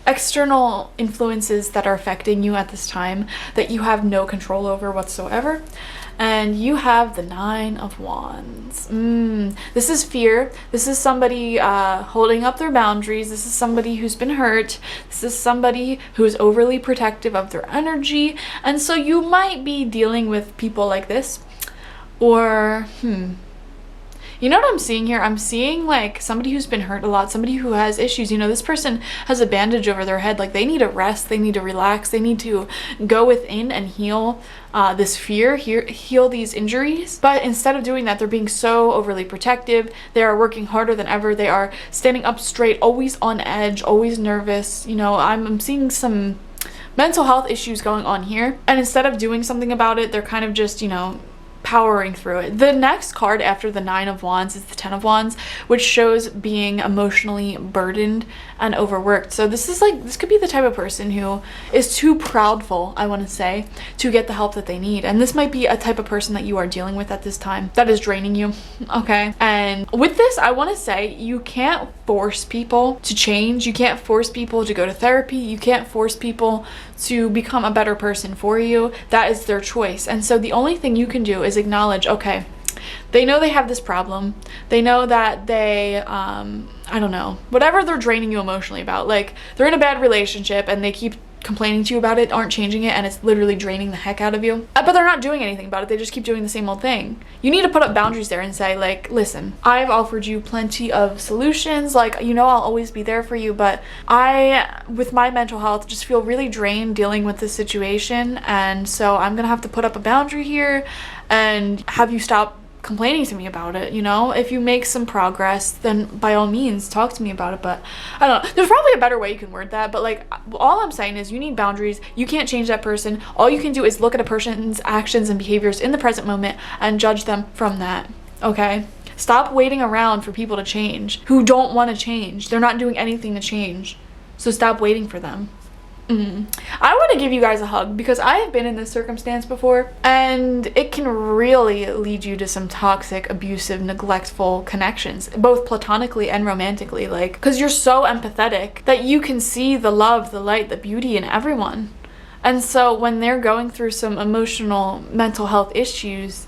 external influences that are affecting you at this time that you have no control over whatsoever. And you have the Nine of Wands. This is fear. This is somebody holding up their boundaries. This is somebody who's been hurt. This is somebody who's overly protective of their energy. And so you might be dealing with people like this. Or, you know what I'm seeing here? I'm seeing like somebody who's been hurt a lot, somebody who has issues. You know, this person has a bandage over their head. Like they need a rest, they need to relax, they need to go within and heal this fear, heal these injuries. But instead of doing that, they're being so overly protective. They are working harder than ever. They are standing up straight, always on edge, always nervous. You know, I'm seeing some mental health issues going on here. And instead of doing something about it, they're kind of just, you know, powering through it. The next card after the Nine of Wands is the Ten of Wands, which shows being emotionally burdened and overworked. So this is like, this could be the type of person who is too proudful, I want to say, to get the help that they need. And this might be a type of person that you are dealing with at this time that is draining you. Okay, and with this, I want to say you can't force people to change. You can't force people to go to therapy. You can't force people to become a better person for you. That is their choice. And so the only thing you can do is acknowledge, okay, they know they have this problem. They know that they, I don't know, whatever they're draining you emotionally about, like they're in a bad relationship and they keep complaining to you about it, aren't changing it, and it's literally draining the heck out of you. But they're not doing anything about it. They just keep doing the same old thing. You need to put up boundaries there and say, like, listen, I've offered you plenty of solutions. Like, you know, I'll always be there for you, but I, with my mental health, just feel really drained dealing with this situation. And so I'm gonna have to put up a boundary here and have you stop complaining to me about it. You know, if you make some progress, then by all means talk to me about it. But I don't know, there's probably a better way you can word that, but like all I'm saying is you need boundaries. You can't change that person. All you can do is look at a person's actions and behaviors in the present moment and judge them from that. Okay, stop waiting around for people to change who don't want to change. They're not doing anything to change, so stop waiting for them. I want to give you guys a hug because I have been in this circumstance before, and it can really lead you to some toxic, abusive, neglectful connections, both platonically and romantically, like, because you're so empathetic that you can see the love, the light, the beauty in everyone. And so when they're going through some emotional, mental health issues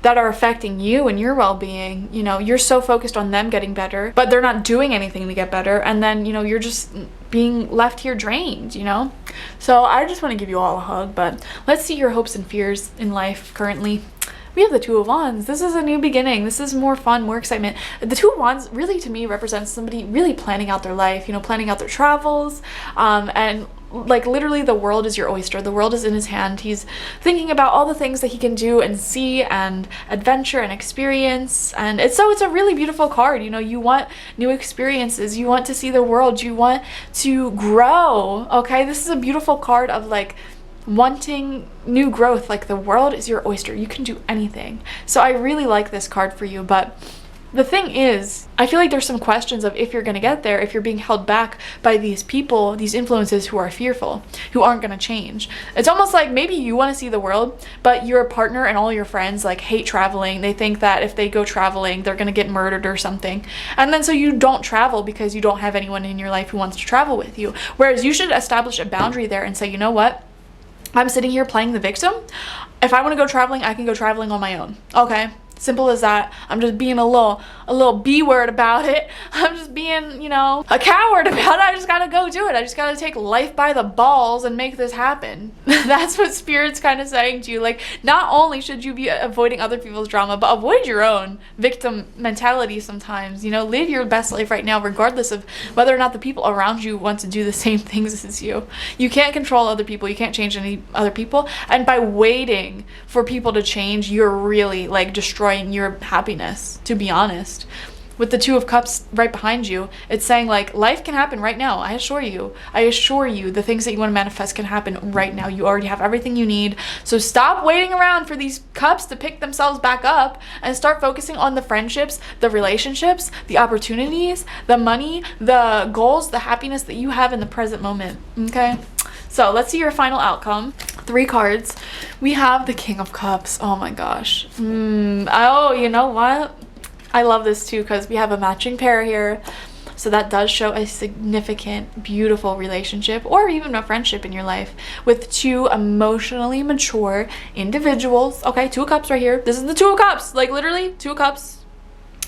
that are affecting you and your well-being, you know, you're so focused on them getting better, but they're not doing anything to get better, and then, you know, you're just being left here drained, you know? So I just want to give you all a hug. But let's see your hopes and fears in life currently. We have the Two of Wands. This is a new beginning. This is more fun, more excitement. The Two of Wands really, to me, represents somebody really planning out their life, you know, planning out their travels, and like literally the world is your oyster. The world is in his hand. He's thinking about all the things that he can do and see and adventure and experience. And it's a really beautiful card. You know, you want new experiences. You want to see the world. You want to grow. Okay, this is a beautiful card of like wanting new growth. Like the world is your oyster. You can do anything. So I really like this card for you. But the thing is, I feel like there's some questions of if you're going to get there, if you're being held back by these people, these influences who are fearful, who aren't going to change. It's almost like maybe you want to see the world, but your partner and all your friends like hate traveling. They think that if they go traveling, they're going to get murdered or something. And then so you don't travel because you don't have anyone in your life who wants to travel with you. Whereas you should establish a boundary there and say, you know what? I'm sitting here playing the victim. If I want to go traveling, I can go traveling on my own. Okay? Simple as that. I'm just being a little B word about it. I'm just being, you know, a coward about it. I just gotta go do it. I just gotta take life by the balls and make this happen. That's what Spirit's kind of saying to you. Like, not only should you be avoiding other people's drama, but avoid your own victim mentality sometimes. You know, live your best life right now, regardless of whether or not the people around you want to do the same things as you. You can't control other people. You can't change any other people. And by waiting for people to change, you're really like destroying your happiness, to be honest. with the Two of Cups right behind you, it's saying like life can happen right now. I assure you the things that you want to manifest can happen right now. You already have everything you need. So stop waiting around for these cups to pick themselves back up and start focusing on the friendships, the relationships, the opportunities, the money, the goals, the happiness that you have in the present moment. Okay, so let's see your final outcome. 3 cards. We have the King of Cups. Oh my gosh. Oh, you know what? I love this too because we have a matching pair here. So that does show a significant, beautiful relationship or even a friendship in your life with 2 emotionally mature individuals. Okay, 2 of Cups right here. This is the 2 of Cups. Like literally 2 of Cups.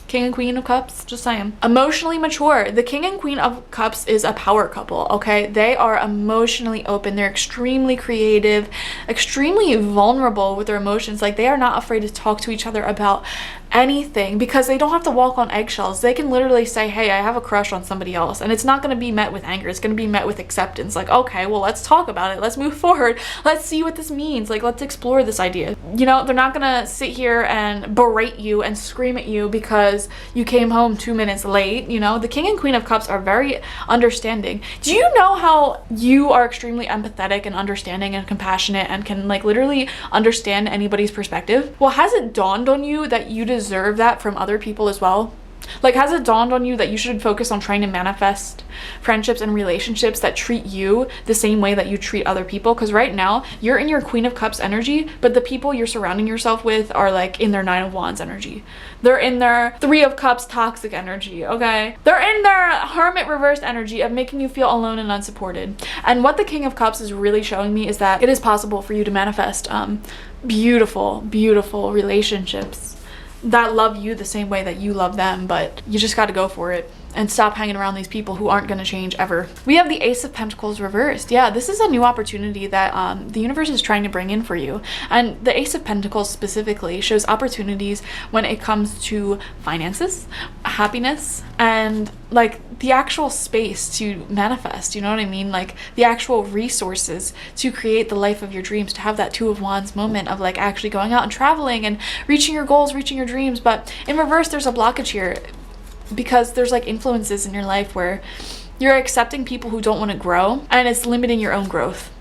King and Queen of Cups, just saying. Emotionally mature. The King and Queen of Cups is a power couple, okay? They are emotionally open. They're extremely creative, extremely vulnerable with their emotions. Like they are not afraid to talk to each other about anything because they don't have to walk on eggshells. They can literally say, hey, I have a crush on somebody else, and it's not going to be met with anger. It's going to be met with acceptance. Like, okay, well, let's talk about it. Let's move forward. Let's see what this means. Like, let's explore this idea. You know, they're not going to sit here and berate you and scream at you because you came home 2 minutes late. You know, the King and Queen of Cups are very understanding. Do you know how you are extremely empathetic and understanding and compassionate and can like literally understand anybody's perspective? Well, has it dawned on you that you deserve that from other people as well? Like, has it dawned on you that you should focus on trying to manifest friendships and relationships that treat you the same way that you treat other people? Because right now you're in your Queen of Cups energy, but the people you're surrounding yourself with are like in their 9 of Wands energy. They're in their 3 of Cups toxic energy, okay? They're in their Hermit reversed energy of making you feel alone and unsupported. And what the King of Cups is really showing me is that it is possible for you to manifest beautiful, beautiful relationships that love you the same way that you love them, but you just got to go for it and stop hanging around these people who aren't going to change ever. We have the Ace of Pentacles reversed. Yeah, this is a new opportunity that the universe is trying to bring in for you. And the Ace of Pentacles specifically shows opportunities when it comes to finances, happiness, and like the actual space to manifest, you know what I mean? Like the actual resources to create the life of your dreams, to have that 2 of Wands moment of like actually going out and traveling and reaching your goals, reaching your dreams. But in reverse, there's a blockage here because there's like influences in your life where you're accepting people who don't want to grow, and it's limiting your own growth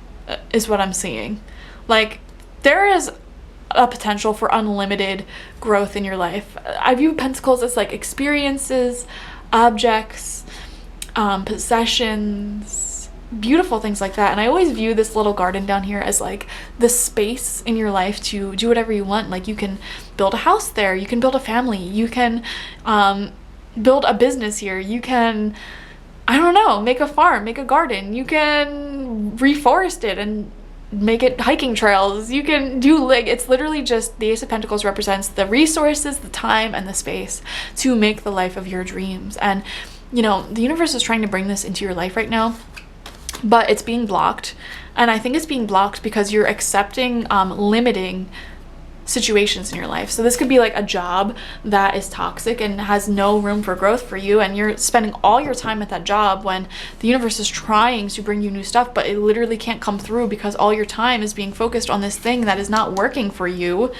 is what I'm seeing. Like there is a potential for unlimited growth in your life. I view Pentacles as like experiences, objects, possessions, beautiful things like that. And I always view this little garden down here as like the space in your life to do whatever you want. Like you can build a house there, you can build a family, you can build a business here, you can, I don't know, make a farm, make a garden, you can reforest it and make it hiking trails. You can do like, it's literally just the Ace of Pentacles represents the resources, the time, and the space to make the life of your dreams. And you know, the universe is trying to bring this into your life right now, but it's being blocked. And I think it's being blocked because you're accepting limiting situations in your life. So this could be like a job that is toxic and has no room for growth for you, and you're spending all your time at that job when the universe is trying to bring you new stuff, but it literally can't come through because all your time is being focused on this thing that is not working for you.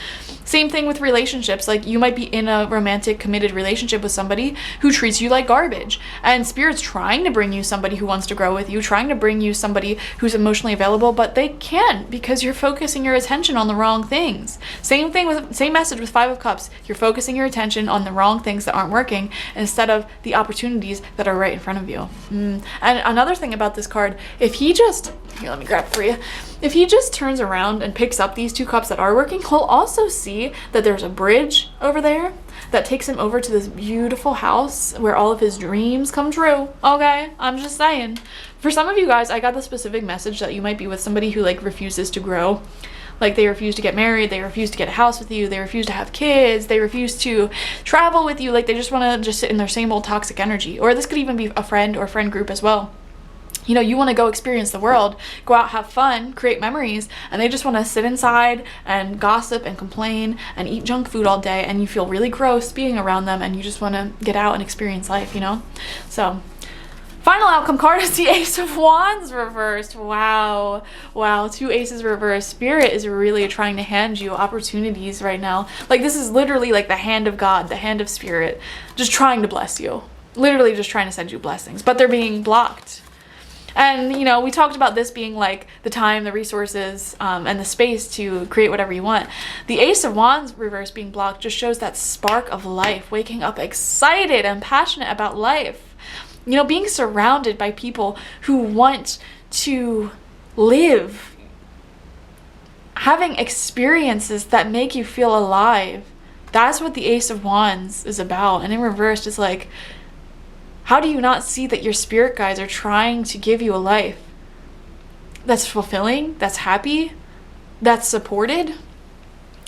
Same thing with relationships. Like you might be in a romantic committed relationship with somebody who treats you like garbage, and Spirit's trying to bring you somebody who wants to grow with you, trying to bring you somebody who's emotionally available, but they can't because you're focusing your attention on the wrong things. Same message with 5 of Cups. You're focusing your attention on the wrong things that aren't working instead of the opportunities that are right in front of you. And another thing about this card, if he just, here, let me grab it for you. If he just turns around and picks up these 2 cups that are working, he'll also see that there's a bridge over there that takes him over to this beautiful house where all of his dreams come true. Okay, I'm just saying. For some of you guys, I got the specific message that you might be with somebody who like refuses to grow. Like they refuse to get married, they refuse to get a house with you, they refuse to have kids, they refuse to travel with you. Like they just want to just sit in their same old toxic energy. Or this could even be a friend or friend group as well. You know, you want to go experience the world, go out, have fun, create memories, and they just want to sit inside and gossip and complain and eat junk food all day, and you feel really gross being around them, and you just want to get out and experience life, you know? So Final outcome card is the Ace of Wands reversed. Wow. Wow, 2 aces reversed. Spirit is really trying to hand you opportunities right now. Like, this is literally like the hand of God, the hand of Spirit, just trying to bless you. Literally just trying to send you blessings, but they're being blocked. And, you know, we talked about this being like the time, the resources, and the space to create whatever you want. The Ace of Wands reverse being blocked just shows that spark of life, waking up excited and passionate about life. You know, being surrounded by people who want to live, having experiences that make you feel alive. That's what the Ace of Wands is about. And in reverse, it's like, how do you not see that your spirit guides are trying to give you a life that's fulfilling, that's happy, that's supported,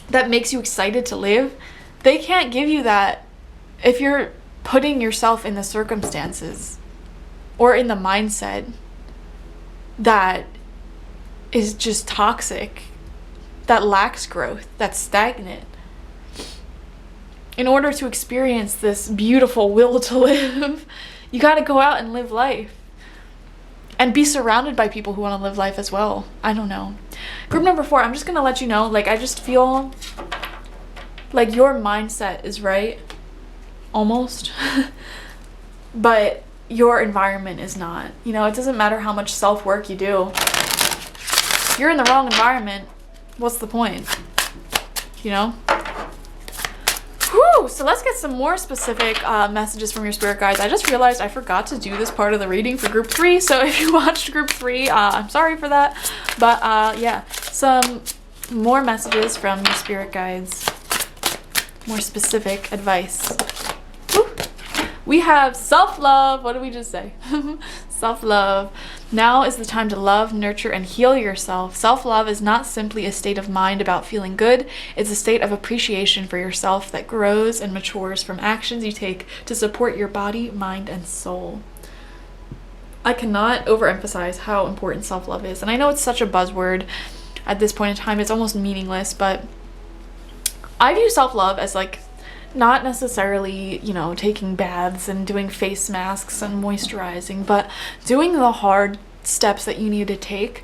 that makes you excited to live? They can't give you that if you're putting yourself in the circumstances or in the mindset that is just toxic, that lacks growth, that's stagnant. In order to experience this beautiful will to live, you got to go out and live life and be surrounded by people who want to live life as well. I don't know. Group number 4, I'm just going to let you know, like, I just feel like your mindset is right. Almost. But your environment is not. You know, it doesn't matter how much self-work you do. If you're in the wrong environment, what's the point? You know? Whew! So let's get some more specific messages from your spirit guides. I just realized I forgot to do this part of the reading for group 3. So if you watched group 3, I'm sorry for that. But yeah, some more messages from your spirit guides. More specific advice. We have self-love. What did we just say? Self-love. Now is the time to love, nurture, and heal yourself. Self-love is not simply a state of mind about feeling good. It's a state of appreciation for yourself that grows and matures from actions you take to support your body, mind, and soul. I cannot overemphasize how important self-love is. And I know it's such a buzzword at this point in time. It's almost meaningless, but I view self-love as like not necessarily, you know, taking baths and doing face masks and moisturizing, but doing the hard steps that you need to take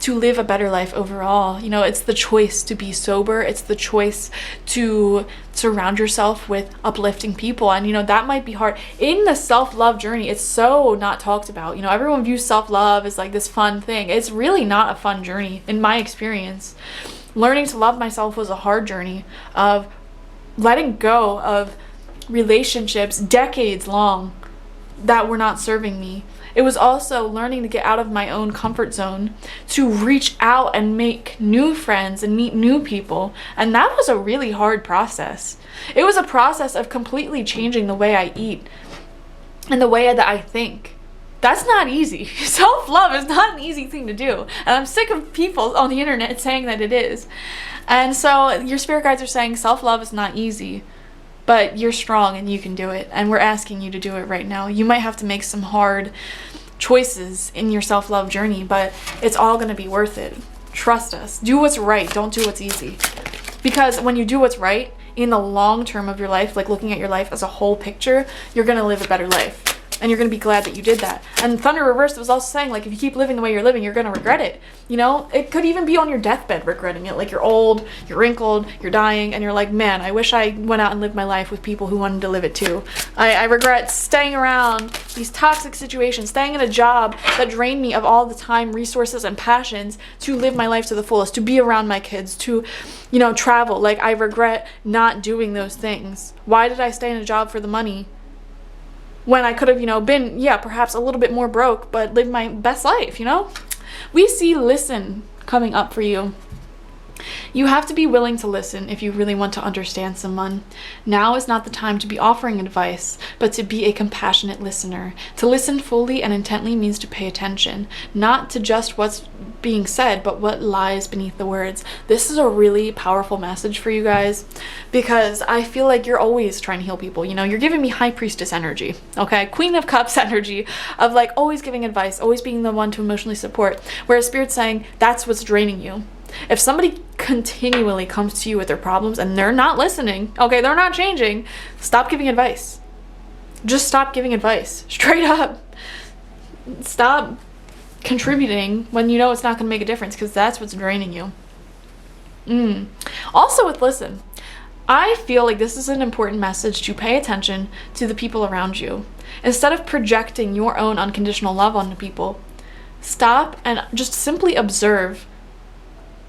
to live a better life overall. You know, it's the choice to be sober. It's the choice to surround yourself with uplifting people. And, you know, that might be hard. In the self-love journey, it's so not talked about. You know, everyone views self-love as like this fun thing. It's really not a fun journey, in my experience. Learning to love myself was a hard journey of letting go of relationships decades long that were not serving me. It was also learning to get out of my own comfort zone, to reach out and make new friends and meet new people. And that was a really hard process. It was a process of completely changing the way I eat and the way that I think. That's not easy. Self-love is not an easy thing to do. And I'm sick of people on the internet saying that it is. And so your spirit guides are saying self-love is not easy, but you're strong and you can do it. And we're asking you to do it right now. You might have to make some hard choices in your self-love journey, but it's all going to be worth it. Trust us. Do what's right. Don't do what's easy. Because when you do what's right, in the long term of your life, like looking at your life as a whole picture, you're going to live a better life. And you're going to be glad that you did that. And Thunder Reversed was also saying, like, if you keep living the way you're living, you're going to regret it. You know, it could even be on your deathbed regretting it. Like, you're old, you're wrinkled, you're dying, and you're like, man, I wish I went out and lived my life with people who wanted to live it too. I regret staying around these toxic situations, staying in a job that drained me of all the time, resources, and passions to live my life to the fullest, to be around my kids, to, you know, travel. Like, I regret not doing those things. Why did I stay in a job for the money when I could have, you know, been, yeah, perhaps a little bit more broke, but lived my best life, you know? We see listen coming up for you. You have to be willing to listen if you really want to understand someone. Now is not the time to be offering advice, but to be a compassionate listener. To listen fully and intently means to pay attention, not to just what's being said, but what lies beneath the words. This is a really powerful message for you guys, because I feel like you're always trying to heal people. You know, you're giving me High Priestess energy, okay? Queen of Cups energy of like always giving advice, always being the one to emotionally support, whereas Spirit's saying that's what's draining you. If somebody continually comes to you with their problems and they're not listening, okay, they're not changing, stop giving advice. Just stop giving advice. Straight up. stop contributing when you know it's not going to make a difference, because that's what's draining you. Also with listen, I feel like this is an important message to pay attention to the people around you. Instead of projecting your own unconditional love onto people, stop and just simply observe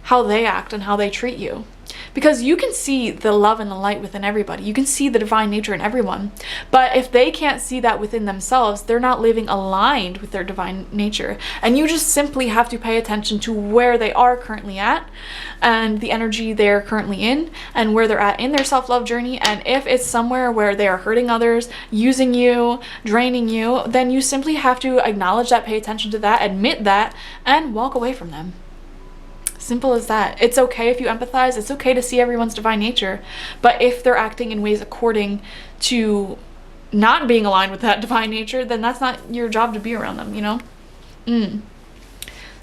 how they act and how they treat you. Because you can see the love and the light within everybody. You can see the divine nature in everyone. But if they can't see that within themselves, they're not living aligned with their divine nature. And you just simply have to pay attention to where they are currently at, and the energy they're currently in, and where they're at in their self-love journey. And if it's somewhere where they are hurting others, using you, draining you, then you simply have to acknowledge that, pay attention to that, admit that, and walk away from them. Simple as that. It's okay if you empathize. It's okay to see everyone's divine nature. But if they're acting in ways according to not being aligned with that divine nature, then that's not your job to be around them, you know?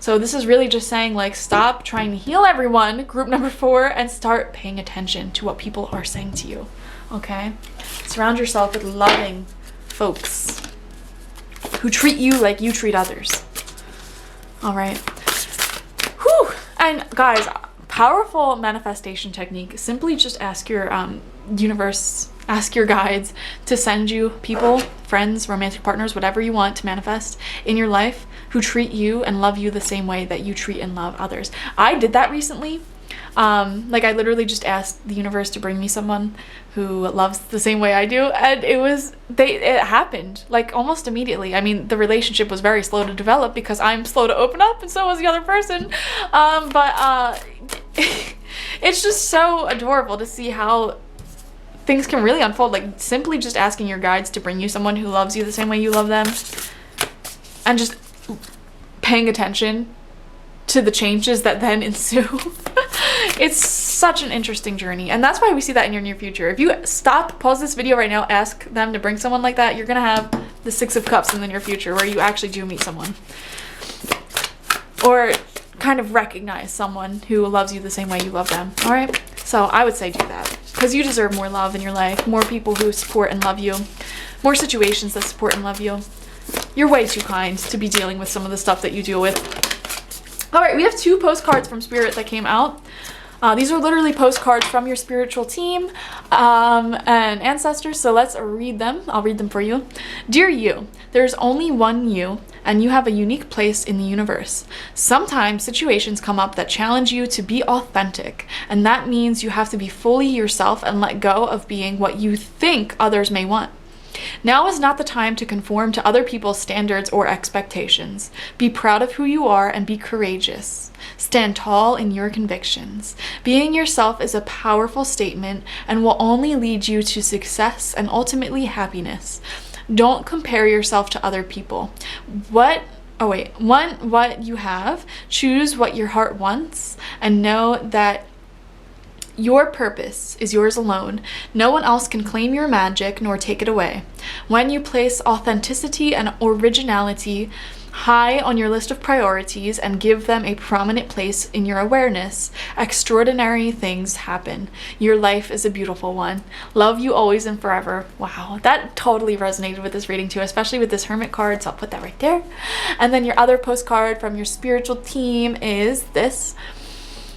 So this is really just saying, like, stop trying to heal everyone, group number 4, and start paying attention to what people are saying to you, okay? Surround yourself with loving folks who treat you like you treat others. All right. Whew. And guys, powerful manifestation technique. Simply just ask your universe, ask your guides to send you people, friends, romantic partners, whatever you want to manifest in your life, who treat you and love you the same way that you treat and love others. I did that recently. Like, I literally just asked the universe to bring me someone who loves the same way I do, and it happened like almost immediately. I mean, the relationship was very slow to develop because I'm slow to open up, and so was the other person. But it's just so adorable to see how things can really unfold. Like, simply just asking your guides to bring you someone who loves you the same way you love them, and just paying attention to the changes that then ensue. It's such an interesting journey, and that's why we see that in your near future. If you pause this video right now, ask them to bring someone like that, you're gonna have the 6 of Cups in the near future, where you actually do meet someone, or kind of recognize someone who loves you the same way you love them. All right, so I would say do that, because you deserve more love in your life, more people who support and love you, more situations that support and love you. You're way too kind to be dealing with some of the stuff that you deal with. All right, we have 2 postcards from Spirit that came out. These are literally postcards from your spiritual team and ancestors, so let's read them. I'll read them for you. Dear you, there's only one you, and you have a unique place in the universe. Sometimes situations come up that challenge you to be authentic, and that means you have to be fully yourself and let go of being what you think others may want. Now is not the time to conform to other people's standards or expectations. Be proud of who you are and be courageous. Stand tall in your convictions. Being yourself is a powerful statement and will only lead you to success and ultimately happiness. Don't compare yourself to other people. Want what you have, choose what your heart wants, and know that your purpose is yours alone. No one else can claim your magic nor take it away. When you place authenticity and originality high on your list of priorities and give them a prominent place in your awareness, extraordinary things happen. Your life is a beautiful one. Love you always and forever. Wow, that totally resonated with this reading too, especially with this Hermit card, so I'll put that right there. And then your other postcard from your spiritual team is this.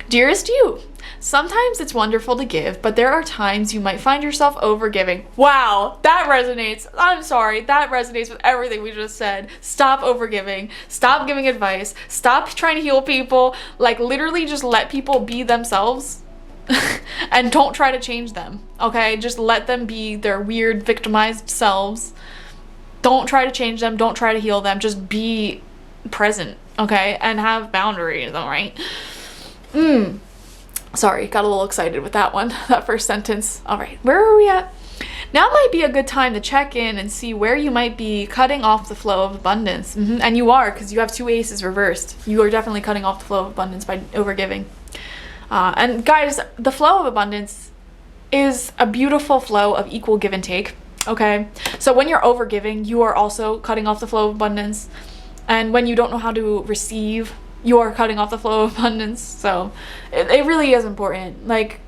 Dearest you, sometimes it's wonderful to give, but there are times you might find yourself overgiving. Wow, that resonates. I'm sorry, that resonates with everything we just said. Stop overgiving. Stop giving advice. Stop trying to heal people. Like, literally just let people be themselves and don't try to change them, okay? Just let them be their weird, victimized selves. Don't try to change them. Don't try to heal them. Just be present, okay? And have boundaries, all right? Sorry, got a little excited with that one, that first sentence. All right, where are we at? Now might be a good time to check in and see where you might be cutting off the flow of abundance. And you are, because you have 2 aces reversed. You are definitely cutting off the flow of abundance by overgiving. And guys, the flow of abundance is a beautiful flow of equal give and take, okay? So when you're overgiving, you are also cutting off the flow of abundance. And when you don't know how to receive, you are cutting off the flow of abundance. So it really is important. Like,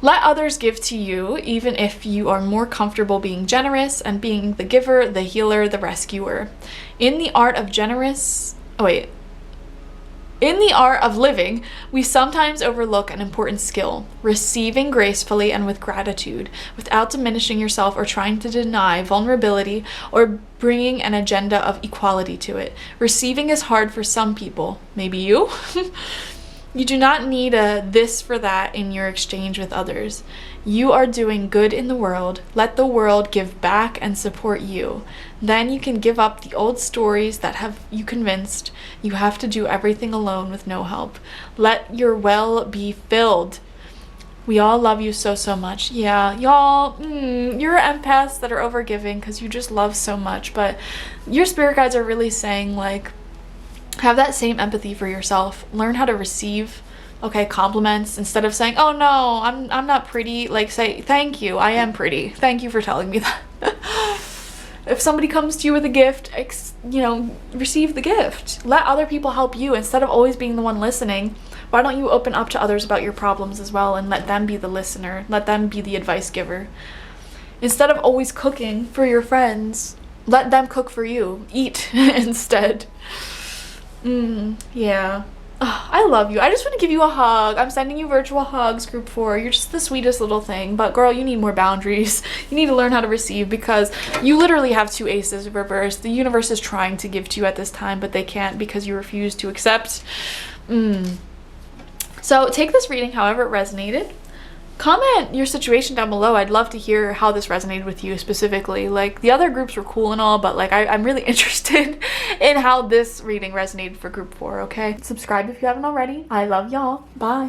Let others give to you, even if you are more comfortable being generous and being the giver, the healer, the rescuer. In the art of In the art of living, we sometimes overlook an important skill: receiving gracefully and with gratitude, without diminishing yourself or trying to deny vulnerability or bringing an agenda of equality to it. Receiving is hard for some people, maybe you. You do not need a this for that in your exchange with others. You are doing good in the world. Let the world give back and support you. Then you can give up the old stories that have you convinced you have to do everything alone with no help. Let your well be filled. We all love you so, so much. Yeah, y'all, you're empaths that are overgiving because you just love so much. But your spirit guides are really saying, like, have that same empathy for yourself. Learn how to receive, okay, compliments instead of saying, oh no, I'm not pretty. Like, say, thank you, I am pretty. Thank you for telling me that. If somebody comes to you with a gift, receive the gift. Let other people help you instead of always being the one listening. Why don't you open up to others about your problems as well and let them be the listener? Let them be the advice giver. Instead of always cooking for your friends, let them cook for you. Eat instead. Yeah. Oh, I love you. I just want to give you a hug. I'm sending you virtual hugs, group 4. You're just the sweetest little thing. But girl, you need more boundaries. You need to learn how to receive because you literally have 2 aces reversed. The universe is trying to give to you at this time, but they can't because you refuse to accept. So take this reading however it resonated. Comment your situation down below. I'd love to hear how this resonated with you specifically. Like, the other groups were cool and all, but like I'm really interested in how this reading resonated for group 4, okay? Subscribe if you haven't already. I love y'all. Bye.